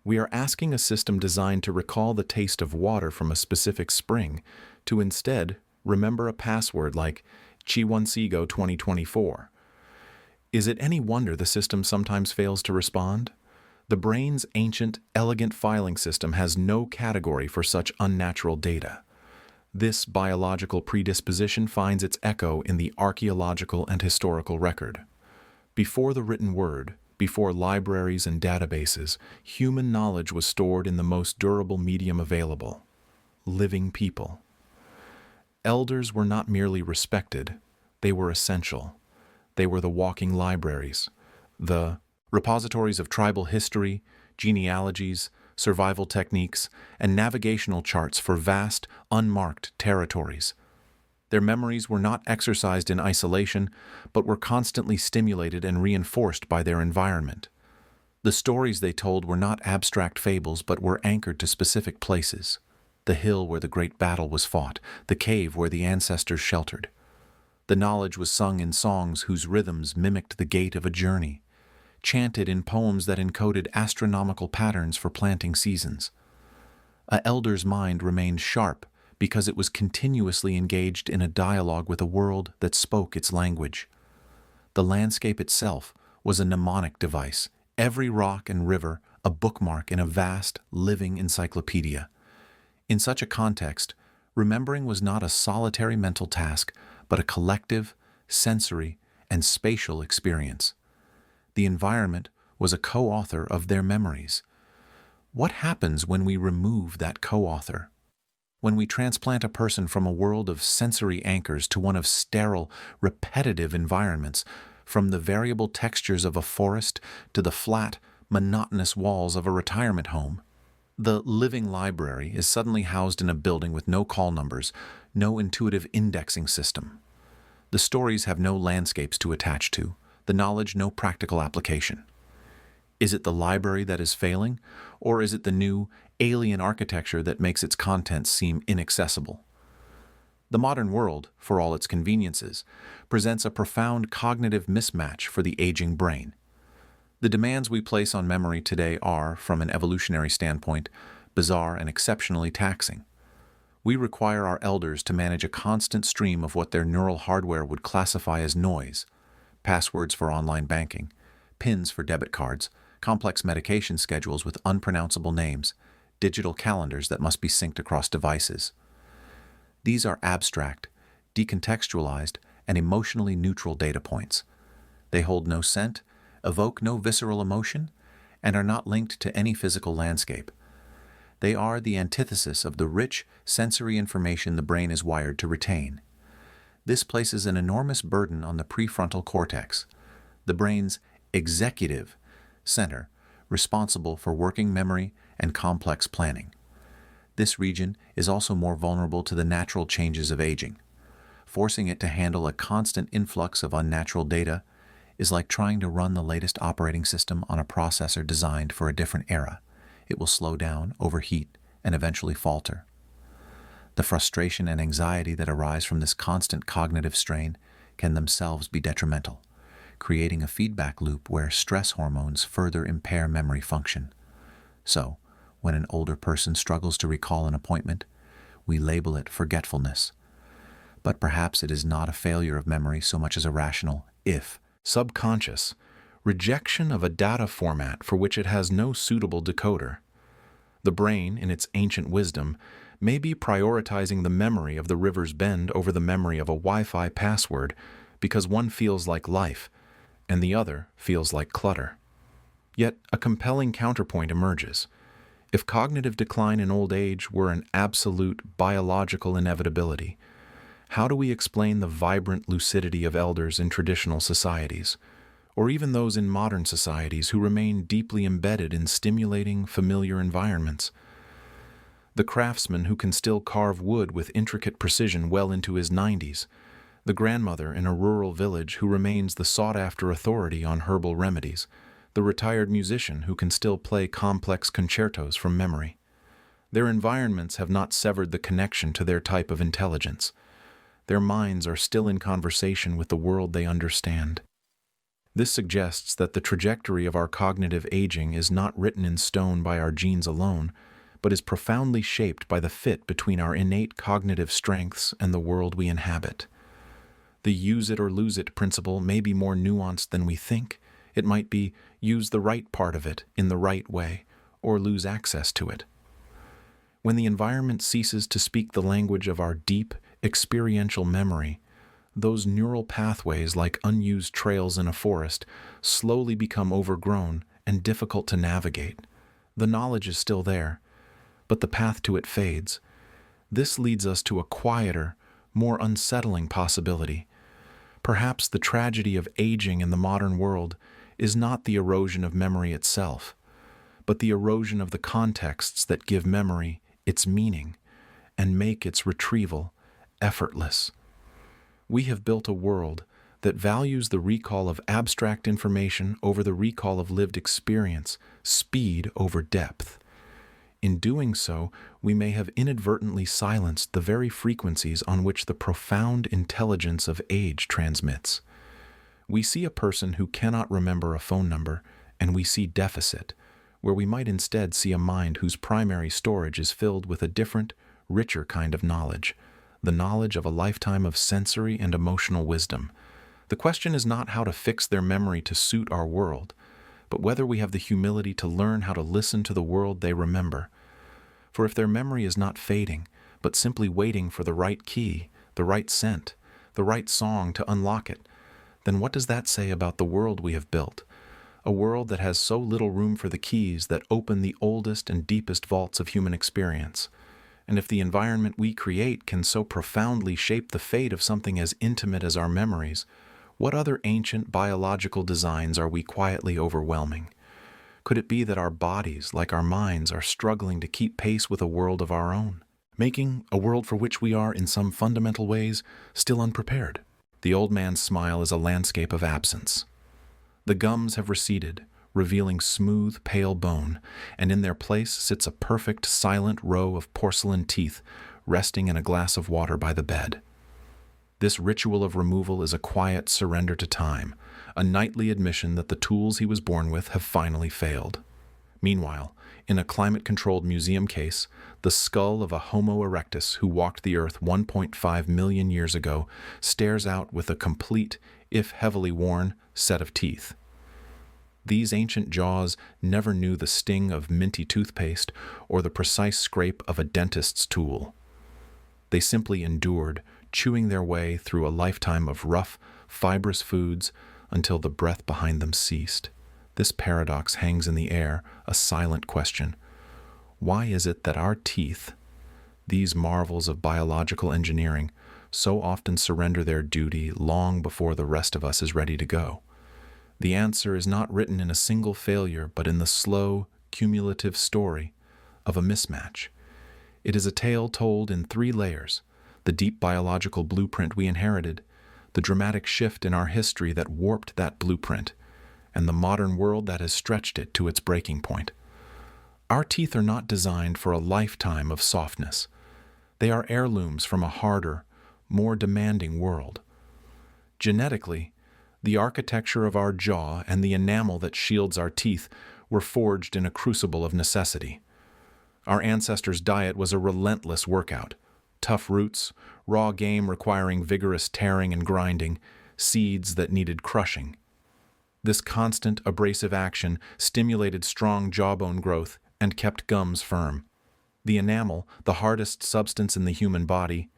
We are asking a system designed to recall the taste of water from a specific spring to instead remember a password like Chiwansigo 2024. Is it any wonder the system sometimes fails to respond? The brain's ancient, elegant filing system has no category for such unnatural data. This biological predisposition finds its echo in the archaeological and historical record. Before the written word, before libraries and databases, human knowledge was stored in the most durable medium available: living people. Elders were not merely respected, they were essential. They were the walking libraries, the repositories of tribal history, genealogies, survival techniques, and navigational charts for vast, unmarked territories. Their memories were not exercised in isolation, but were constantly stimulated and reinforced by their environment. The stories they told were not abstract fables, but were anchored to specific places: the hill where the great battle was fought, the cave where the ancestors sheltered. The knowledge was sung in songs whose rhythms mimicked the gait of a journey, chanted in poems that encoded astronomical patterns for planting seasons. An elder's mind remained sharp because it was continuously engaged in a dialogue with a world that spoke its language. The landscape itself was a mnemonic device, every rock and river a bookmark in a vast, living encyclopedia. In such a context, remembering was not a solitary mental task, but a collective, sensory, and spatial experience. The environment was a co-author of their memories. What happens when we remove that co-author? When we transplant a person from a world of sensory anchors to one of sterile, repetitive environments, from the variable textures of a forest to the flat, monotonous walls of a retirement home? The living library is suddenly housed in a building with no call numbers, no intuitive indexing system. The stories have no landscapes to attach to, the knowledge no practical application. Is it the library that is failing, or is it the new, alien architecture that makes its contents seem inaccessible? The modern world, for all its conveniences, presents a profound cognitive mismatch for the aging brain. The demands we place on memory today are, from an evolutionary standpoint, bizarre and exceptionally taxing. We require our elders to manage a constant stream of what their neural hardware would classify as noise: passwords for online banking, PINs for debit cards, complex medication schedules with unpronounceable names, digital calendars that must be synced across devices. These are abstract, decontextualized, and emotionally neutral data points. They hold no scent, evoke no visceral emotion, and are not linked to any physical landscape. They are the antithesis of the rich, sensory information the brain is wired to retain. This places an enormous burden on the prefrontal cortex, the brain's executive center, responsible for working memory and complex planning. This region is also more vulnerable to the natural changes of aging. Forcing it to handle a constant influx of unnatural data is like trying to run the latest operating system on a processor designed for a different era. It will slow down, overheat, and eventually falter. The frustration and anxiety that arise from this constant cognitive strain can themselves be detrimental, creating a feedback loop where stress hormones further impair memory function. So, when an older person struggles to recall an appointment, we label it forgetfulness. But perhaps it is not a failure of memory so much as a rational, if, subconscious, rejection of a data format for which it has no suitable decoder. The brain, in its ancient wisdom, may be prioritizing the memory of the river's bend over the memory of a Wi-Fi password because one feels like life and the other feels like clutter. Yet a compelling counterpoint emerges. If cognitive decline in old age were an absolute biological inevitability, how do we explain the vibrant lucidity of elders in traditional societies, or even those in modern societies who remain deeply embedded in stimulating, familiar environments? The craftsman who can still carve wood with intricate precision well into his 90s, the grandmother in a rural village who remains the sought-after authority on herbal remedies, the retired musician who can still play complex concertos from memory. Their environments have not severed the connection to their type of intelligence. Their minds are still in conversation with the world they understand. This suggests that the trajectory of our cognitive aging is not written in stone by our genes alone, but is profoundly shaped by the fit between our innate cognitive strengths and the world we inhabit. The use it or lose it principle may be more nuanced than we think. It might be use the right part of it in the right way, or lose access to it. When the environment ceases to speak the language of our deep, experiential memory, those neural pathways, like unused trails in a forest, slowly become overgrown and difficult to navigate. The knowledge is still there, but the path to it fades. This leads us to a quieter, more unsettling possibility. Perhaps the tragedy of aging in the modern world is not the erosion of memory itself, but the erosion of the contexts that give memory its meaning and make its retrieval effortless. We have built a world that values the recall of abstract information over the recall of lived experience, speed over depth. In doing so, we may have inadvertently silenced the very frequencies on which the profound intelligence of age transmits. We see a person who cannot remember a phone number, and we see deficit, where we might instead see a mind whose primary storage is filled with a different, richer kind of knowledge, the knowledge of a lifetime of sensory and emotional wisdom. The question is not how to fix their memory to suit our world, but whether we have the humility to learn how to listen to the world they remember. For if their memory is not fading, but simply waiting for the right key, the right scent, the right song to unlock it, then what does that say about the world we have built? A world that has so little room for the keys that open the oldest and deepest vaults of human experience. And if the environment we create can so profoundly shape the fate of something as intimate as our memories, what other ancient biological designs are we quietly overwhelming? Could it be that our bodies, like our minds, are struggling to keep pace with a world of our own, making a world for which we are, in some fundamental ways, still unprepared? The old man's smile is a landscape of absence. The gums have receded, revealing smooth, pale bone, and in their place sits a perfect, silent row of porcelain teeth resting in a glass of water by the bed. This ritual of removal is a quiet surrender to time, a nightly admission that the tools he was born with have finally failed. Meanwhile, in a climate-controlled museum case, the skull of a Homo erectus who walked the earth 1.5 million years ago stares out with a complete, if heavily worn, set of teeth. These ancient jaws never knew the sting of minty toothpaste or the precise scrape of a dentist's tool. They simply endured, chewing their way through a lifetime of rough, fibrous foods until the breath behind them ceased. This paradox hangs in the air, a silent question. Why is it that our teeth, these marvels of biological engineering, so often surrender their duty long before the rest of us is ready to go? The answer is not written in a single failure, but in the slow, cumulative story of a mismatch. It is a tale told in 3 layers: the deep biological blueprint we inherited, the dramatic shift in our history that warped that blueprint, and the modern world that has stretched it to its breaking point. Our teeth are not designed for a lifetime of softness. They are heirlooms from a harder, more demanding world. Genetically, the architecture of our jaw and the enamel that shields our teeth were forged in a crucible of necessity. Our ancestors' diet was a relentless workout. Tough roots, raw game requiring vigorous tearing and grinding, seeds that needed crushing. This constant, abrasive action stimulated strong jawbone growth and kept gums firm. The enamel, the hardest substance in the human body,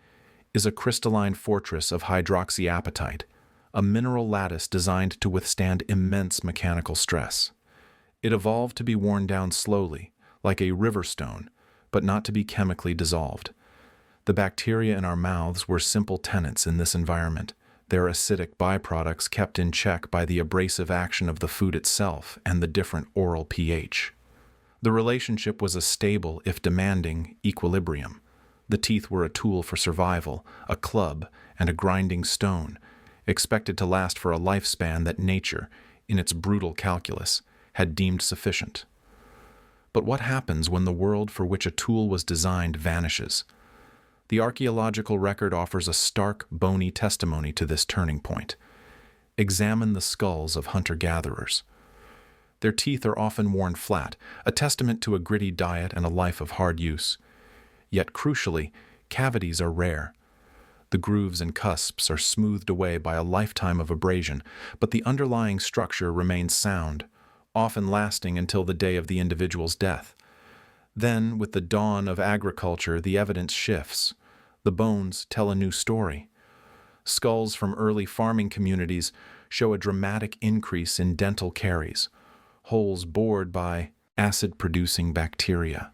is a crystalline fortress of hydroxyapatite, a mineral lattice designed to withstand immense mechanical stress. It evolved to be worn down slowly, like a river stone, but not to be chemically dissolved. The bacteria in our mouths were simple tenants in this environment, their acidic byproducts kept in check by the abrasive action of the food itself and the different oral pH. The relationship was a stable, if demanding, equilibrium. The teeth were a tool for survival, a club, and a grinding stone, expected to last for a lifespan that nature, in its brutal calculus, had deemed sufficient. But what happens when the world for which a tool was designed vanishes? The archaeological record offers a stark, bony testimony to this turning point. Examine the skulls of hunter-gatherers. Their teeth are often worn flat, a testament to a gritty diet and a life of hard use. Yet crucially, cavities are rare. The grooves and cusps are smoothed away by a lifetime of abrasion, but the underlying structure remains sound, often lasting until the day of the individual's death. Then, with the dawn of agriculture, the evidence shifts. The bones tell a new story. Skulls from early farming communities show a dramatic increase in dental caries, holes bored by acid-producing bacteria.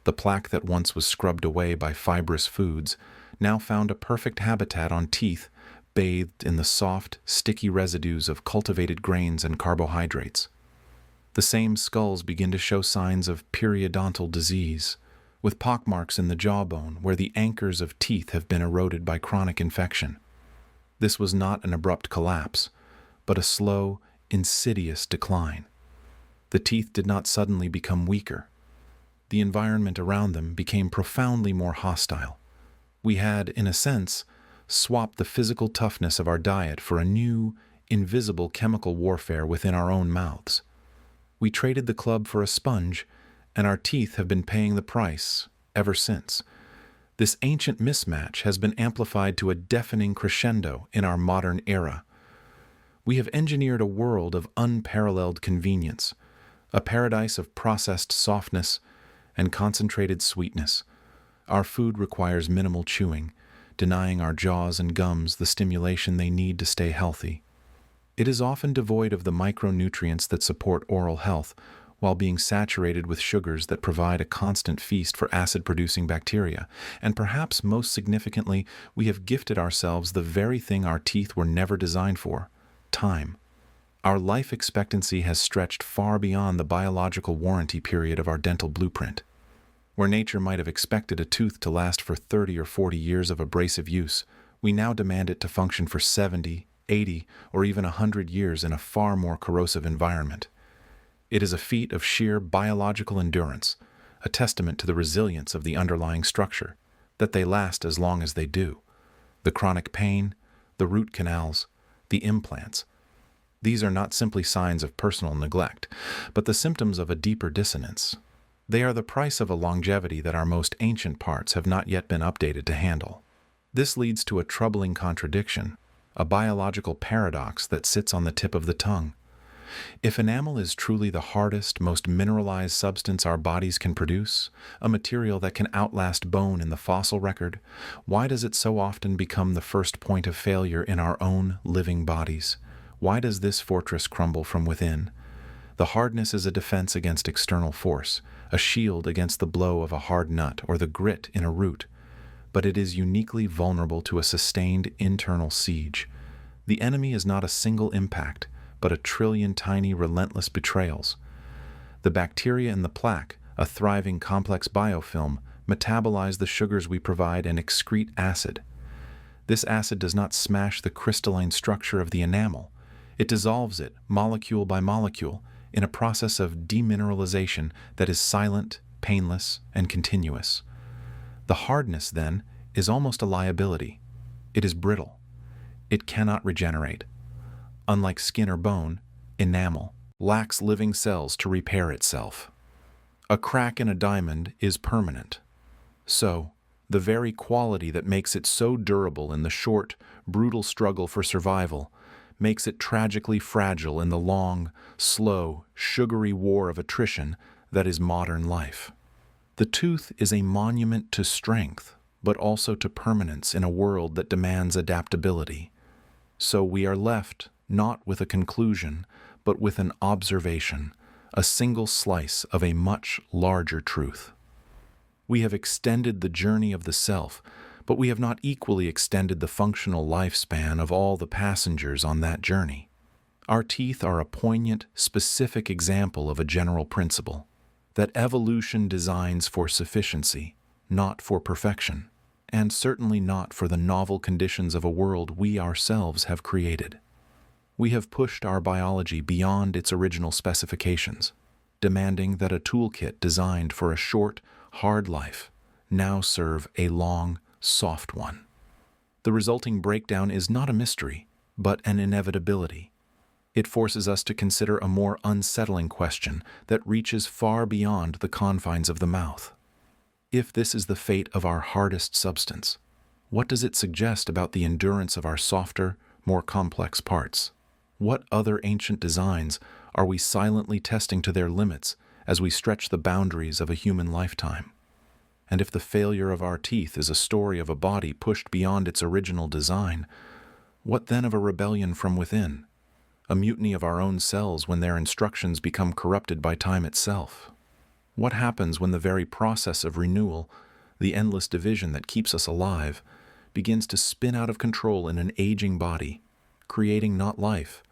The plaque that once was scrubbed away by fibrous foods now found a perfect habitat on teeth bathed in the soft, sticky residues of cultivated grains and carbohydrates. The same skulls begin to show signs of periodontal disease, with pockmarks in the jawbone where the anchors of teeth have been eroded by chronic infection. This was not an abrupt collapse, but a slow, insidious decline. The teeth did not suddenly become weaker. The environment around them became profoundly more hostile. We had, in a sense, swapped the physical toughness of our diet for a new, invisible chemical warfare within our own mouths. We traded the club for a sponge, and our teeth have been paying the price ever since. This ancient mismatch has been amplified to a deafening crescendo in our modern era. We have engineered a world of unparalleled convenience, a paradise of processed softness and concentrated sweetness. Our food requires minimal chewing, denying our jaws and gums the stimulation they need to stay healthy. It is often devoid of the micronutrients that support oral health, while being saturated with sugars that provide a constant feast for acid-producing bacteria. And perhaps most significantly, we have gifted ourselves the very thing our teeth were never designed for: time. Our life expectancy has stretched far beyond the biological warranty period of our dental blueprint. Where nature might have expected a tooth to last for 30 or 40 years of abrasive use, we now demand it to function for 70, 80, or even 100 years in a far more corrosive environment. It is a feat of sheer biological endurance, a testament to the resilience of the underlying structure, that they last as long as they do. The chronic pain, the root canals, the implants. These are not simply signs of personal neglect, but the symptoms of a deeper dissonance. They are the price of a longevity that our most ancient parts have not yet been updated to handle. This leads to a troubling contradiction, a biological paradox that sits on the tip of the tongue. If enamel is truly the hardest, most mineralized substance our bodies can produce, a material that can outlast bone in the fossil record, why does it so often become the first point of failure in our own living bodies? Why does this fortress crumble from within? The hardness is a defense against external force, a shield against the blow of a hard nut or the grit in a root, but it is uniquely vulnerable to a sustained internal siege. The enemy is not a single impact, but a trillion tiny, relentless betrayals. The bacteria in the plaque, a thriving complex biofilm, metabolize the sugars we provide and excrete acid. This acid does not smash the crystalline structure of the enamel. It dissolves it, molecule by molecule, in a process of demineralization that is silent, painless, and continuous. The hardness, then, is almost a liability. It is brittle. It cannot regenerate. Unlike skin or bone, enamel lacks living cells to repair itself. A crack in a diamond is permanent. So, the very quality that makes it so durable in the short, brutal struggle for survival makes it tragically fragile in the long, slow, sugary war of attrition that is modern life. The tooth is a monument to strength, but also to permanence in a world that demands adaptability. So we are left not with a conclusion, but with an observation, a single slice of a much larger truth. We have extended the journey of the self, but we have not equally extended the functional lifespan of all the passengers on that journey. Our teeth are a poignant, specific example of a general principle, that evolution designs for sufficiency, not for perfection, and certainly not for the novel conditions of a world we ourselves have created. We have pushed our biology beyond its original specifications, demanding that a toolkit designed for a short, hard life now serve a long, soft one. The resulting breakdown is not a mystery, but an inevitability. It forces us to consider a more unsettling question that reaches far beyond the confines of the mouth. If this is the fate of our hardest substance, what does it suggest about the endurance of our softer, more complex parts? What other ancient designs are we silently testing to their limits as we stretch the boundaries of a human lifetime? And if the failure of our teeth is a story of a body pushed beyond its original design, what then of a rebellion from within? A mutiny of our own cells when their instructions become corrupted by time itself? What happens when the very process of renewal, the endless division that keeps us alive, begins to spin out of control in an aging body, creating not life,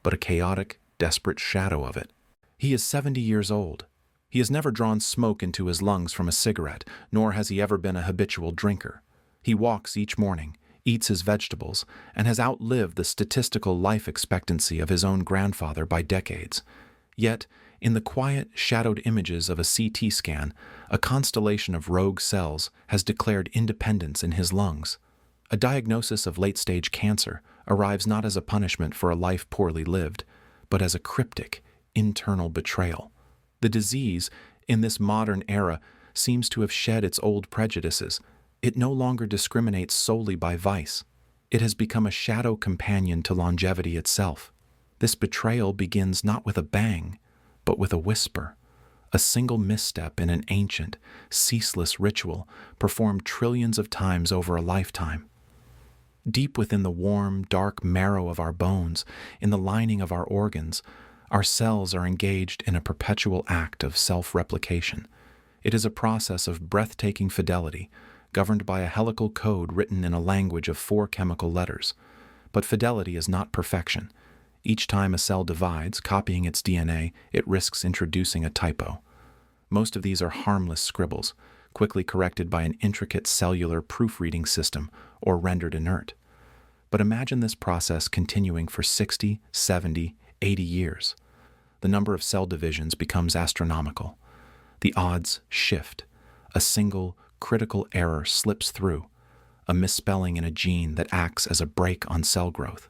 but a chaotic, desperate shadow of it? He is 70 years old. He has never drawn smoke into his lungs from a cigarette, nor has he ever been a habitual drinker. He walks each morning, eats his vegetables, and has outlived the statistical life expectancy of his own grandfather by decades. Yet, in the quiet, shadowed images of a CT scan, a constellation of rogue cells has declared independence in his lungs. A diagnosis of late-stage cancer arrives not as a punishment for a life poorly lived, but as a cryptic, internal betrayal. The disease, in this modern era, seems to have shed its old prejudices. It no longer discriminates solely by vice. It has become a shadow companion to longevity itself. This betrayal begins not with a bang, but with a whisper, a single misstep in an ancient, ceaseless ritual performed trillions of times over a lifetime. Deep within the warm, dark marrow of our bones, in the lining of our organs, our cells are engaged in a perpetual act of self-replication. It is a process of breathtaking fidelity, governed by a helical code written in a language of 4 chemical letters. But fidelity is not perfection. Each time a cell divides, copying its DNA, it risks introducing a typo. Most of these are harmless scribbles, quickly corrected by an intricate cellular proofreading system or rendered inert. But imagine this process continuing for 60, 70, 80 years. The number of cell divisions becomes astronomical. The odds shift. A single, critical error slips through, a misspelling in a gene that acts as a brake on cell growth.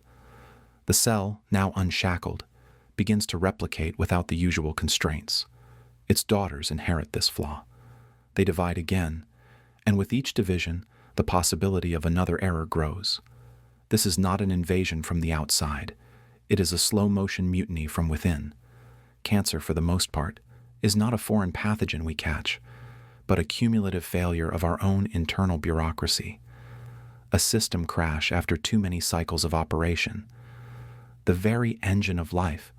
The cell, now unshackled, begins to replicate without the usual constraints. Its daughters inherit this flaw. They divide again, and with each division, the possibility of another error grows. This is not an invasion from the outside. It is a slow-motion mutiny from within. Cancer, for the most part, is not a foreign pathogen we catch, but a cumulative failure of our own internal bureaucracy. A system crash after too many cycles of operation. The very engine of life,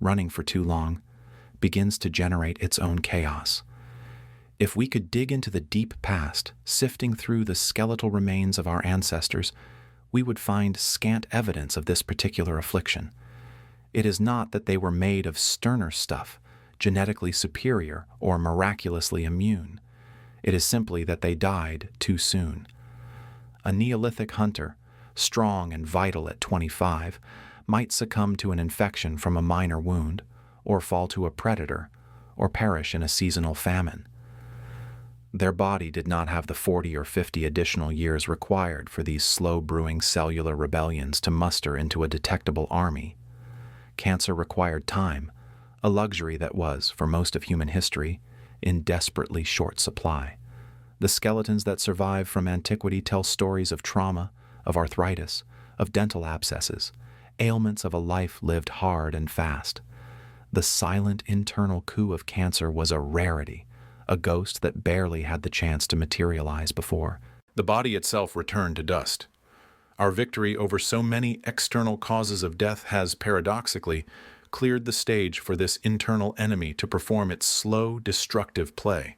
running for too long, begins to generate its own chaos. If we could dig into the deep past, sifting through the skeletal remains of our ancestors, we would find scant evidence of this particular affliction. It is not that they were made of sterner stuff, genetically superior or miraculously immune. It is simply that they died too soon. A Neolithic hunter, strong and vital at 25, might succumb to an infection from a minor wound, or fall to a predator, or perish in a seasonal famine. Their body did not have the 40 or 50 additional years required for these slow-brewing cellular rebellions to muster into a detectable army. Cancer required time, a luxury that was, for most of human history, in desperately short supply. The skeletons that survive from antiquity tell stories of trauma, of arthritis, of dental abscesses, ailments of a life lived hard and fast. The silent internal coup of cancer was a rarity, a ghost that barely had the chance to materialize before. The body itself returned to dust. Our victory over so many external causes of death has, paradoxically, cleared the stage for this internal enemy to perform its slow, destructive play.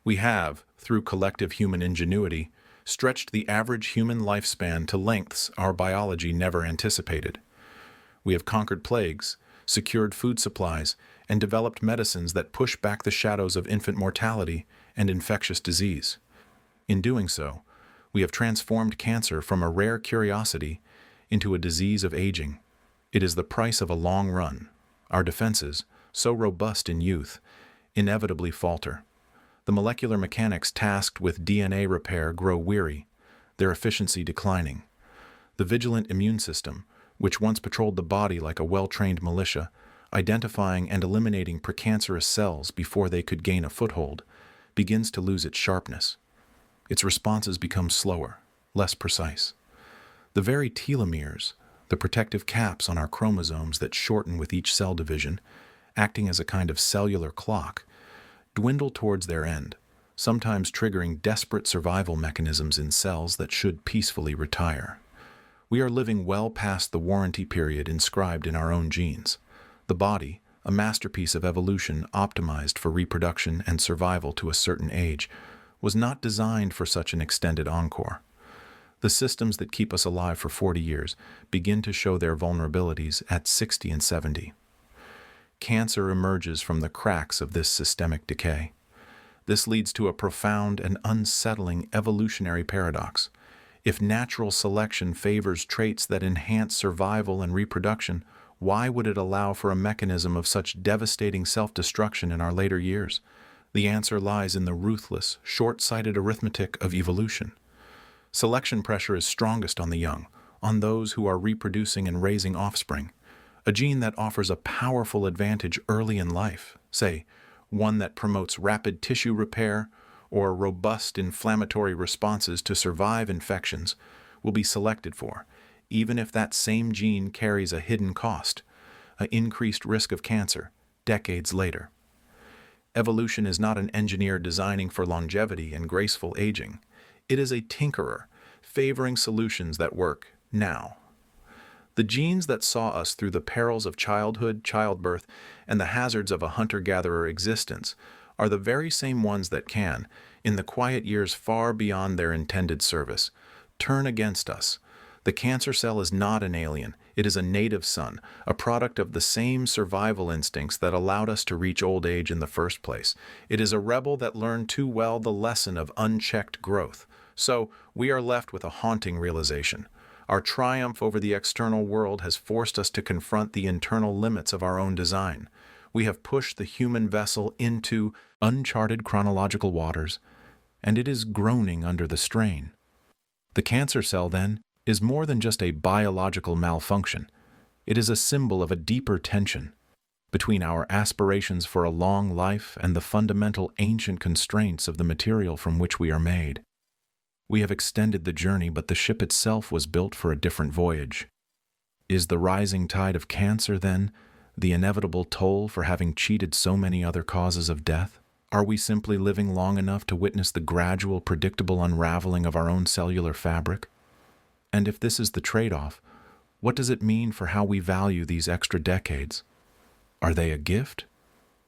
We have, through collective human ingenuity, stretched the average human lifespan to lengths our biology never anticipated. We have conquered plagues, secured food supplies, and developed medicines that push back the shadows of infant mortality and infectious disease. In doing so, we have transformed cancer from a rare curiosity into a disease of aging. It is the price of a long run. Our defenses, so robust in youth, inevitably falter. The molecular mechanics tasked with DNA repair grow weary, their efficiency declining. The vigilant immune system, which once patrolled the body like a well-trained militia, identifying and eliminating precancerous cells before they could gain a foothold, begins to lose its sharpness. Its responses become slower, less precise. The very telomeres, the protective caps on our chromosomes that shorten with each cell division, acting as a kind of cellular clock, dwindle towards their end, sometimes triggering desperate survival mechanisms in cells that should peacefully retire. We are living well past the warranty period inscribed in our own genes. The body, a masterpiece of evolution optimized for reproduction and survival to a certain age, was not designed for such an extended encore. The systems that keep us alive for 40 years begin to show their vulnerabilities at 60 and 70. Cancer emerges from the cracks of this systemic decay. This leads to a profound and unsettling evolutionary paradox. If natural selection favors traits that enhance survival and reproduction, why would it allow for a mechanism of such devastating self-destruction in our later years? The answer lies in the ruthless, short-sighted arithmetic of evolution. Selection pressure is strongest on the young, on those who are reproducing and raising offspring. A gene that offers a powerful advantage early in life, say, one that promotes rapid tissue repair or robust inflammatory responses to survive infections, will be selected for, even if that same gene carries a hidden cost, an increased risk of cancer, decades later. Evolution is not an engineer designing for longevity and graceful aging. It is a tinkerer, favoring solutions that work now. The genes that saw us through the perils of childhood, childbirth, and the hazards of a hunter-gatherer existence are the very same ones that can, in the quiet years far beyond their intended service, turn against us. The cancer cell is not an alien. It is a native son, a product of the same survival instincts that allowed us to reach old age in the first place. It is a rebel that learned too well the lesson of unchecked growth. So, we are left with a haunting realization. Our triumph over the external world has forced us to confront the internal limits of our own design. We have pushed the human vessel into uncharted chronological waters, and it is groaning under the strain. The cancer cell, then, is more than just a biological malfunction. It is a symbol of a deeper tension between our aspirations for a long life and the fundamental ancient constraints of the material from which we are made. We have extended the journey, but the ship itself was built for a different voyage. Is the rising tide of cancer, then, the inevitable toll for having cheated so many other causes of death? Are we simply living long enough to witness the gradual, predictable unraveling of our own cellular fabric? And if this is the trade-off, what does it mean for how we value these extra decades? Are they a gift?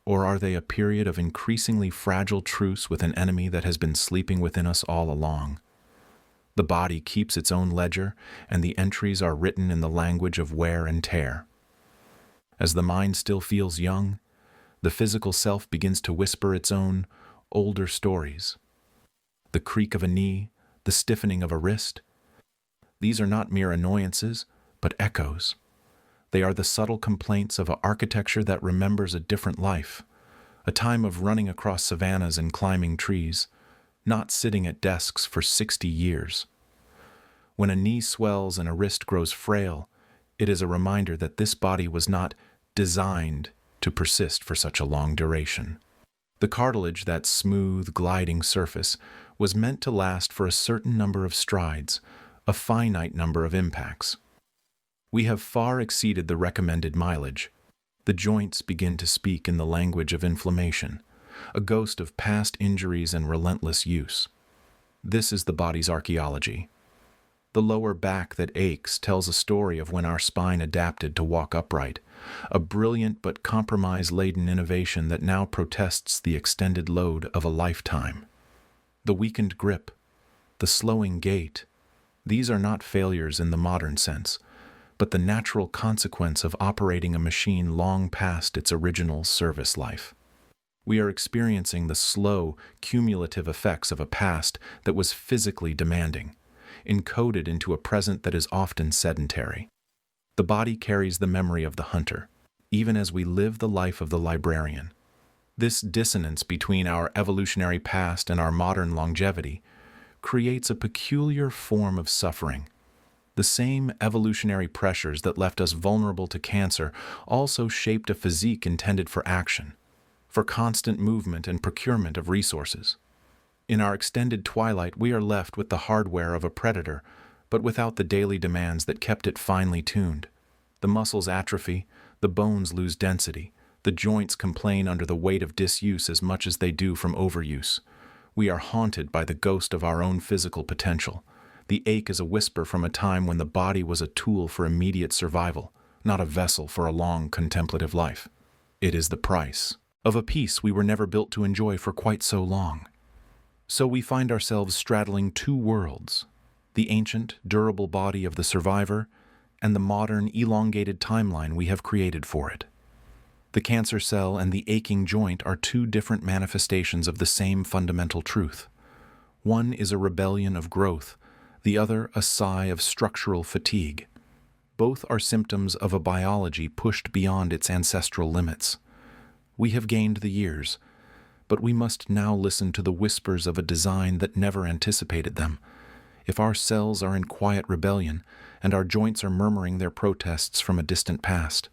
Or are they a period of increasingly fragile truce with an enemy that has been sleeping within us all along? The body keeps its own ledger, and the entries are written in the language of wear and tear. As the mind still feels young, the physical self begins to whisper its own older stories. The creak of a knee, the stiffening of a wrist. These are not mere annoyances, but echoes. They are the subtle complaints of an architecture that remembers a different life, a time of running across savannas and climbing trees, not sitting at desks for 60 years. When a knee swells and a wrist grows frail, it is a reminder that this body was not designed to persist for such a long duration. The cartilage, that smooth, gliding surface, was meant to last for a certain number of strides, a finite number of impacts. We have far exceeded the recommended mileage. The joints begin to speak in the language of inflammation, a ghost of past injuries and relentless use. This is the body's archaeology. The lower back that aches tells a story of when our spine adapted to walk upright, a brilliant but compromise-laden innovation that now protests the extended load of a lifetime. The weakened grip, the slowing gait, these are not failures in the modern sense, but the natural consequence of operating a machine long past its original service life. We are experiencing the slow, cumulative effects of a past that was physically demanding, encoded into a present that is often sedentary. The body carries the memory of the hunter, even as we live the life of the librarian. This dissonance between our evolutionary past and our modern longevity creates a peculiar form of suffering. The same evolutionary pressures that left us vulnerable to cancer also shaped a physique intended for action, for constant movement and procurement of resources. In our extended twilight, we are left with the hardware of a predator, but without the daily demands that kept it finely tuned. The muscles atrophy, the bones lose density, the joints complain under the weight of disuse as much as they do from overuse. We are haunted by the ghost of our own physical potential. The ache is a whisper from a time when the body was a tool for immediate survival, not a vessel for a long contemplative life. It is the price of a peace we were never built to enjoy for quite so long. So we find ourselves straddling two worlds, the ancient, durable body of the survivor and the modern, elongated timeline we have created for it. The cancer cell and the aching joint are two different manifestations of the same fundamental truth. One is a rebellion of growth, the other a sigh of structural fatigue. Both are symptoms of a biology pushed beyond its ancestral limits. We have gained the years, but we must now listen to the whispers of a design that never anticipated them. If our cells are in quiet rebellion, and our joints are murmuring their protests from a distant past,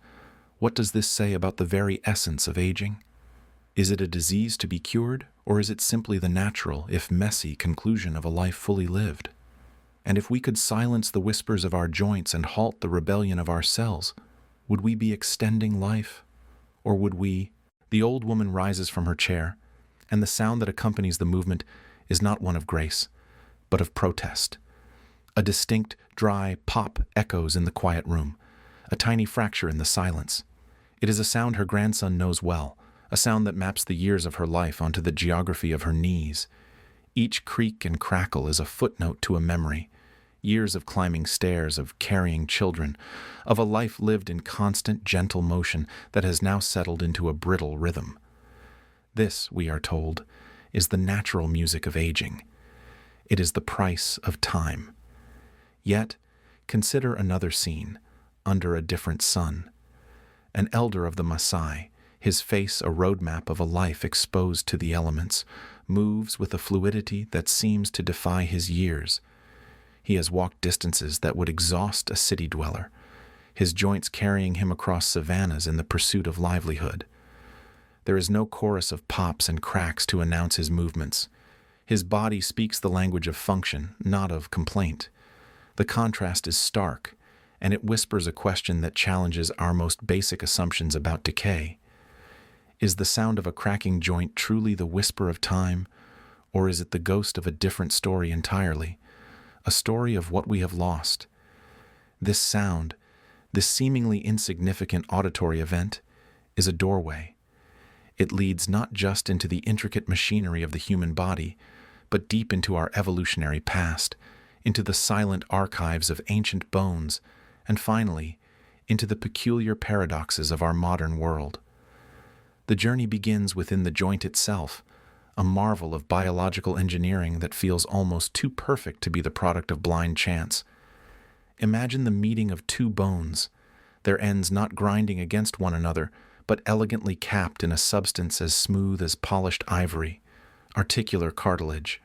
what does this say about the very essence of aging? Is it a disease to be cured, or is it simply the natural, if messy, conclusion of a life fully lived? And if we could silence the whispers of our joints and halt the rebellion of our cells, would we be extending life? Or would we? The old woman rises from her chair, and the sound that accompanies the movement is not one of grace, but of protest. A distinct, dry pop echoes in the quiet room, a tiny fracture in the silence. It is a sound her grandson knows well, a sound that maps the years of her life onto the geography of her knees. Each creak and crackle is a footnote to a memory, years of climbing stairs, of carrying children, of a life lived in constant, gentle motion that has now settled into a brittle rhythm. This, we are told, is the natural music of aging. It is the price of time. Yet, consider another scene, under a different sun. An elder of the Maasai, his face a roadmap of a life exposed to the elements, moves with a fluidity that seems to defy his years. He has walked distances that would exhaust a city dweller, his joints carrying him across savannas in the pursuit of livelihood. There is no chorus of pops and cracks to announce his movements. His body speaks the language of function, not of complaint. The contrast is stark, and it whispers a question that challenges our most basic assumptions about decay. Is the sound of a cracking joint truly the whisper of time, or is it the ghost of a different story entirely, a story of what we have lost? This sound, this seemingly insignificant auditory event, is a doorway. It leads not just into the intricate machinery of the human body, but deep into our evolutionary past, into the silent archives of ancient bones, and finally, into the peculiar paradoxes of our modern world. The journey begins within the joint itself, a marvel of biological engineering that feels almost too perfect to be the product of blind chance. Imagine the meeting of two bones, their ends not grinding against one another, but elegantly capped in a substance as smooth as polished ivory, articular cartilage.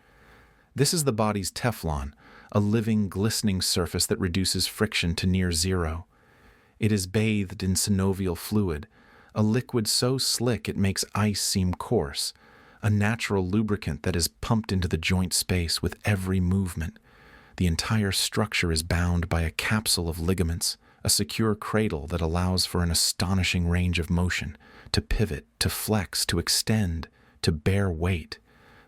This is the body's Teflon, a living, glistening surface that reduces friction to near zero. It is bathed in synovial fluid, a liquid so slick it makes ice seem coarse, a natural lubricant that is pumped into the joint space with every movement. The entire structure is bound by a capsule of ligaments, a secure cradle that allows for an astonishing range of motion, to pivot, to flex, to extend, to bear weight.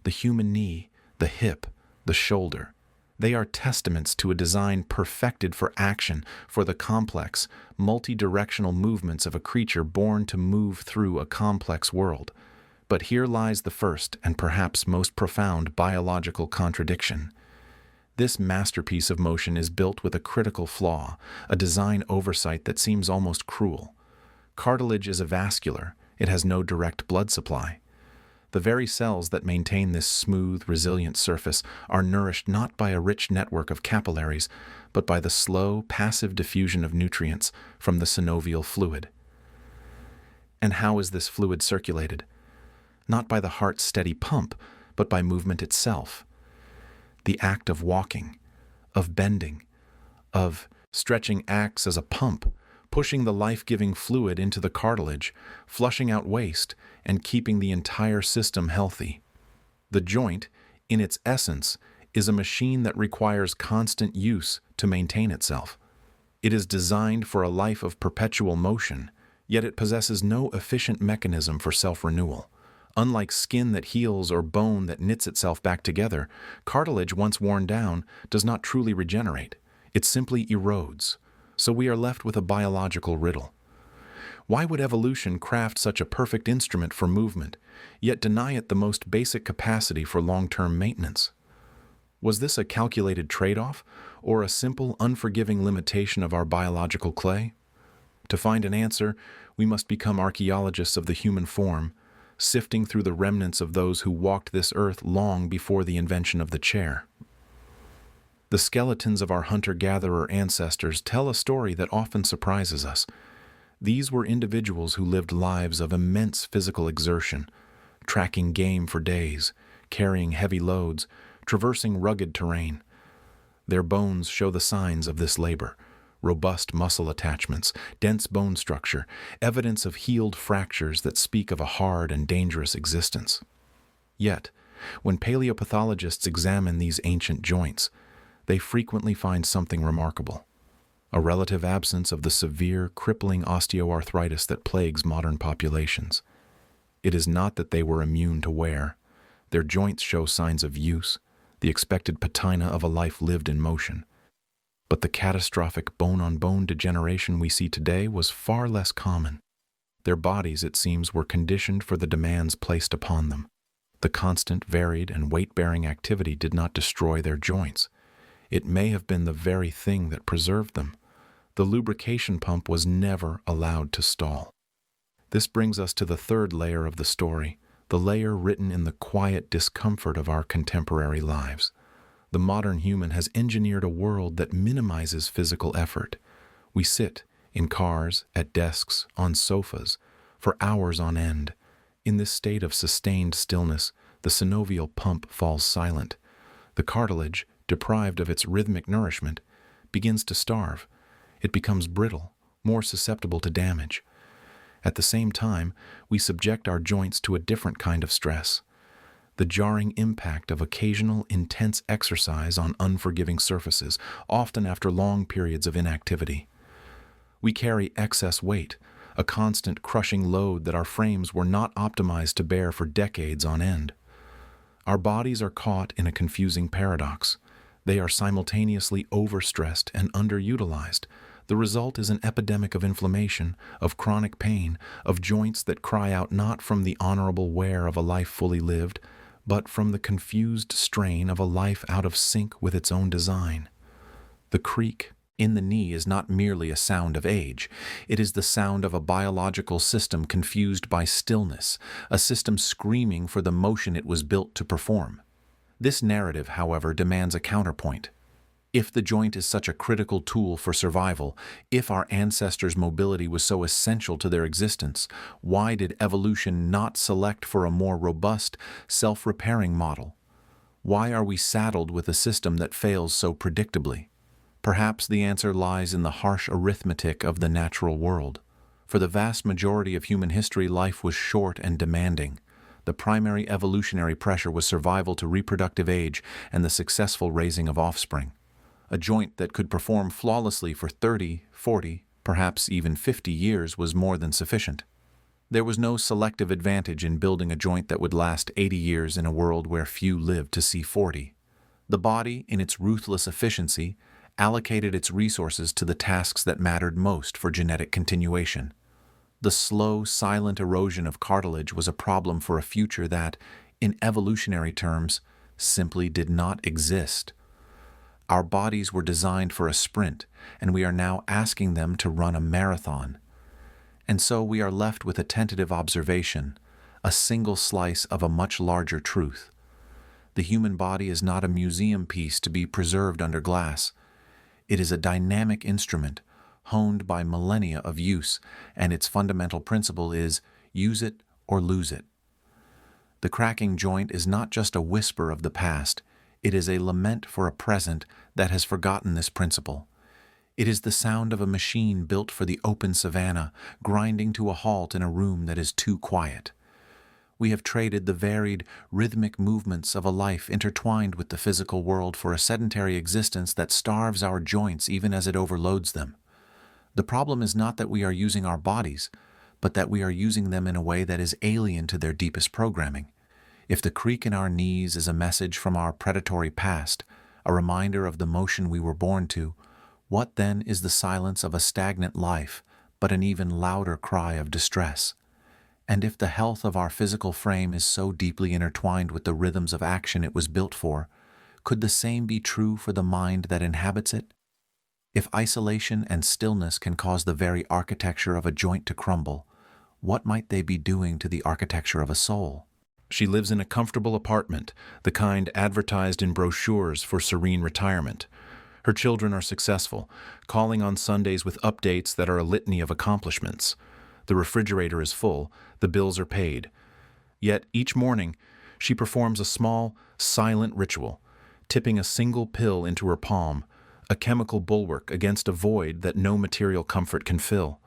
The human knee, the hip, the shoulder. They are testaments to a design perfected for action, for the complex, multi-directional movements of a creature born to move through a complex world. But here lies the first and perhaps most profound biological contradiction. This masterpiece of motion is built with a critical flaw, a design oversight that seems almost cruel. Cartilage is avascular; it has no direct blood supply. The very cells that maintain this smooth, resilient surface are nourished not by a rich network of capillaries, but by the slow, passive diffusion of nutrients from the synovial fluid. And how is this fluid circulated? Not by the heart's steady pump, but by movement itself. The act of walking, of bending, of stretching acts as a pump, pushing the life-giving fluid into the cartilage, flushing out waste, and keeping the entire system healthy. The joint, in its essence, is a machine that requires constant use to maintain itself. It is designed for a life of perpetual motion, yet it possesses no efficient mechanism for self-renewal. Unlike skin that heals or bone that knits itself back together, cartilage, once worn down, does not truly regenerate. It simply erodes. So we are left with a biological riddle. Why would evolution craft such a perfect instrument for movement, yet deny it the most basic capacity for long-term maintenance? Was this a calculated trade-off, or a simple, unforgiving limitation of our biological clay? To find an answer, we must become archaeologists of the human form, sifting through the remnants of those who walked this earth long before the invention of the chair. The skeletons of our hunter-gatherer ancestors tell a story that often surprises us. These were individuals who lived lives of immense physical exertion, tracking game for days, carrying heavy loads, traversing rugged terrain. Their bones show the signs of this labor: robust muscle attachments, dense bone structure, evidence of healed fractures that speak of a hard and dangerous existence. Yet, when paleopathologists examine these ancient joints, they frequently find something remarkable: a relative absence of the severe, crippling osteoarthritis that plagues modern populations. It is not that they were immune to wear. Their joints show signs of use, the expected patina of a life lived in motion. But the catastrophic bone-on-bone degeneration we see today was far less common. Their bodies, it seems, were conditioned for the demands placed upon them. The constant, varied, and weight-bearing activity did not destroy their joints. It may have been the very thing that preserved them. The lubrication pump was never allowed to stall. This brings us to the third layer of the story, the layer written in the quiet discomfort of our contemporary lives. The modern human has engineered a world that minimizes physical effort. We sit in cars, at desks, on sofas, for hours on end. In this state of sustained stillness, the synovial pump falls silent. The cartilage, deprived of its rhythmic nourishment, begins to starve. It becomes brittle, more susceptible to damage. At the same time, we subject our joints to a different kind of stress: the jarring impact of occasional, intense exercise on unforgiving surfaces, often after long periods of inactivity. We carry excess weight, a constant crushing load that our frames were not optimized to bear for decades on end. Our bodies are caught in a confusing paradox. They are simultaneously overstressed and underutilized. The result is an epidemic of inflammation, of chronic pain, of joints that cry out not from the honorable wear of a life fully lived, but from the confused strain of a life out of sync with its own design. The creak in the knee is not merely a sound of age. It is the sound of a biological system confused by stillness, a system screaming for the motion it was built to perform. This narrative, however, demands a counterpoint. If the joint is such a critical tool for survival, if our ancestors' mobility was so essential to their existence, why did evolution not select for a more robust, self-repairing model? Why are we saddled with a system that fails so predictably? Perhaps the answer lies in the harsh arithmetic of the natural world. For the vast majority of human history, life was short and demanding. The primary evolutionary pressure was survival to reproductive age and the successful raising of offspring. A joint that could perform flawlessly for 30, 40, perhaps even 50 years was more than sufficient. There was no selective advantage in building a joint that would last 80 years in a world where few lived to see 40. The body, in its ruthless efficiency, allocated its resources to the tasks that mattered most for genetic continuation. The slow, silent erosion of cartilage was a problem for a future that, in evolutionary terms, simply did not exist. Our bodies were designed for a sprint, and we are now asking them to run a marathon. And so we are left with a tentative observation, a single slice of a much larger truth. The human body is not a museum piece to be preserved under glass. It is a dynamic instrument, honed by millennia of use, and its fundamental principle is use it or lose it. The cracking joint is not just a whisper of the past, it is a lament for a present that has forgotten this principle. It is the sound of a machine built for the open savanna, grinding to a halt in a room that is too quiet. We have traded the varied, rhythmic movements of a life intertwined with the physical world for a sedentary existence that starves our joints even as it overloads them. The problem is not that we are using our bodies, but that we are using them in a way that is alien to their deepest programming. If the creak in our knees is a message from our predatory past, a reminder of the motion we were born to, what then is the silence of a stagnant life, but an even louder cry of distress? And if the health of our physical frame is so deeply intertwined with the rhythms of action it was built for, could the same be true for the mind that inhabits it? If isolation and stillness can cause the very architecture of a joint to crumble, what might they be doing to the architecture of a soul? She lives in a comfortable apartment, the kind advertised in brochures for serene retirement. Her children are successful, calling on Sundays with updates that are a litany of accomplishments. The refrigerator is full, the bills are paid. Yet each morning, she performs a small, silent ritual, tipping a single pill into her palm, a chemical bulwark against a void that no material comfort can fill.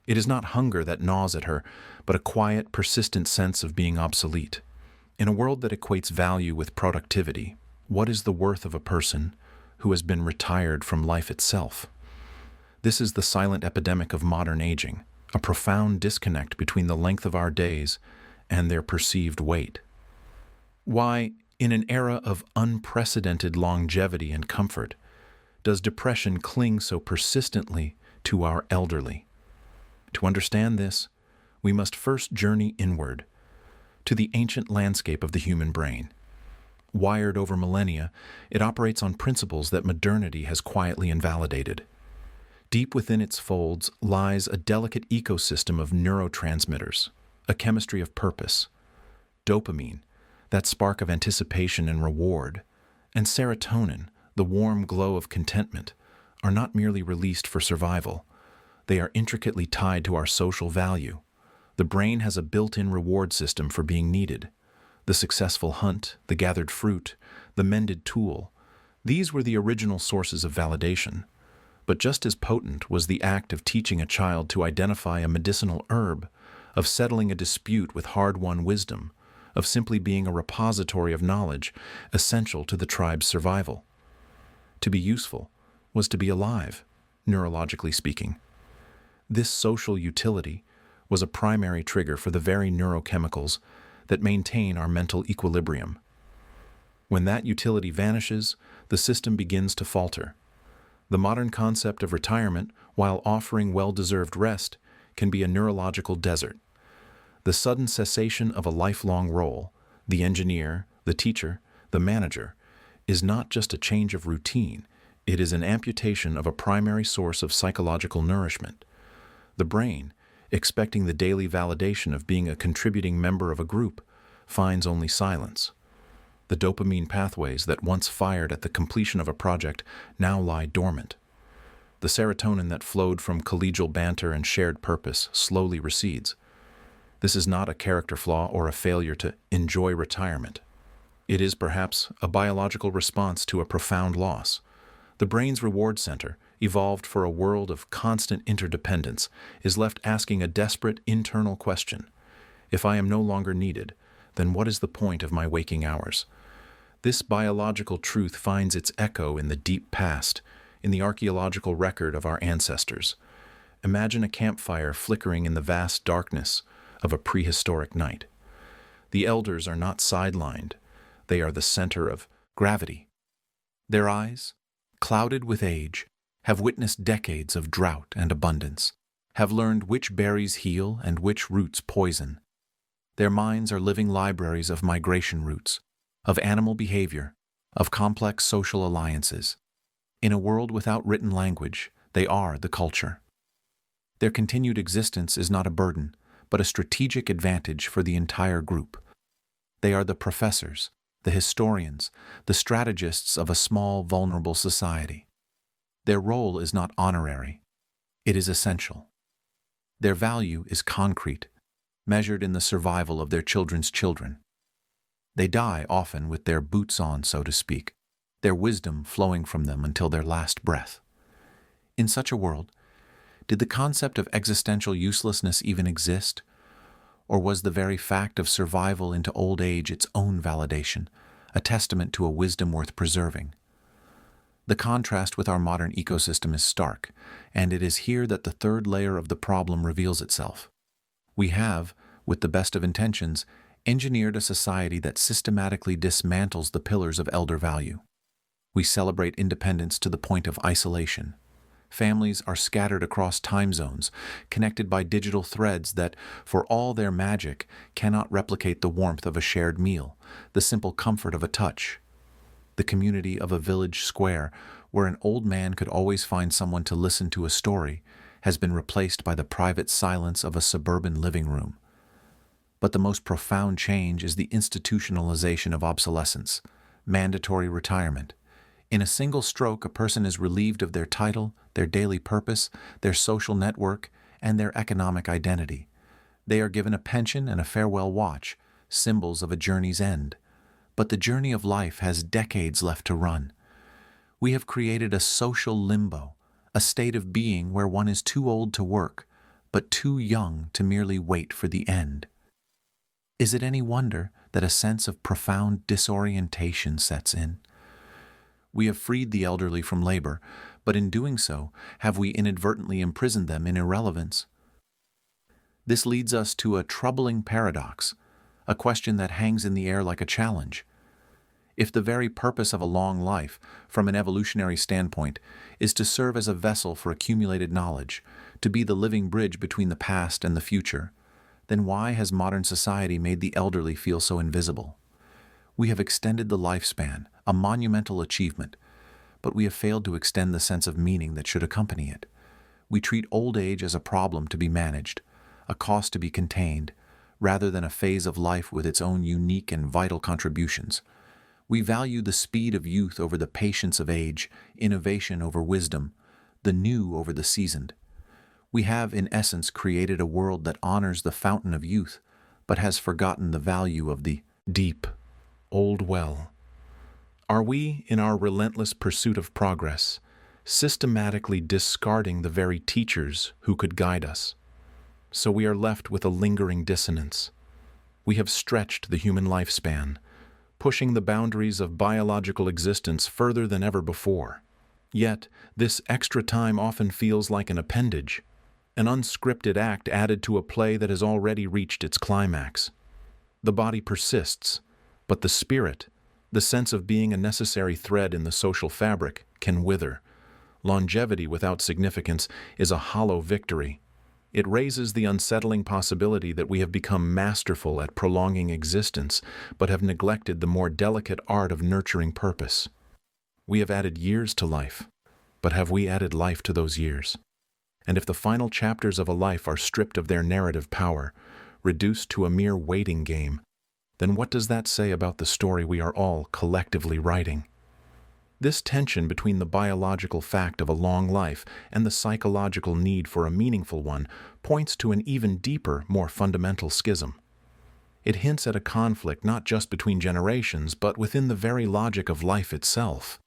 It is not hunger that gnaws at her, but a quiet, persistent sense of being obsolete. In a world that equates value with productivity, what is the worth of a person who has been retired from life itself? This is the silent epidemic of modern aging, a profound disconnect between the length of our days and their perceived weight. Why, in an era of unprecedented longevity and comfort, does depression cling so persistently to our elderly? To understand this, we must first journey inward, to the ancient landscape of the human brain. Wired over millennia, it operates on principles that modernity has quietly invalidated. Deep within its folds lies a delicate ecosystem of neurotransmitters, a chemistry of purpose. Dopamine, that spark of anticipation and reward, and serotonin, the warm glow of contentment, are not merely released for survival. They are intricately tied to our social value. The brain has a built-in reward system for being needed. The successful hunt, the gathered fruit, the mended tool, these were the original sources of validation. But just as potent was the act of teaching a child to identify a medicinal herb, of settling a dispute with hard-won wisdom, of simply being a repository of knowledge essential to the tribe's survival. To be useful was to be alive, neurologically speaking. This social utility was a primary trigger for the very neurochemicals that maintain our mental equilibrium. When that utility vanishes, the system begins to falter. The modern concept of retirement, while offering well-deserved rest, can be a neurological desert. The sudden cessation of a lifelong role, the engineer, the teacher, the manager, is not just a change of routine, it is an amputation of a primary source of psychological nourishment. The brain, expecting the daily validation of being a contributing member of a group, finds only silence. The dopamine pathways that once fired at the completion of a project now lie dormant. The serotonin that flowed from collegial banter and shared purpose slowly recedes. This is not a character flaw or a failure to enjoy retirement. It is perhaps a biological response to a profound loss. The brain's reward center, evolved for a world of constant interdependence, is left asking a desperate internal question. If I am no longer needed, then what is the point of my waking hours? This biological truth finds its echo in the deep past, in the archaeological record of our ancestors. Imagine a campfire flickering in the vast darkness of a prehistoric night. The elders are not sidelined. They are the center of gravity. Their eyes, clouded with age, have witnessed decades of drought and abundance, have learned which berries heal and which roots poison. Their minds are living libraries of migration routes, of animal behavior, of complex social alliances. In a world without written language, they are the culture. Their continued existence is not a burden, but a strategic advantage for the entire group. They are the professors, the historians, the strategists of a small, vulnerable society. Their role is not honorary. It is essential. Their value is concrete, measured in the survival of their children's children. They die often with their boots on, so to speak, their wisdom flowing from them until their last breath. In such a world, did the concept of existential uselessness even exist? Or was the very fact of survival into old age its own validation, a testament to a wisdom worth preserving? The contrast with our modern ecosystem is stark, and it is here that the third layer of the problem reveals itself. We have, with the best of intentions, engineered a society that systematically dismantles the pillars of elder value. We celebrate independence to the point of isolation. Families are scattered across time zones, connected by digital threads that, for all their magic, cannot replicate the warmth of a shared meal, the simple comfort of a touch. The community of a village square, where an old man could always find someone to listen to a story, has been replaced by the private silence of a suburban living room. But the most profound change is the institutionalization of obsolescence, mandatory retirement. In a single stroke, a person is relieved of their title, their daily purpose, their social network, and their economic identity. They are given a pension and a farewell watch, symbols of a journey's end. But the journey of life has decades left to run. We have created a social limbo, a state of being where one is too old to work, but too young to merely wait for the end. Is it any wonder that a sense of profound disorientation sets in? We have freed the elderly from labor, but in doing so, have we inadvertently imprisoned them in irrelevance? This leads us to a troubling paradox, a question that hangs in the air like a challenge. If the very purpose of a long life, from an evolutionary standpoint, is to serve as a vessel for accumulated knowledge, to be the living bridge between the past and the future, then why has modern society made the elderly feel so invisible? We have extended the lifespan, a monumental achievement, but we have failed to extend the sense of meaning that should accompany it. We treat old age as a problem to be managed, a cost to be contained, rather than a phase of life with its own unique and vital contributions. We value the speed of youth over the patience of age, innovation over wisdom, the new over the seasoned. We have, in essence, created a world that honors the fountain of youth, but has forgotten the value of the deep, old well. Are we, in our relentless pursuit of progress, systematically discarding the very teachers who could guide us? So we are left with a lingering dissonance. We have stretched the human lifespan, pushing the boundaries of biological existence further than ever before. Yet, this extra time often feels like an appendage, an unscripted act added to a play that has already reached its climax. The body persists, but the spirit, the sense of being a necessary thread in the social fabric, can wither. Longevity without significance is a hollow victory. It raises the unsettling possibility that we have become masterful at prolonging existence, but have neglected the more delicate art of nurturing purpose. We have added years to life, but have we added life to those years? And if the final chapters of a life are stripped of their narrative power, reduced to a mere waiting game, then what does that say about the story we are all collectively writing? This tension between the biological fact of a long life and the psychological need for a meaningful one points to an even deeper, more fundamental schism. It hints at a conflict not just between generations, but within the very logic of life itself.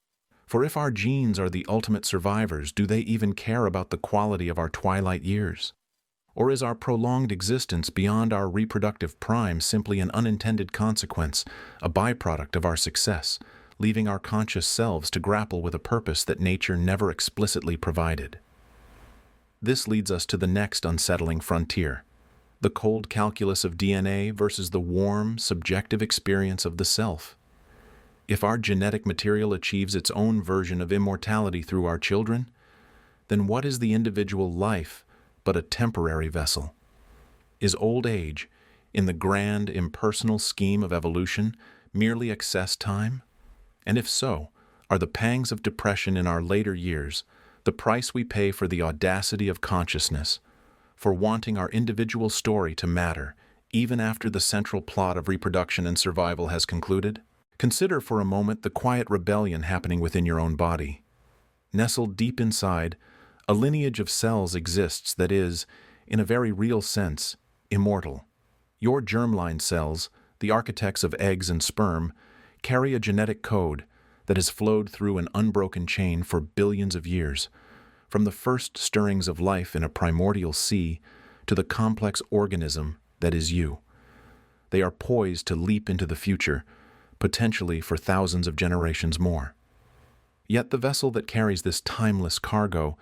For if our genes are the ultimate survivors, do they even care about the quality of our twilight years? Or is our prolonged existence beyond our reproductive prime simply an unintended consequence, a byproduct of our success, leaving our conscious selves to grapple with a purpose that nature never explicitly provided? This leads us to the next unsettling frontier, the cold calculus of DNA versus the warm, subjective experience of the self. If our genetic material achieves its own version of immortality through our children, then what is the individual life but a temporary vessel? Is old age, in the grand, impersonal scheme of evolution, merely excess time? And if so, are the pangs of depression in our later years the price we pay for the audacity of consciousness, for wanting our individual story to matter, even after the central plot of reproduction and survival has concluded? Consider for a moment the quiet rebellion happening within your own body. Nestled deep inside, a lineage of cells exists that is, in a very real sense, immortal. Your germline cells, the architects of eggs and sperm, carry a genetic code that has flowed through an unbroken chain for billions of years, from the first stirrings of life in a primordial sea to the complex organism that is you. They are poised to leap into the future, potentially for thousands of generations more. Yet the vessel that carries this timeless cargo,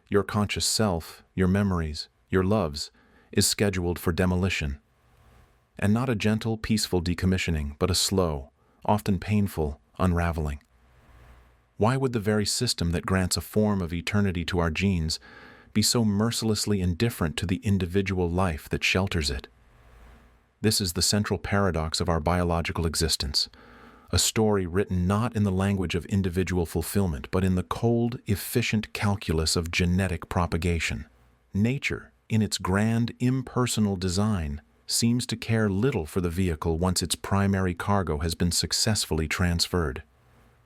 your conscious self, your memories, your loves, is scheduled for demolition. And not a gentle, peaceful decommissioning, but a slow, often painful, unraveling. Why would the very system that grants a form of eternity to our genes be so mercilessly indifferent to the individual life that shelters it? This is the central paradox of our biological existence, a story written not in the language of individual fulfillment, but in the cold, efficient calculus of genetic propagation. Nature, in its grand, impersonal design, seems to care little for the vehicle once its primary cargo has been successfully transferred.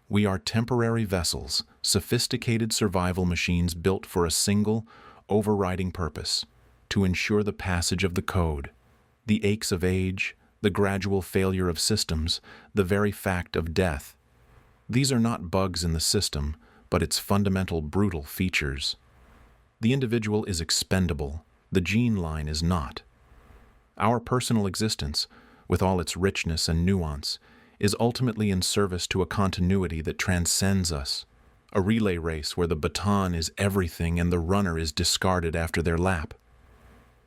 We are temporary vessels, sophisticated survival machines built for a single, overriding purpose: to ensure the passage of the code. The aches of age, the gradual failure of systems, the very fact of death. These are not bugs in the system, but its fundamental brutal features. The individual is expendable, the gene line is not. Our personal existence, with all its richness and nuance, is ultimately in service to a continuity that transcends us, a relay race where the baton is everything and the runner is discarded after their lap.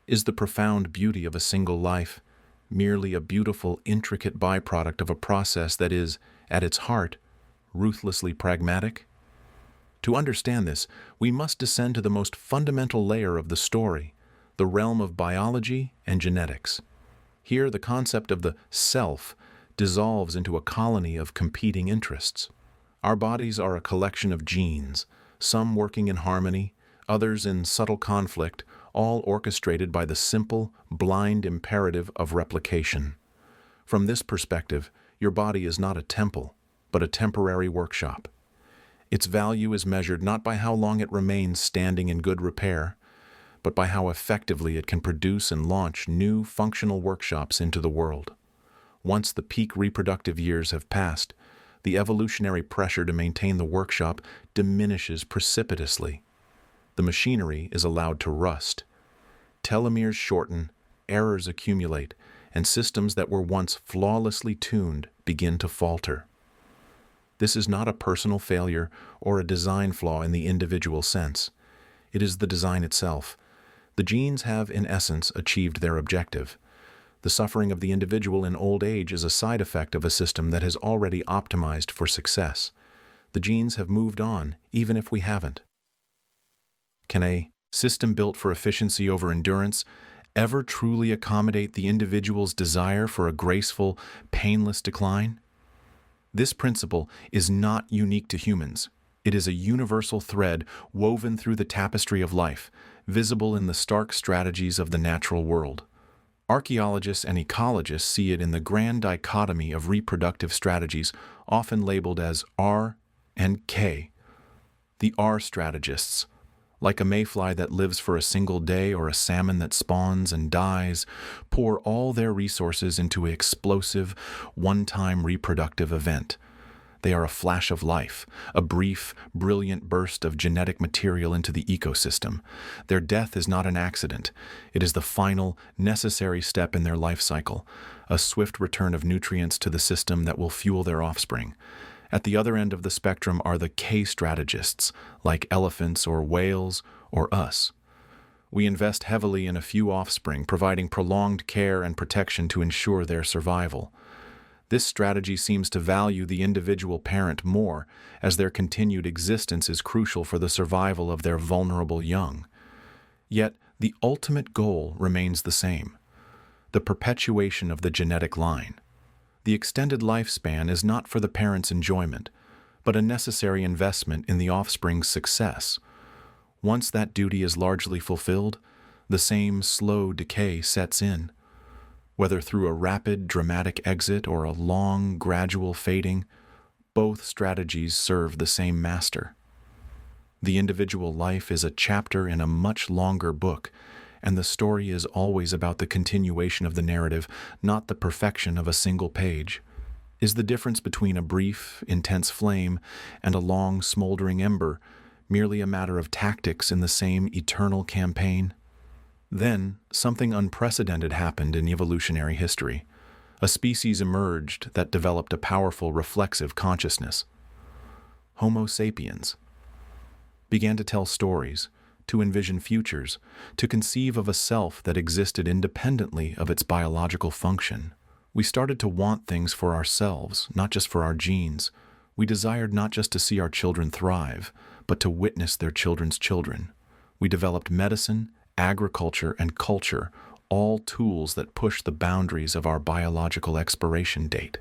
Is the profound beauty of a single life merely a beautiful, intricate byproduct of a process that is, at its heart, ruthlessly pragmatic? To understand this, we must descend to the most fundamental layer of the story, the realm of biology and genetics. Here, the concept of the self dissolves into a colony of competing interests. Our bodies are a collection of genes, some working in harmony, others in subtle conflict, all orchestrated by the simple, blind imperative of replication. From this perspective, your body is not a temple, but a temporary workshop. Its value is measured not by how long it remains standing in good repair, but by how effectively it can produce and launch new functional workshops into the world. Once the peak reproductive years have passed, the evolutionary pressure to maintain the workshop diminishes precipitously. The machinery is allowed to rust. Telomeres shorten, errors accumulate, and systems that were once flawlessly tuned begin to falter. This is not a personal failure or a design flaw in the individual sense. It is the design itself. The genes have, in essence, achieved their objective. The suffering of the individual in old age is a side effect of a system that has already optimized for success. The genes have moved on, even if we haven't. Can a system built for efficiency over endurance ever truly accommodate the individual's desire for a graceful, painless decline? This principle is not unique to humans. It is a universal thread woven through the tapestry of life, visible in the stark strategies of the natural world. Archaeologists and ecologists see it in the grand dichotomy of reproductive strategies, often labeled as R and K. The R strategists, like a mayfly that lives for a single day or a salmon that spawns and dies, pour all their resources into an explosive, one-time reproductive event. They are a flash of life, a brief, brilliant burst of genetic material into the ecosystem. Their death is not an accident. It is the final, necessary step in their life cycle, a swift return of nutrients to the system that will fuel their offspring. At the other end of the spectrum are the K strategists, like elephants or whales or us. We invest heavily in a few offspring, providing prolonged care and protection to ensure their survival. This strategy seems to value the individual parent more, as their continued existence is crucial for the survival of their vulnerable young. Yet, the ultimate goal remains the same: the perpetuation of the genetic line. The extended lifespan is not for the parent's enjoyment, but a necessary investment in the offspring's success. Once that duty is largely fulfilled, the same slow decay sets in. Whether through a rapid, dramatic exit or a long, gradual fading, both strategies serve the same master. The individual life is a chapter in a much longer book, and the story is always about the continuation of the narrative, not the perfection of a single page. Is the difference between a brief, intense flame and a long, smoldering ember merely a matter of tactics in the same eternal campaign? Then, something unprecedented happened in evolutionary history. A species emerged that developed a powerful reflexive consciousness. Homo sapiens began to tell stories, to envision futures, to conceive of a self that existed independently of its biological function. We started to want things for ourselves, not just for our genes. We desired not just to see our children thrive, but to witness their children's children. We developed medicine, agriculture, and culture, all tools that push the boundaries of our biological expiration date.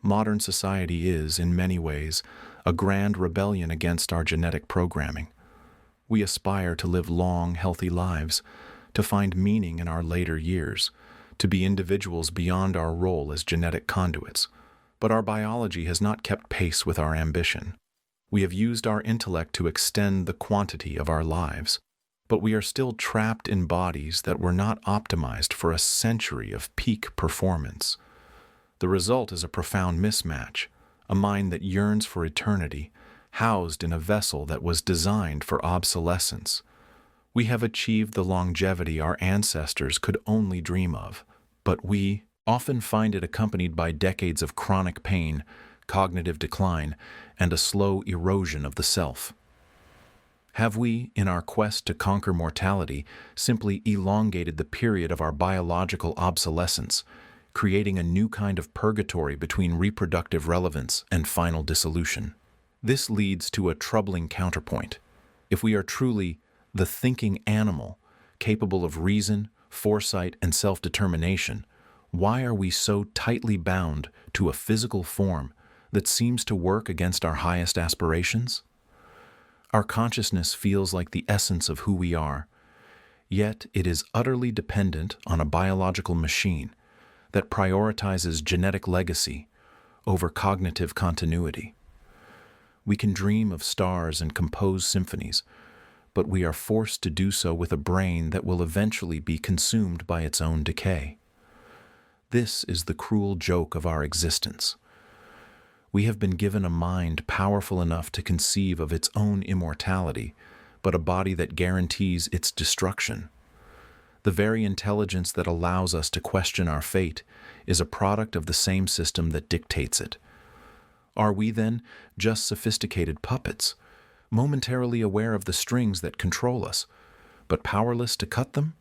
Modern society is, in many ways, a grand rebellion against our genetic programming. We aspire to live long, healthy lives, to find meaning in our later years, to be individuals beyond our role as genetic conduits. But our biology has not kept pace with our ambition. We have used our intellect to extend the quantity of our lives, but we are still trapped in bodies that were not optimized for a century of peak performance. The result is a profound mismatch, a mind that yearns for eternity, housed in a vessel that was designed for obsolescence. We have achieved the longevity our ancestors could only dream of, but we often find it accompanied by decades of chronic pain, cognitive decline, and a slow erosion of the self. Have we, in our quest to conquer mortality, simply elongated the period of our biological obsolescence, creating a new kind of purgatory between reproductive relevance and final dissolution? This leads to a troubling counterpoint. If we are truly the thinking animal, capable of reason, foresight, and self-determination, why are we so tightly bound to a physical form that seems to work against our highest aspirations? Our consciousness feels like the essence of who we are, yet it is utterly dependent on a biological machine that prioritizes genetic legacy over cognitive continuity. We can dream of stars and compose symphonies, but we are forced to do so with a brain that will eventually be consumed by its own decay. This is the cruel joke of our existence. We have been given a mind powerful enough to conceive of its own immortality, but a body that guarantees its destruction. The very intelligence that allows us to question our fate is a product of the same system that dictates it. Are we, then, just sophisticated puppets, momentarily aware of the strings that control us, but powerless to cut them?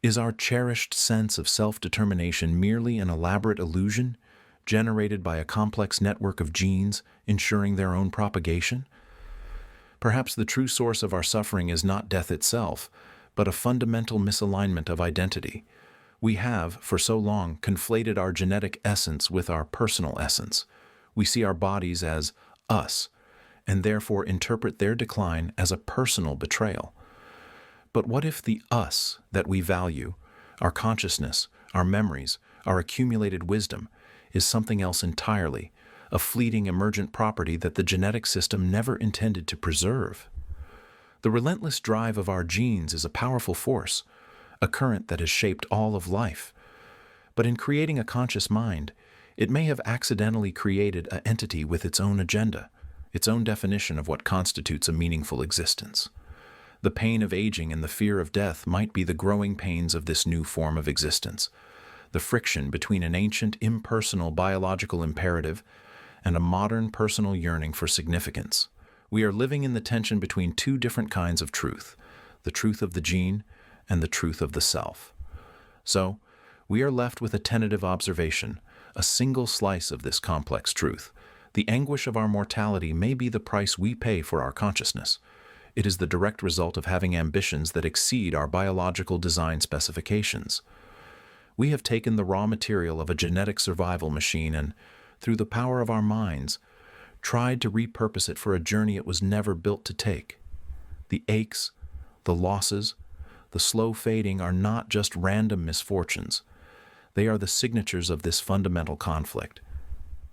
Is our cherished sense of self-determination merely an elaborate illusion, generated by a complex network of genes ensuring their own propagation? Perhaps the true source of our suffering is not death itself, but a fundamental misalignment of identity. We have, for so long, conflated our genetic essence with our personal essence. We see our bodies as us, and therefore interpret their decline as a personal betrayal. But what if the us that we value, Our consciousness, our memories, our accumulated wisdom is something else entirely, a fleeting emergent property that the genetic system never intended to preserve. The relentless drive of our genes is a powerful force, a current that has shaped all of life. But in creating a conscious mind, it may have accidentally created an entity with its own agenda, its own definition of what constitutes a meaningful existence. The pain of aging and the fear of death might be the growing pains of this new form of existence, the friction between an ancient, impersonal biological imperative and a modern personal yearning for significance. We are living in the tension between two different kinds of truth, the truth of the gene and the truth of the self. So, we are left with a tentative observation, a single slice of this complex truth. The anguish of our mortality may be the price we pay for our consciousness. It is the direct result of having ambitions that exceed our biological design specifications. We have taken the raw material of a genetic survival machine and, through the power of our minds, tried to repurpose it for a journey it was never built to take. The aches, the losses, the slow fading are not just random misfortunes. They are the signatures of this fundamental conflict.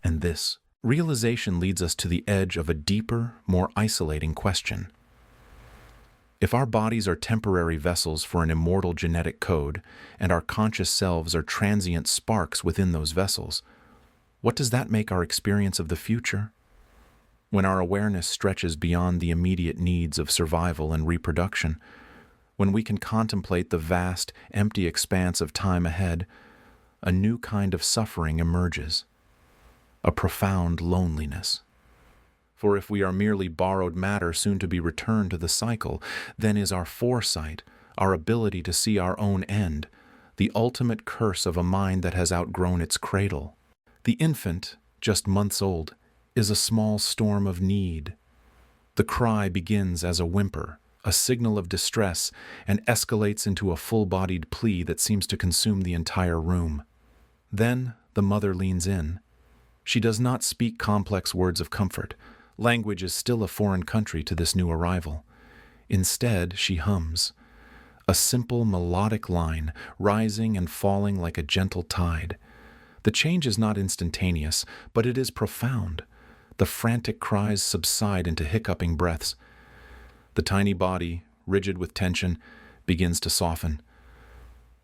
And this realization leads us to the edge of a deeper, more isolating question. If our bodies are temporary vessels for an immortal genetic code, and our conscious selves are transient sparks within those vessels, what does that make our experience of the future? When our awareness stretches beyond the immediate needs of survival and reproduction, when we can contemplate the vast, empty expanse of time ahead, a new kind of suffering emerges, a profound loneliness. For if we are merely borrowed matter soon to be returned to the cycle, then is our foresight, our ability to see our own end, the ultimate curse of a mind that has outgrown its cradle. The infant, just months old, is a small storm of need. The cry begins as a whimper, a signal of distress, and escalates into a full-bodied plea that seems to consume the entire room. Then the mother leans in. She does not speak complex words of comfort. Language is still a foreign country to this new arrival. Instead, she hums, a simple melodic line, rising and falling like a gentle tide. The change is not instantaneous, but it is profound. The frantic cries subside into hiccuping breaths. The tiny body, rigid with tension, begins to soften.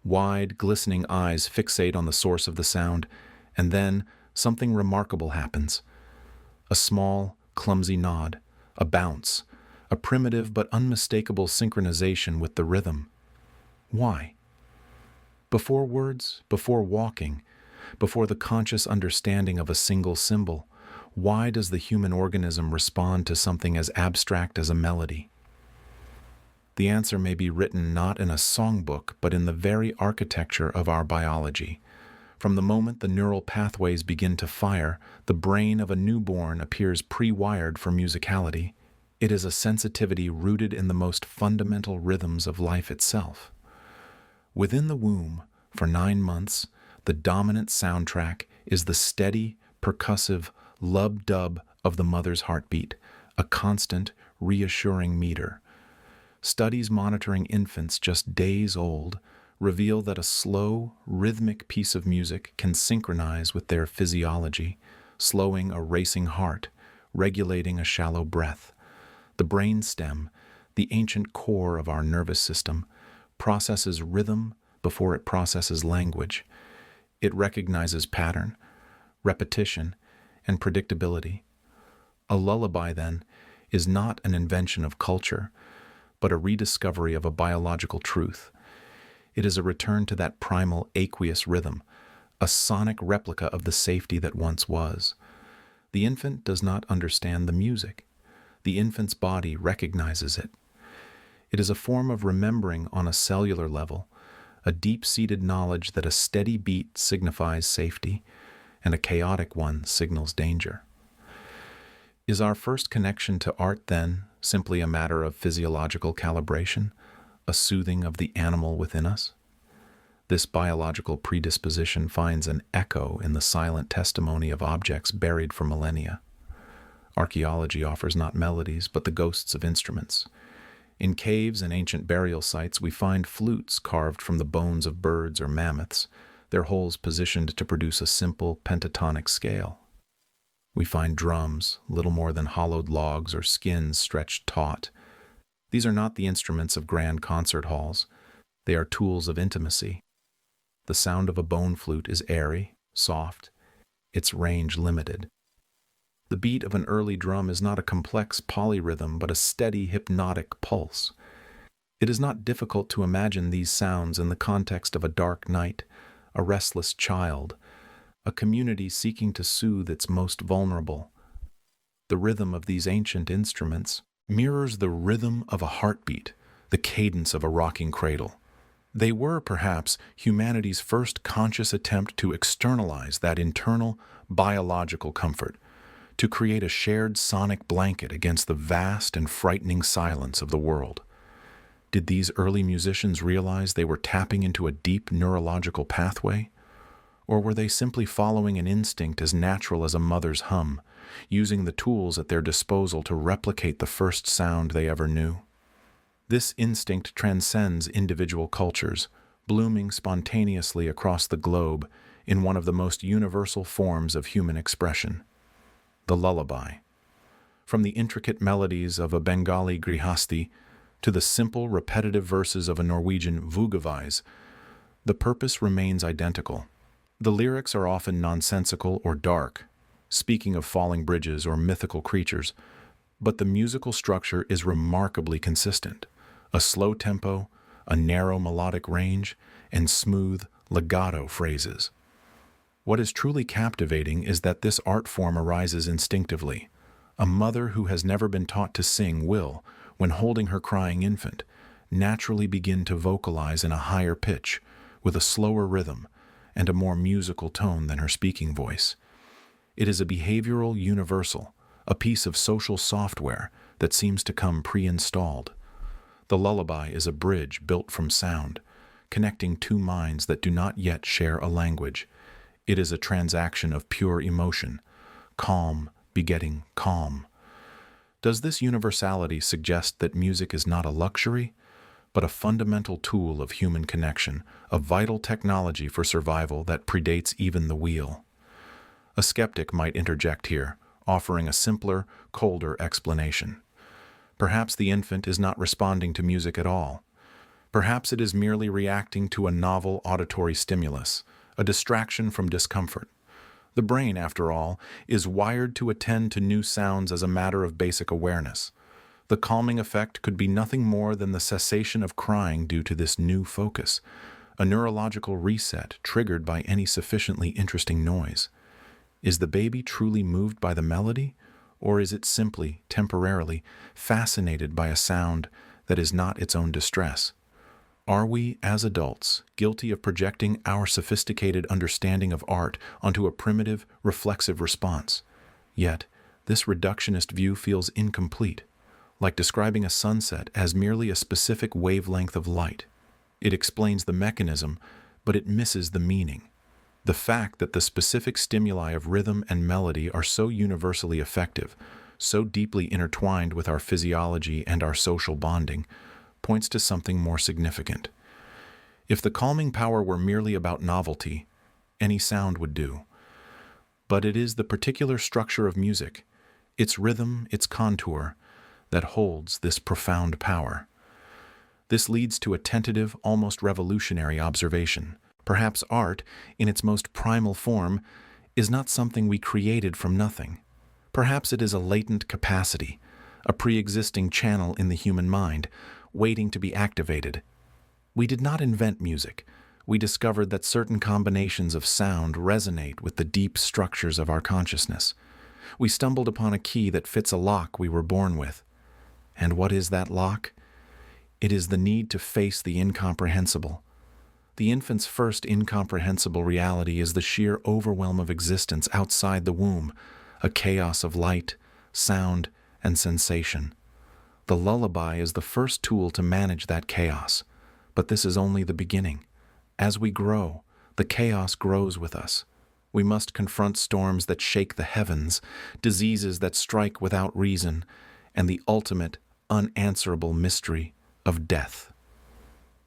Wide, glistening eyes fixate on the source of the sound, and then something remarkable happens. A small, clumsy nod, a bounce, a primitive but unmistakable synchronization with the rhythm. Why? Before words, before walking, before the conscious understanding of a single symbol, why does the human organism respond to something as abstract as a melody? The answer may be written not in a songbook, but in the very architecture of our biology. From the moment the neural pathways begin to fire, the brain of a newborn appears pre-wired for musicality. It is a sensitivity rooted in the most fundamental rhythms of life itself. Within the womb, for 9 months, the dominant soundtrack is the steady, percussive lub-dub of the mother's heartbeat, a constant, reassuring meter. Studies monitoring infants just days old reveal that a slow, rhythmic piece of music can synchronize with their physiology, slowing a racing heart, regulating a shallow breath. The brainstem, the ancient core of our nervous system, processes rhythm before it processes language. It recognizes pattern, repetition, and predictability. A lullaby, then, is not an invention of culture, but a rediscovery of a biological truth. It is a return to that primal aqueous rhythm, a sonic replica of the safety that once was. The infant does not understand the music. The infant's body recognizes it. It is a form of remembering on a cellular level, a deep-seated knowledge that a steady beat signifies safety, and a chaotic one signals danger. Is our first connection to art, then, simply a matter of physiological calibration, a soothing of the animal within us? This biological predisposition finds an echo in the silent testimony of objects buried for millennia. Archaeology offers not melodies, but the ghosts of instruments. In caves and ancient burial sites, we find flutes carved from the bones of birds or mammoths, their holes positioned to produce a simple pentatonic scale. We find drums, little more than hollowed logs or skins stretched taut. These are not the instruments of grand concert halls. They are tools of intimacy. The sound of a bone flute is airy, soft, its range limited. The beat of an early drum is not a complex polyrhythm, but a steady, hypnotic pulse. It is not difficult to imagine these sounds in the context of a dark night, a restless child, a community seeking to soothe its most vulnerable. The rhythm of these ancient instruments mirrors the rhythm of a heartbeat, the cadence of a rocking cradle. They were, perhaps, humanity's first conscious attempt to externalize that internal, biological comfort, to create a shared sonic blanket against the vast and frightening silence of the world. Did these early musicians realize they were tapping into a deep neurological pathway? Or were they simply following an instinct as natural as a mother's hum, using the tools at their disposal to replicate the first sound they ever knew? This instinct transcends individual cultures, blooming spontaneously across the globe in one of the most universal forms of human expression: the lullaby. From the intricate melodies of a Bengali grihasti to the simple, repetitive verses of a Norwegian vugavise, the purpose remains identical. The lyrics are often nonsensical or dark, speaking of falling bridges or mythical creatures, but the musical structure is remarkably consistent: a slow tempo, a narrow melodic range, and smooth, legato phrases. What is truly captivating is that this art form arises instinctively. A mother who has never been taught to sing will, when holding her crying infant, naturally begin to vocalize in a higher pitch, with a slower rhythm, and a more musical tone than her speaking voice. It is a behavioral universal, a piece of social software that seems to come pre-installed. The lullaby is a bridge built from sound, connecting two minds that do not yet share a language. It is a transaction of pure emotion, calm begetting calm. Does this universality suggest that music is not a luxury, but a fundamental tool of human connection, a vital technology for survival that predates even the wheel? A skeptic might interject here, offering a simpler, colder explanation. Perhaps the infant is not responding to music at all. Perhaps it is merely reacting to a novel auditory stimulus, a distraction from discomfort. The brain, after all, is wired to attend to new sounds as a matter of basic awareness. The calming effect could be nothing more than the cessation of crying due to this new focus, a neurological reset triggered by any sufficiently interesting noise. Is the baby truly moved by the melody, or is it simply, temporarily, fascinated by a sound that is not its own distress? Are we, as adults, guilty of projecting our sophisticated understanding of art onto a primitive, reflexive response? Yet, this reductionist view feels incomplete, like describing a sunset as merely a specific wavelength of light. It explains the mechanism, but it misses the meaning. The fact that the specific stimuli of rhythm and melody are so universally effective, so deeply intertwined with our physiology and our social bonding, points to something more significant. If the calming power were merely about novelty, any sound would do. But it is the particular structure of music, its rhythm, its contour, that holds this profound power. This leads to a tentative, almost revolutionary observation. Perhaps art, in its most primal form, is not something we created from nothing. Perhaps it is a latent capacity, a pre-existing channel in the human mind, waiting to be activated. We did not invent music. We discovered that certain combinations of sound resonate with the deep structures of our consciousness. We stumbled upon a key that fits a lock we were born with. And what is that lock? It is the need to face the incomprehensible. The infant's first incomprehensible reality is the sheer overwhelm of existence outside the womb, a chaos of light, sound, and sensation. The lullaby is the first tool to manage that chaos, but this is only the beginning. As we grow, the chaos grows with us. We must confront storms that shake the heavens, diseases that strike without reason, and the ultimate, unanswerable mystery of death.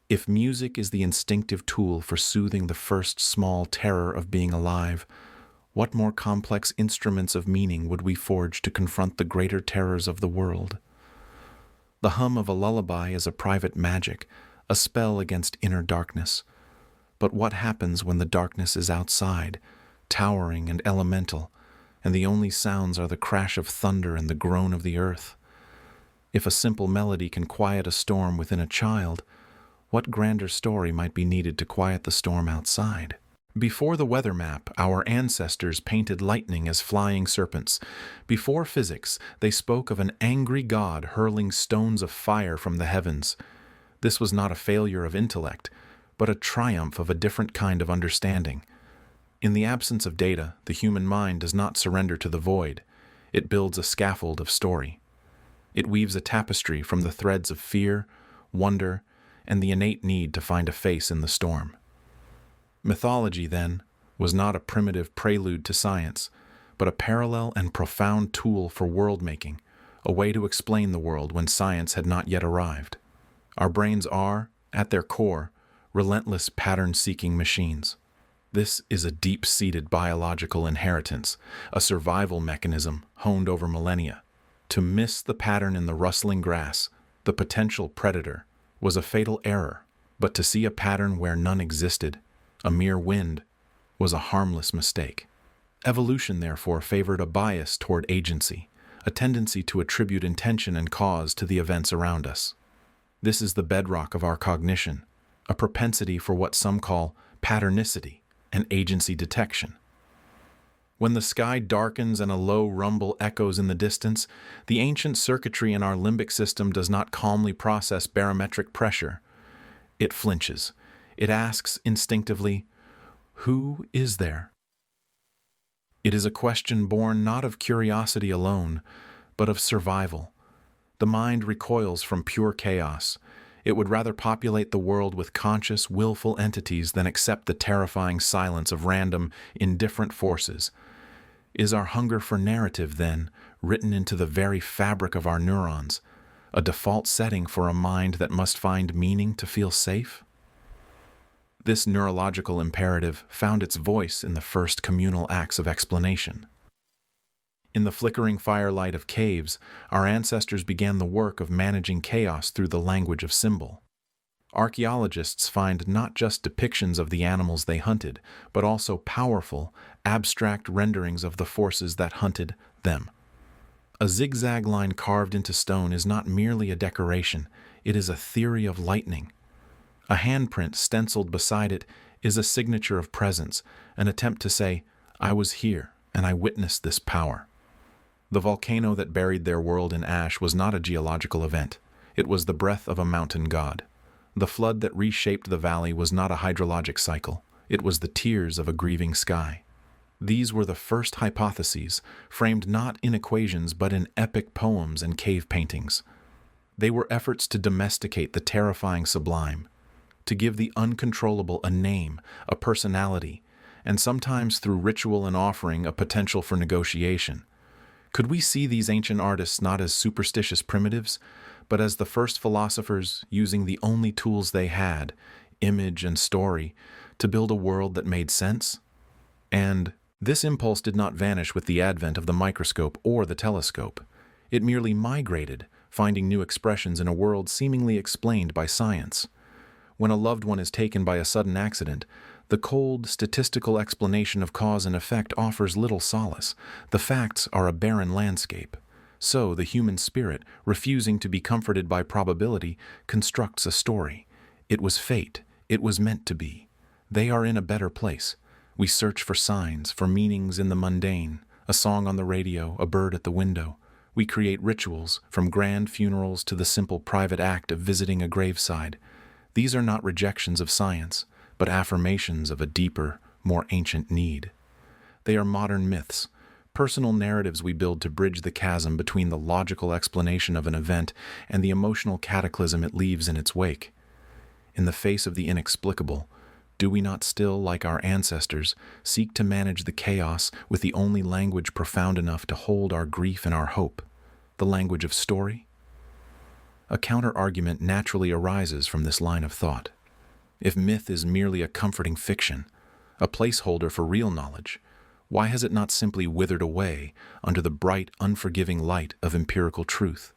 If music is the instinctive tool for soothing the first small terror of being alive, what more complex instruments of meaning would we forge to confront the greater terrors of the world? The hum of a lullaby is a private magic, a spell against inner darkness. But what happens when the darkness is outside, towering and elemental, and the only sounds are the crash of thunder and the groan of the earth? If a simple melody can quiet a storm within a child, what grander story might be needed to quiet the storm outside? Before the weather map, our ancestors painted lightning as flying serpents. Before physics, they spoke of an angry god hurling stones of fire from the heavens. This was not a failure of intellect, but a triumph of a different kind of understanding. In the absence of data, the human mind does not surrender to the void. It builds a scaffold of story. It weaves a tapestry from the threads of fear, wonder, and the innate need to find a face in the storm. Mythology, then, was not a primitive prelude to science, but a parallel and profound tool for world-making, a way to explain the world when science had not yet arrived. Our brains are, at their core, relentless pattern-seeking machines. This is a deep-seated biological inheritance, a survival mechanism honed over millennia. To miss the pattern in the rustling grass, the potential predator, was a fatal error, but to see a pattern where none existed, a mere wind, was a harmless mistake. Evolution, therefore, favored a bias toward agency, a tendency to attribute intention and cause to the events around us. This is the bedrock of our cognition, a propensity for what some call patternicity and agency detection. When the sky darkens and a low rumble echoes in the distance, the ancient circuitry in our limbic system does not calmly process barometric pressure. It flinches. It asks instinctively, "Who is there?" It is a question born not of curiosity alone, but of survival. The mind recoils from pure chaos. It would rather populate the world with conscious, willful entities than accept the terrifying silence of random, indifferent forces. Is our hunger for narrative, then, written into the very fabric of our neurons, a default setting for a mind that must find meaning to feel safe? This neurological imperative found its voice in the first communal acts of explanation. In the flickering firelight of caves, our ancestors began the work of managing chaos through the language of symbol. Archaeologists find not just depictions of the animals they hunted, but also powerful, abstract renderings of the forces that hunted them. A zigzag line carved into stone is not merely a decoration, it is a theory of lightning. A handprint stenciled beside it is a signature of presence, an attempt to say, "I was here, and I witnessed this power." The volcano that buried their world in ash was not a geological event. It was the breath of a mountain god. The flood that reshaped the valley was not a hydrologic cycle. It was the tears of a grieving sky. These were the first hypotheses, framed not in equations but in epic poems and cave paintings. They were efforts to domesticate the terrifying sublime, to give the uncontrollable a name, a personality, and sometimes through ritual and offering a potential for negotiation. Could we see these ancient artists not as superstitious primitives, but as the first philosophers using the only tools they had, image and story, to build a world that made sense? And this impulse did not vanish with the advent of the microscope or the telescope. It merely migrated, finding new expressions in a world seemingly explained by science. When a loved one is taken by a sudden accident, the cold, statistical explanation of cause and effect offers little solace. The facts are a barren landscape. So the human spirit, refusing to be comforted by probability, constructs a story. It was fate. It was meant to be. They are in a better place. We search for signs, for meanings in the mundane, a song on the radio, a bird at the window. We create rituals, from grand funerals to the simple private act of visiting a graveside. These are not rejections of science, but affirmations of a deeper, more ancient need. They are modern myths, personal narratives we build to bridge the chasm between the logical explanation of an event and the emotional cataclysm it leaves in its wake. In the face of the inexplicable, do we not still, like our ancestors, seek to manage the chaos with the only language profound enough to hold our grief and our hope, the language of story? a counter-argument naturally arises from this line of thought. If myth is merely a comforting fiction, a placeholder for real knowledge, why has it not simply withered away under the bright, unforgiving light of empirical truth?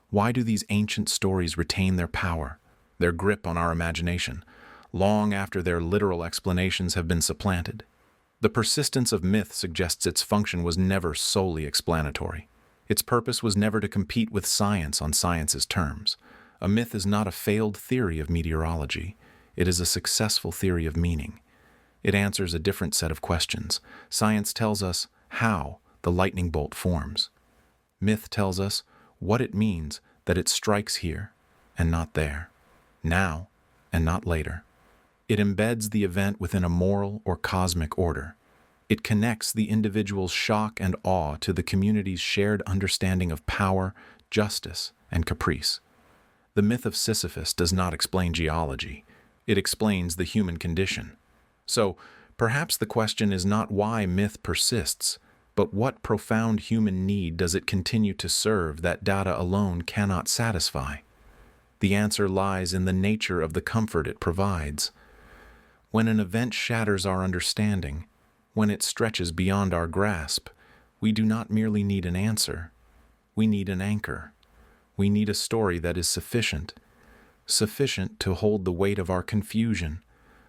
Why do these ancient stories retain their power, their grip on our imagination, long after their literal explanations have been supplanted? The persistence of myth suggests its function was never solely explanatory. Its purpose was never to compete with science on science's terms. A myth is not a failed theory of meteorology. It is a successful theory of meaning. It answers a different set of questions. Science tells us how the lightning bolt forms. Myth tells us what it means that it strikes here and not there, now and not later. It embeds the event within a moral or cosmic order. It connects the individual's shock and awe to the community's shared understanding of power, justice, and caprice. The myth of Sisyphus does not explain geology. It explains the human condition. So, perhaps the question is not why myth persists, but what profound human need does it continue to serve that data alone cannot satisfy? The answer lies in the nature of the comfort it provides. When an event shatters our understanding, when it stretches beyond our grasp, we do not merely need an answer. We need an anchor. We need a story that is sufficient to hold the weight of our confusion,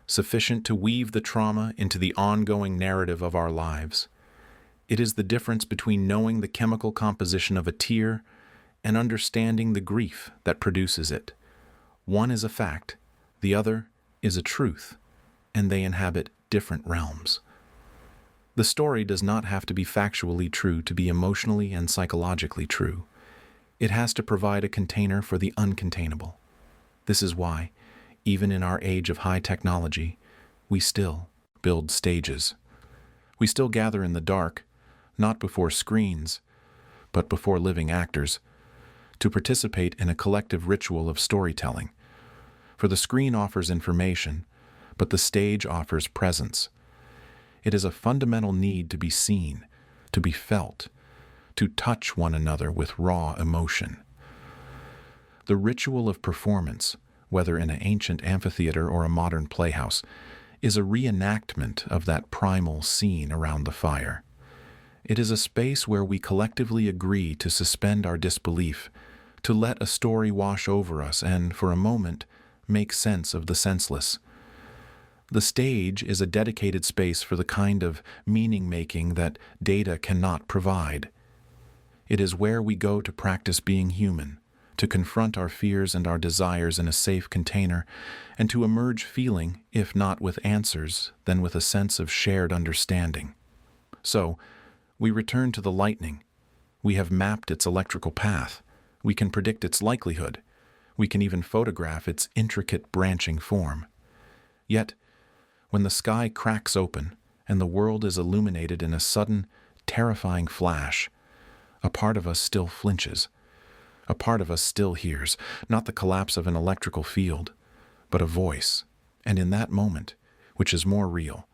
sufficient to weave the trauma into the ongoing narrative of our lives. It is the difference between knowing the chemical composition of a tear and understanding the grief that produces it. One is a fact, the other is a truth, and they inhabit different realms. The story does not have to be factually true to be emotionally and psychologically true. It has to provide a container for the uncontainable. This is why, even in our age of high technology, we still build stages. We still gather in the dark, not before screens, but before living actors, to participate in a collective ritual of storytelling. For the screen offers information, but the stage offers presence. It is a fundamental need to be seen, to be felt, to touch one another with raw emotion. The ritual of performance, whether in an ancient amphitheater or a modern playhouse, is a reenactment of that primal scene around the fire. It is a space where we collectively agree to suspend our disbelief, to let a story wash over us and, for a moment, make sense of the senseless. The stage is a dedicated space for the kind of meaning-making that data cannot provide. It is where we go to practice being human, to confront our fears and our desires in a safe container, and to emerge feeling, if not with answers, then with a sense of shared understanding. So, we return to the lightning. We have mapped its electrical path. We can predict its likelihood. We can even photograph its intricate branching form. Yet, when the sky cracks open and the world is illuminated in a sudden, terrifying flash, a part of us still flinches. A part of us still hears, not the collapse of an electrical field, but a voice. And in that moment, which is more real,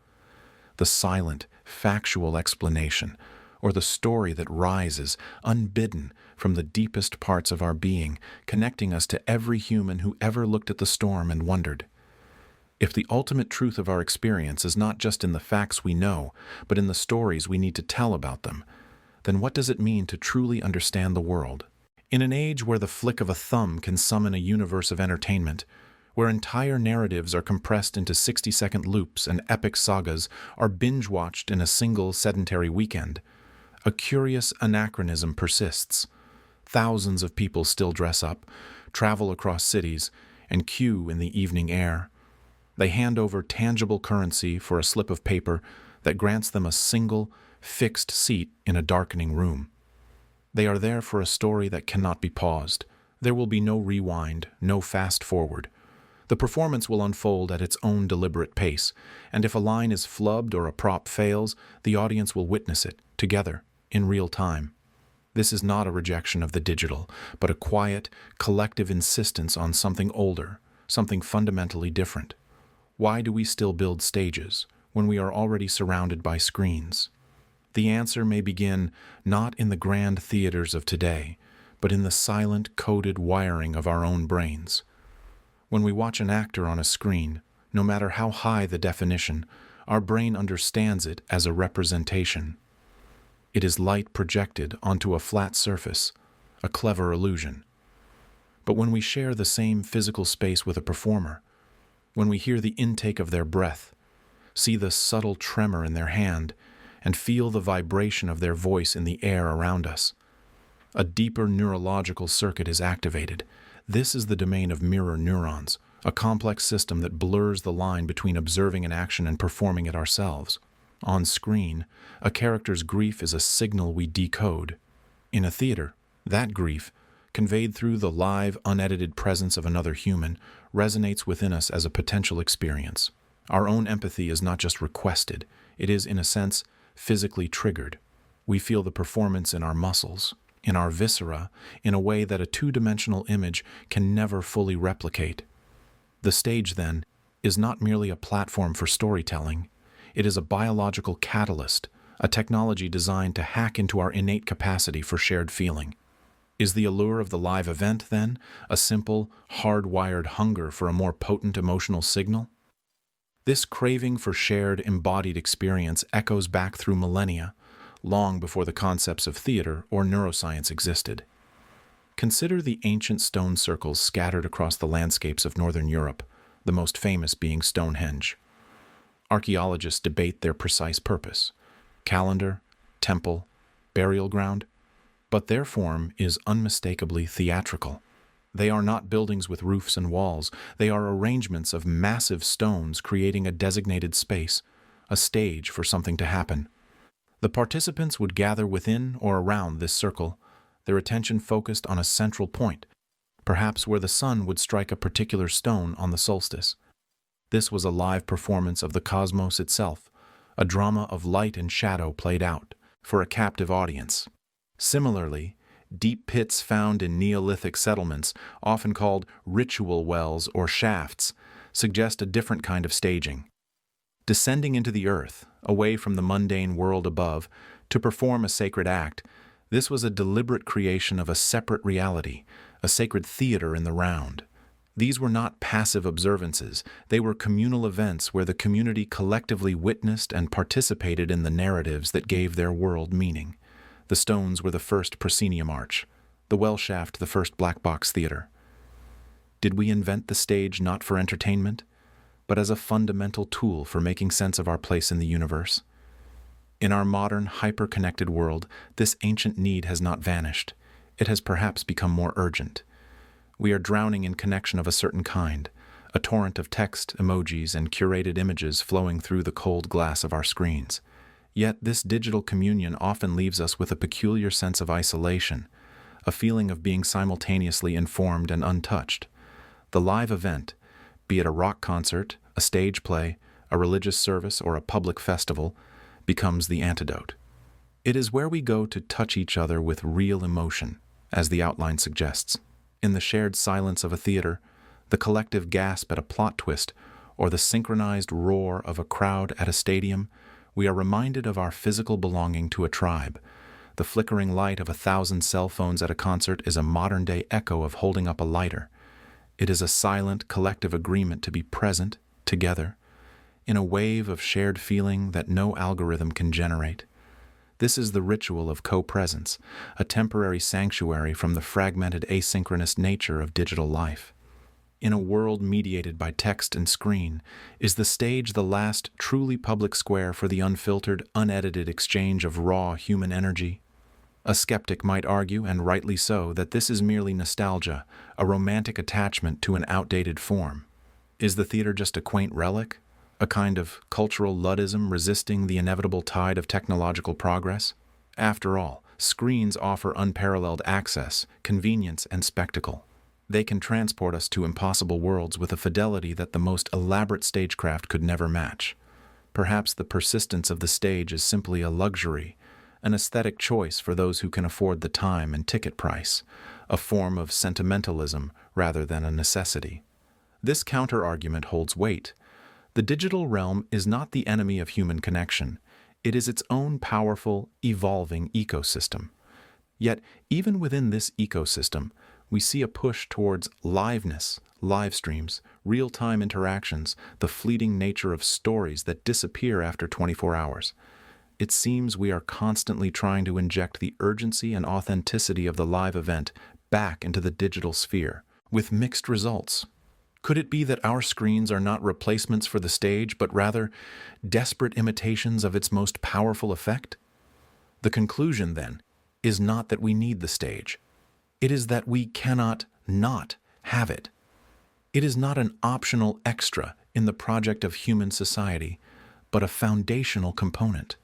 the silent, factual explanation, or the story that rises, unbidden, from the deepest parts of our being, connecting us to every human who ever looked at the storm and wondered. If the ultimate truth of our experience is not just in the facts we know, but in the stories we need to tell about them, then what does it mean to truly understand the world? In an age where the flick of a thumb can summon a universe of entertainment, where entire narratives are compressed into 60-second loops and epic sagas are binge-watched in a single sedentary weekend, a curious anachronism persists. Thousands of people still dress up, travel across cities, and queue in the evening air. They hand over tangible currency for a slip of paper that grants them a single, fixed seat in a darkening room. They are there for a story that cannot be paused. There will be no rewind, no fast forward. The performance will unfold at its own deliberate pace, and if a line is flubbed or a prop fails, the audience will witness it, together, in real time. This is not a rejection of the digital, but a quiet, collective insistence on something older, something fundamentally different. Why do we still build stages when we are already surrounded by screens? The answer may begin not in the grand theaters of today, but in the silent, coded wiring of our own brains. When we watch an actor on a screen, no matter how high the definition, our brain understands it as a representation. It is light projected onto a flat surface, a clever illusion. But when we share the same physical space with a performer, when we hear the intake of their breath, see the subtle tremor in their hand, and feel the vibration of their voice in the air around us, a deeper neurological circuit is activated. This is the domain of mirror neurons, a complex system that blurs the line between observing an action and performing it ourselves. On screen, a character's grief is a signal we decode. In a theater, that grief, conveyed through the live, unedited presence of another human, resonates within us as a potential experience. Our own empathy is not just requested, it is, in a sense, physically triggered. We feel the performance in our muscles, in our viscera, in a way that a two-dimensional image can never fully replicate. The stage, then, is not merely a platform for storytelling. It is a biological catalyst, a technology designed to hack into our innate capacity for shared feeling. Is the allure of the live event, then, a simple, hardwired hunger for a more potent emotional signal? This craving for shared, embodied experience echoes back through millennia, long before the concepts of theater or neuroscience existed. Consider the ancient stone circles scattered across the landscapes of northern Europe, the most famous being Stonehenge. Archaeologists debate their precise purpose: calendar, temple, burial ground, but their form is unmistakably theatrical. They are not buildings with roofs and walls. They are arrangements of massive stones creating a designated space, a stage for something to happen. The participants would gather within or around this circle, their attention focused on a central point, perhaps where the sun would strike a particular stone on the solstice. This was a live performance of the cosmos itself, a drama of light and shadow played out for a captive audience. Similarly, deep pits found in Neolithic settlements, often called ritual wells or shafts, suggest a different kind of staging. Descending into the earth, away from the mundane world above, to perform a sacred act, this was a deliberate creation of a separate reality, a sacred theater in the round. These were not passive observances, they were communal events where the community collectively witnessed and participated in the narratives that gave their world meaning. The stones were the first proscenium arch, the well shaft the first black box theater. Did we invent the stage not for entertainment, but as a fundamental tool for making sense of our place in the universe? In our modern, hyper-connected world, this ancient need has not vanished. It has perhaps become more urgent. We are drowning in connection of a certain kind, a torrent of text, emojis, and curated images flowing through the cold glass of our screens. Yet this digital communion often leaves us with a peculiar sense of isolation, a feeling of being simultaneously informed and untouched. The live event, be it a rock concert, a stage play, a religious service, or a public festival, becomes the antidote. It is where we go to touch each other with real emotion, as the outline suggests. In the shared silence of a theater, the collective gasp at a plot twist, or the synchronized roar of a crowd at a stadium, we are reminded of our physical belonging to a tribe. The flickering light of 1,000 cell phones at a concert is a modern-day echo of holding up a lighter. It is a silent, collective agreement to be present, together, in a wave of shared feeling that no algorithm can generate. This is the ritual of co-presence, a temporary sanctuary from the fragmented asynchronous nature of digital life. In a world mediated by text and screen, is the stage the last truly public square for the unfiltered, unedited exchange of raw human energy? A skeptic might argue, and rightly so, that this is merely nostalgia, a romantic attachment to an outdated form. Is the theater just a quaint relic, a kind of cultural Luddism resisting the inevitable tide of technological progress? After all, screens offer unparalleled access, convenience, and spectacle. They can transport us to impossible worlds with a fidelity that the most elaborate stagecraft could never match. Perhaps the persistence of the stage is simply a luxury, an aesthetic choice for those who can afford the time and ticket price, a form of sentimentalism rather than a necessity. This counter-argument holds weight. The digital realm is not the enemy of human connection. It is its own powerful, evolving ecosystem. Yet, even within this ecosystem, we see a push towards liveness, live streams, real-time interactions, the fleeting nature of stories that disappear after 24 hours. It seems we are constantly trying to inject the urgency and authenticity of the live event back into the digital sphere, with mixed results. Could it be that our screens are not replacements for the stage, but rather desperate imitations of its most powerful effect? The conclusion, then, is not that we need the stage. It is that we cannot not have it. It is not an optional extra in the project of human society, but a foundational component.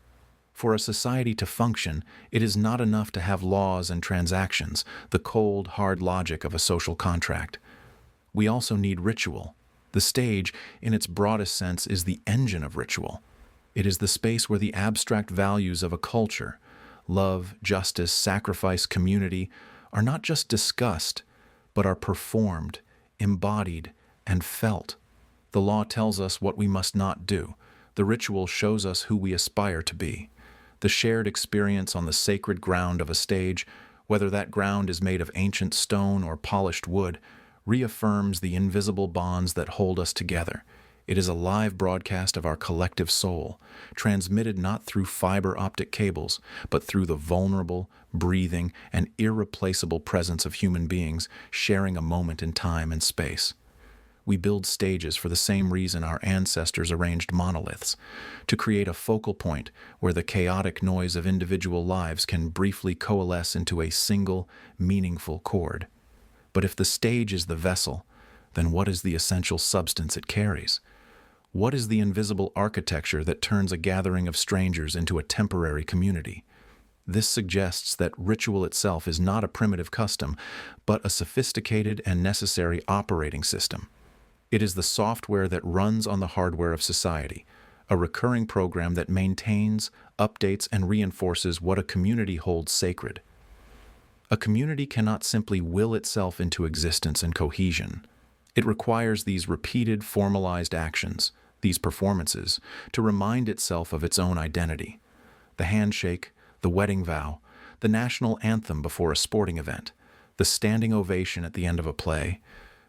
For a society to function, it is not enough to have laws and transactions, the cold, hard logic of a social contract. We also need ritual. The stage, in its broadest sense, is the engine of ritual. It is the space where the abstract values of a culture, love, justice, sacrifice, community, are not just discussed, but are performed, embodied, and felt. The law tells us what we must not do. The ritual shows us who we aspire to be. The shared experience on the sacred ground of a stage, whether that ground is made of ancient stone or polished wood, reaffirms the invisible bonds that hold us together. It is a live broadcast of our collective soul, transmitted not through fiber optic cables, but through the vulnerable, breathing, and irreplaceable presence of human beings sharing a moment in time and space. We build stages for the same reason our ancestors arranged monoliths, to create a focal point where the chaotic noise of individual lives can briefly coalesce into a single, meaningful chord. But if the stage is the vessel, then what is the essential substance it carries? What is the invisible architecture that turns a gathering of strangers into a temporary community? This suggests that ritual itself is not a primitive custom, but a sophisticated and necessary operating system. It is the software that runs on the hardware of society, a recurring program that maintains, updates, and reinforces what a community holds sacred. A community cannot simply will itself into existence and cohesion. It requires these repeated, formalized actions, these performances, to remind itself of its own identity. The handshake, the wedding vow, the national anthem before a sporting event, the standing ovation at the end of a play.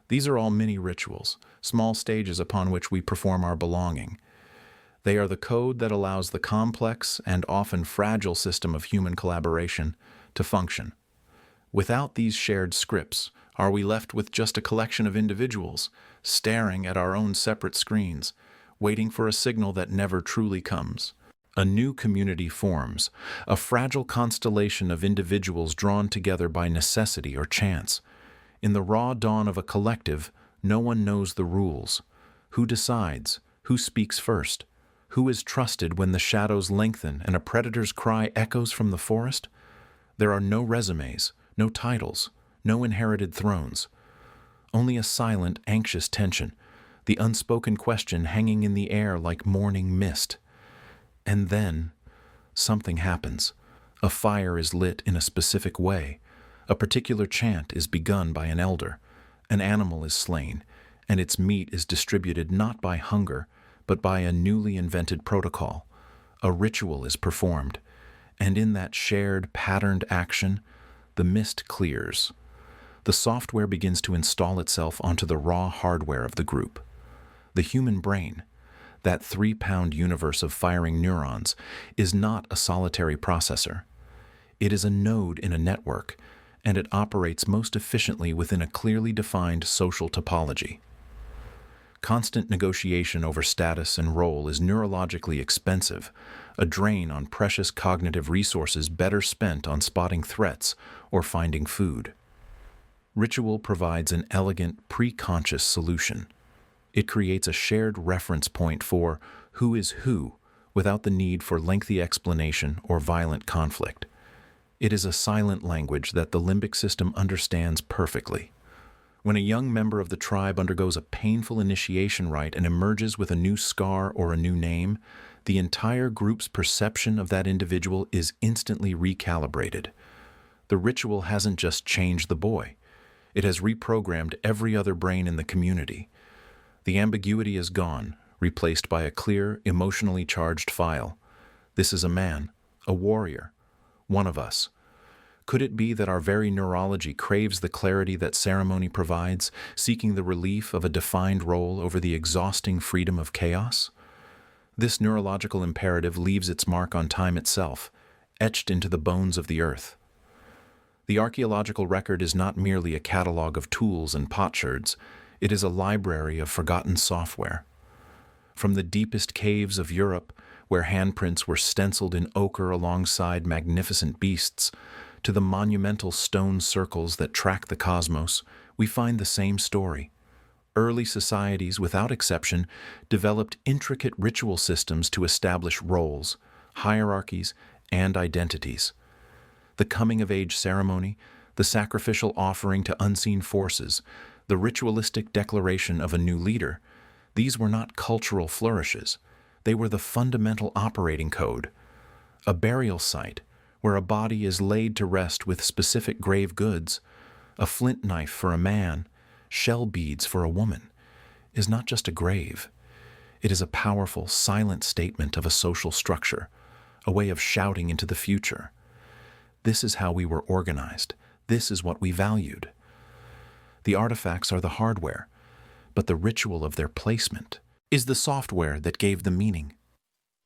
These are all mini rituals, small stages upon which we perform our belonging. They are the code that allows the complex and often fragile system of human collaboration to function. Without these shared scripts, are we left with just a collection of individuals, staring at our own separate screens, waiting for a signal that never truly comes? A new community forms, a fragile constellation of individuals drawn together by necessity or chance. In the raw dawn of a collective, no one knows the rules. Who decides? Who speaks first? Who is trusted when the shadows lengthen and a predator's cry echoes from the forest? There are no resumes, no titles, no inherited thrones. Only a silent, anxious tension, the unspoken question hanging in the air like morning mist. And then, something happens. A fire is lit in a specific way. A particular chant is begun by an elder. An animal is slain, and its meat is distributed not by hunger, but by a newly invented protocol. A ritual is performed, and in that shared, patterned action, the mist clears. The software begins to install itself onto the raw hardware of the group. The human brain, that 3-pound universe of firing neurons, is not a solitary processor. It is a node in a network, and it operates most efficiently within a clearly defined social topology. Constant negotiation over status and role is neurologically expensive, a drain on precious cognitive resources better spent on spotting threats or finding food. Ritual provides an elegant, pre-conscious solution. It creates a shared reference point for who is who without the need for lengthy explanation or violent conflict. It is a silent language that the limbic system understands perfectly. When a young member of the tribe undergoes a painful initiation rite and emerges with a new scar or a new name, the entire group's perception of that individual is instantly recalibrated. The ritual hasn't just changed the boy. It has reprogrammed every other brain in the community. The ambiguity is gone, replaced by a clear, emotionally charged file. This is a man, a warrior, one of us. Could it be that our very neurology craves the clarity that ceremony provides, seeking the relief of a defined role over the exhausting freedom of chaos? This neurological imperative leaves its mark on time itself, etched into the bones of the earth. The archaeological record is not merely a catalog of tools and potsherds, it is a library of forgotten software. From the deepest caves of Europe, where handprints were stenciled in ochre alongside magnificent beasts, to the monumental stone circles that track the cosmos, we find the same story. Early societies, without exception, developed intricate ritual systems to establish roles, hierarchies, and identities. The coming-of-age ceremony, the sacrificial offering to unseen forces, the ritualistic declaration of a new leader, these were not cultural flourishes. They were the fundamental operating code. A burial site, where a body is laid to rest with specific grave goods, a flint knife for a man, shell beads for a woman, is not just a grave. It is a powerful, silent statement of a social structure, a way of shouting into the future. This is how we were organized. This is what we valued. The artifacts are the hardware, but the ritual of their placement is the software that gave the meaning.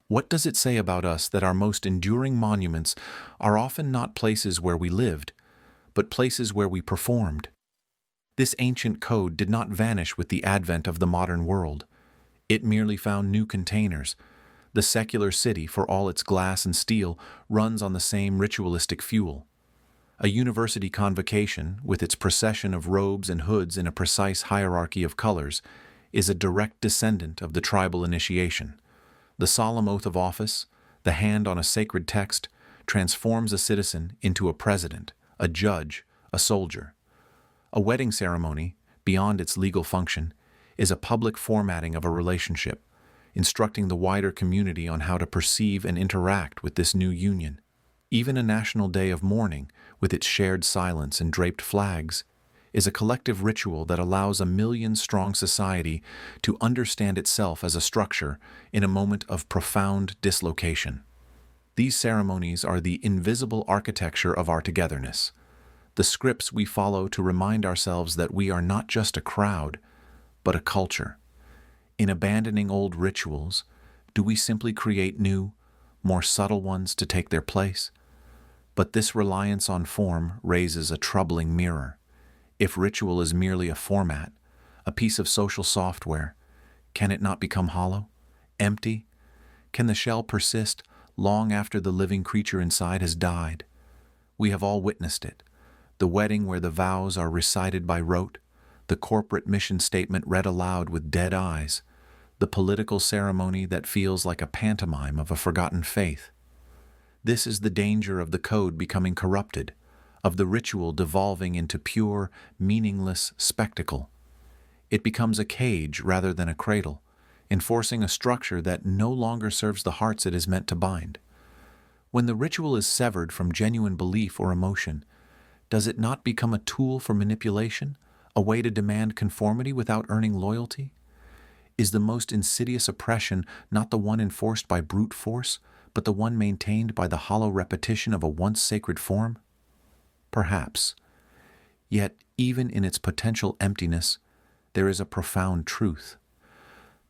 What does it say about us that our most enduring monuments are often not places where we lived, but places where we performed? This ancient code did not vanish with the advent of the modern world. It merely found new containers. The secular city, for all its glass and steel, runs on the same ritualistic fuel. A university convocation, with its procession of robes and hoods in a precise hierarchy of colors, is a direct descendant of the tribal initiation. The solemn oath of office, the hand on a sacred text, transforms a citizen into a president, a judge, a soldier. A wedding ceremony, beyond its legal function, is a public formatting of a relationship, instructing the wider community on how to perceive and interact with this new union. Even a national day of mourning, with its shared silence and draped flags, is a collective ritual that allows a million-strong society to understand itself as a structure in a moment of profound dislocation. These ceremonies are the invisible architecture of our togetherness, the scripts we follow to remind ourselves that we are not just a crowd, but a culture. In abandoning old rituals, do we simply create new, more subtle ones to take their place? But this reliance on form raises a troubling mirror. If ritual is merely a format, a piece of social software, can it not become hollow, empty? Can the shell persist long after the living creature inside has died? We have all witnessed it. The wedding where the vows are recited by rote, the corporate mission statement read aloud with dead eyes, the political ceremony that feels like a pantomime of a forgotten faith. This is the danger of the code becoming corrupted, of the ritual devolving into pure, meaningless spectacle. It becomes a cage rather than a cradle, enforcing a structure that no longer serves the hearts it is meant to bind. When the ritual is severed from genuine belief or emotion, does it not become a tool for manipulation, a way to demand conformity without earning loyalty? Is the most insidious oppression not the one enforced by brute force, but the one maintained by the hollow repetition of a once sacred form? Perhaps. Yet, even in its potential emptiness, there is a profound truth.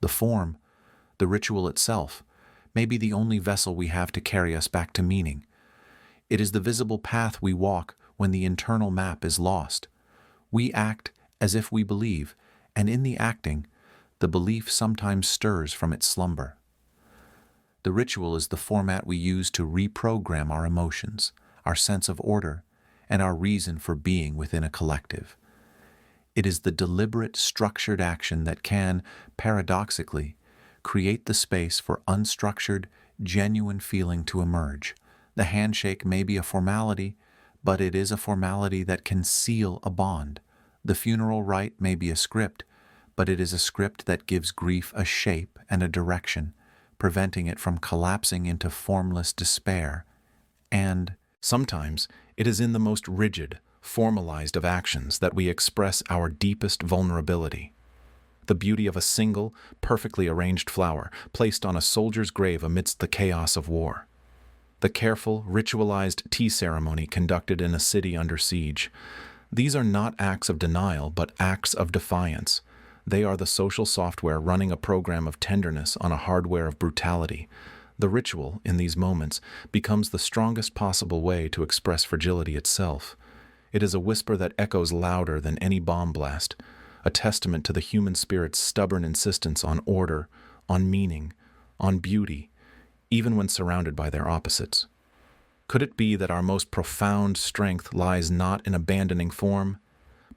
The form, the ritual itself, may be the only vessel we have to carry us back to meaning. It is the visible path we walk when the internal map is lost. We act as if we believe, and in the acting, the belief sometimes stirs from its slumber. The ritual is the format we use to reprogram our emotions, our sense of order, and our reason for being within a collective. It is the deliberate, structured action that can, paradoxically, create the space for unstructured, genuine feeling to emerge. The handshake may be a formality, but it is a formality that can seal a bond. The funeral rite may be a script, but it is a script that gives grief a shape and a direction, preventing it from collapsing into formless despair. And sometimes it is in the most rigid, formalized of actions that we express our deepest vulnerability. The beauty of a single, perfectly arranged flower placed on a soldier's grave amidst the chaos of war. the careful, ritualized tea ceremony conducted in a city under siege. These are not acts of denial, but acts of defiance. They are the social software running a program of tenderness on a hardware of brutality. The ritual, in these moments, becomes the strongest possible way to express fragility itself. It is a whisper that echoes louder than any bomb blast, a testament to the human spirit's stubborn insistence on order, on meaning, on beauty, even when surrounded by their opposites. Could it be that our most profound strength lies not in abandoning form,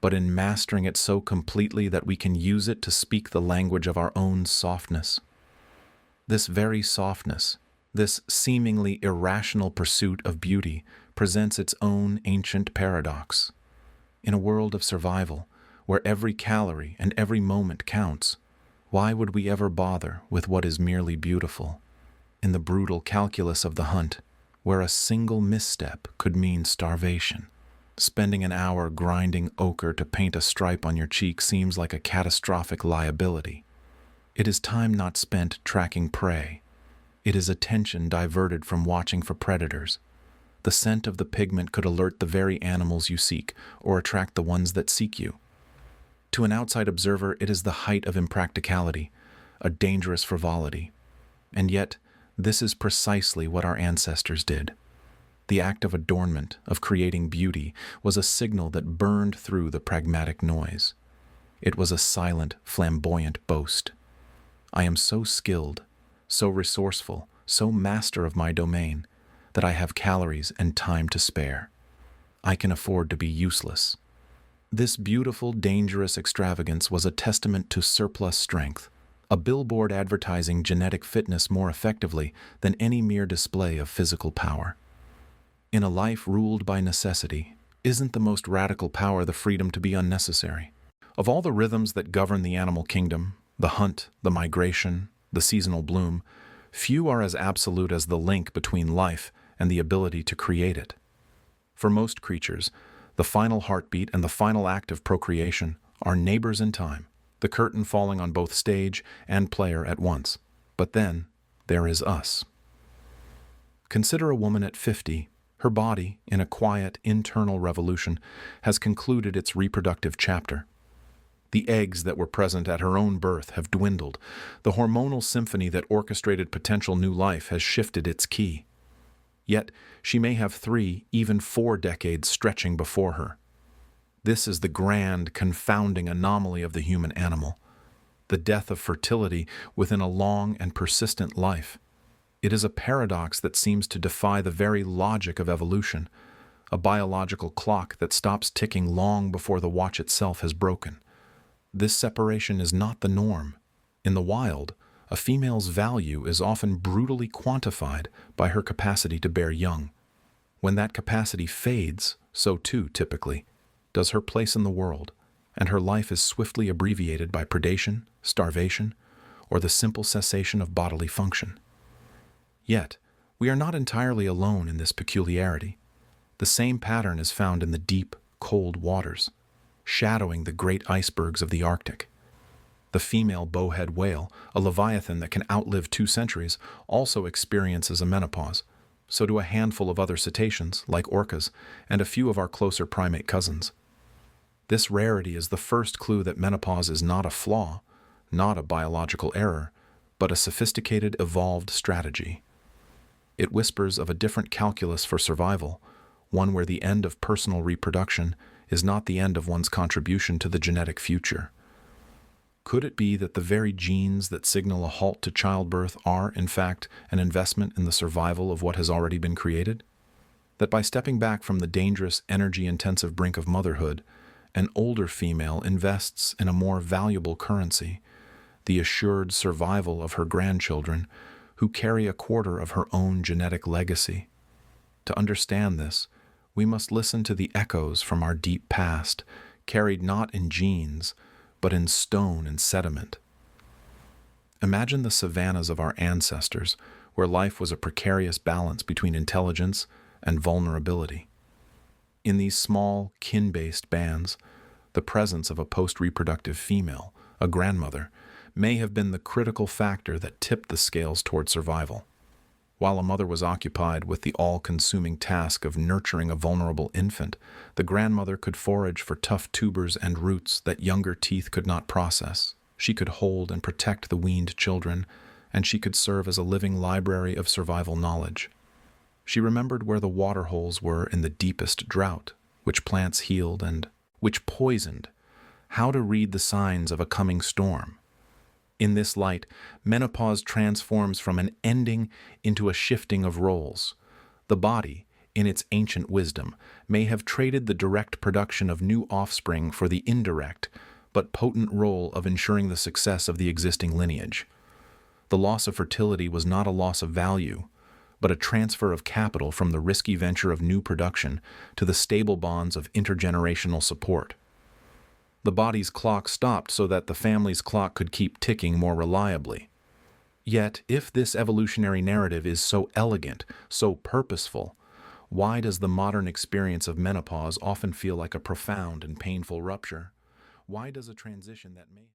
but in mastering it so completely that we can use it to speak the language of our own softness? This very softness, this seemingly irrational pursuit of beauty, presents its own ancient paradox. In a world of survival, where every calorie and every moment counts, why would we ever bother with what is merely beautiful? In the brutal calculus of the hunt, where a single misstep could mean starvation, spending an hour grinding ochre to paint a stripe on your cheek seems like a catastrophic liability. It is time not spent tracking prey. It is attention diverted from watching for predators. The scent of the pigment could alert the very animals you seek, or attract the ones that seek you. To an outside observer, it is the height of impracticality, a dangerous frivolity. And yet, this is precisely what our ancestors did. The act of adornment, of creating beauty, was a signal that burned through the pragmatic noise. It was a silent, flamboyant boast. I am so skilled, so resourceful, so master of my domain, that I have calories and time to spare. I can afford to be useless. This beautiful, dangerous extravagance was a testament to surplus strength, a billboard advertising genetic fitness more effectively than any mere display of physical power. In a life ruled by necessity, isn't the most radical power the freedom to be unnecessary? Of all the rhythms that govern the animal kingdom, the hunt, the migration, the seasonal bloom, few are as absolute as the link between life and the ability to create it. For most creatures, the final heartbeat and the final act of procreation are neighbors in time, the curtain falling on both stage and player at once. But then, there is us. Consider a woman at 50. Her body, in a quiet, internal revolution, has concluded its reproductive chapter. The eggs that were present at her own birth have dwindled. The hormonal symphony that orchestrated potential new life has shifted its key. Yet, she may have 3, even 4 decades stretching before her. This is the grand, confounding anomaly of the human animal, the death of fertility within a long and persistent life. It is a paradox that seems to defy the very logic of evolution, a biological clock that stops ticking long before the watch itself has broken. This separation is not the norm. In the wild, a female's value is often brutally quantified by her capacity to bear young. When that capacity fades, so too, typically, does her place in the world, and her life is swiftly abbreviated by predation, starvation, or the simple cessation of bodily function. Yet, we are not entirely alone in this peculiarity. The same pattern is found in the deep, cold waters, shadowing the great icebergs of the Arctic. The female bowhead whale, a leviathan that can outlive 2 centuries, also experiences a menopause. So do a handful of other cetaceans, like orcas, and a few of our closer primate cousins. This rarity is the first clue that menopause is not a flaw, not a biological error, but a sophisticated, evolved strategy. It whispers of a different calculus for survival, one where the end of personal reproduction is not the end of one's contribution to the genetic future. Could it be that the very genes that signal a halt to childbirth are, in fact, an investment in the survival of what has already been created? That by stepping back from the dangerous, energy-intensive brink of motherhood, an older female invests in a more valuable currency, the assured survival of her grandchildren, who carry a quarter of her own genetic legacy. To understand this, we must listen to the echoes from our deep past, carried not in genes, but in stone and sediment. Imagine the savannas of our ancestors, where life was a precarious balance between intelligence and vulnerability. In these small, kin-based bands, the presence of a post-reproductive female, a grandmother, may have been the critical factor that tipped the scales toward survival. While a mother was occupied with the all-consuming task of nurturing a vulnerable infant, the grandmother could forage for tough tubers and roots that younger teeth could not process. She could hold and protect the weaned children, and she could serve as a living library of survival knowledge. She remembered where the water holes were in the deepest drought, which plants healed and which poisoned, how to read the signs of a coming storm. In this light, menopause transforms from an ending into a shifting of roles. The body, in its ancient wisdom, may have traded the direct production of new offspring for the indirect, but potent role of ensuring the success of the existing lineage. The loss of fertility was not a loss of value, but a transfer of capital from the risky venture of new production to the stable bonds of intergenerational support. The body's clock stopped so that the family's clock could keep ticking more reliably. Yet, if this evolutionary narrative is so elegant, so purposeful, why does the modern experience of menopause often feel like a profound and painful rupture? Why does a transition that may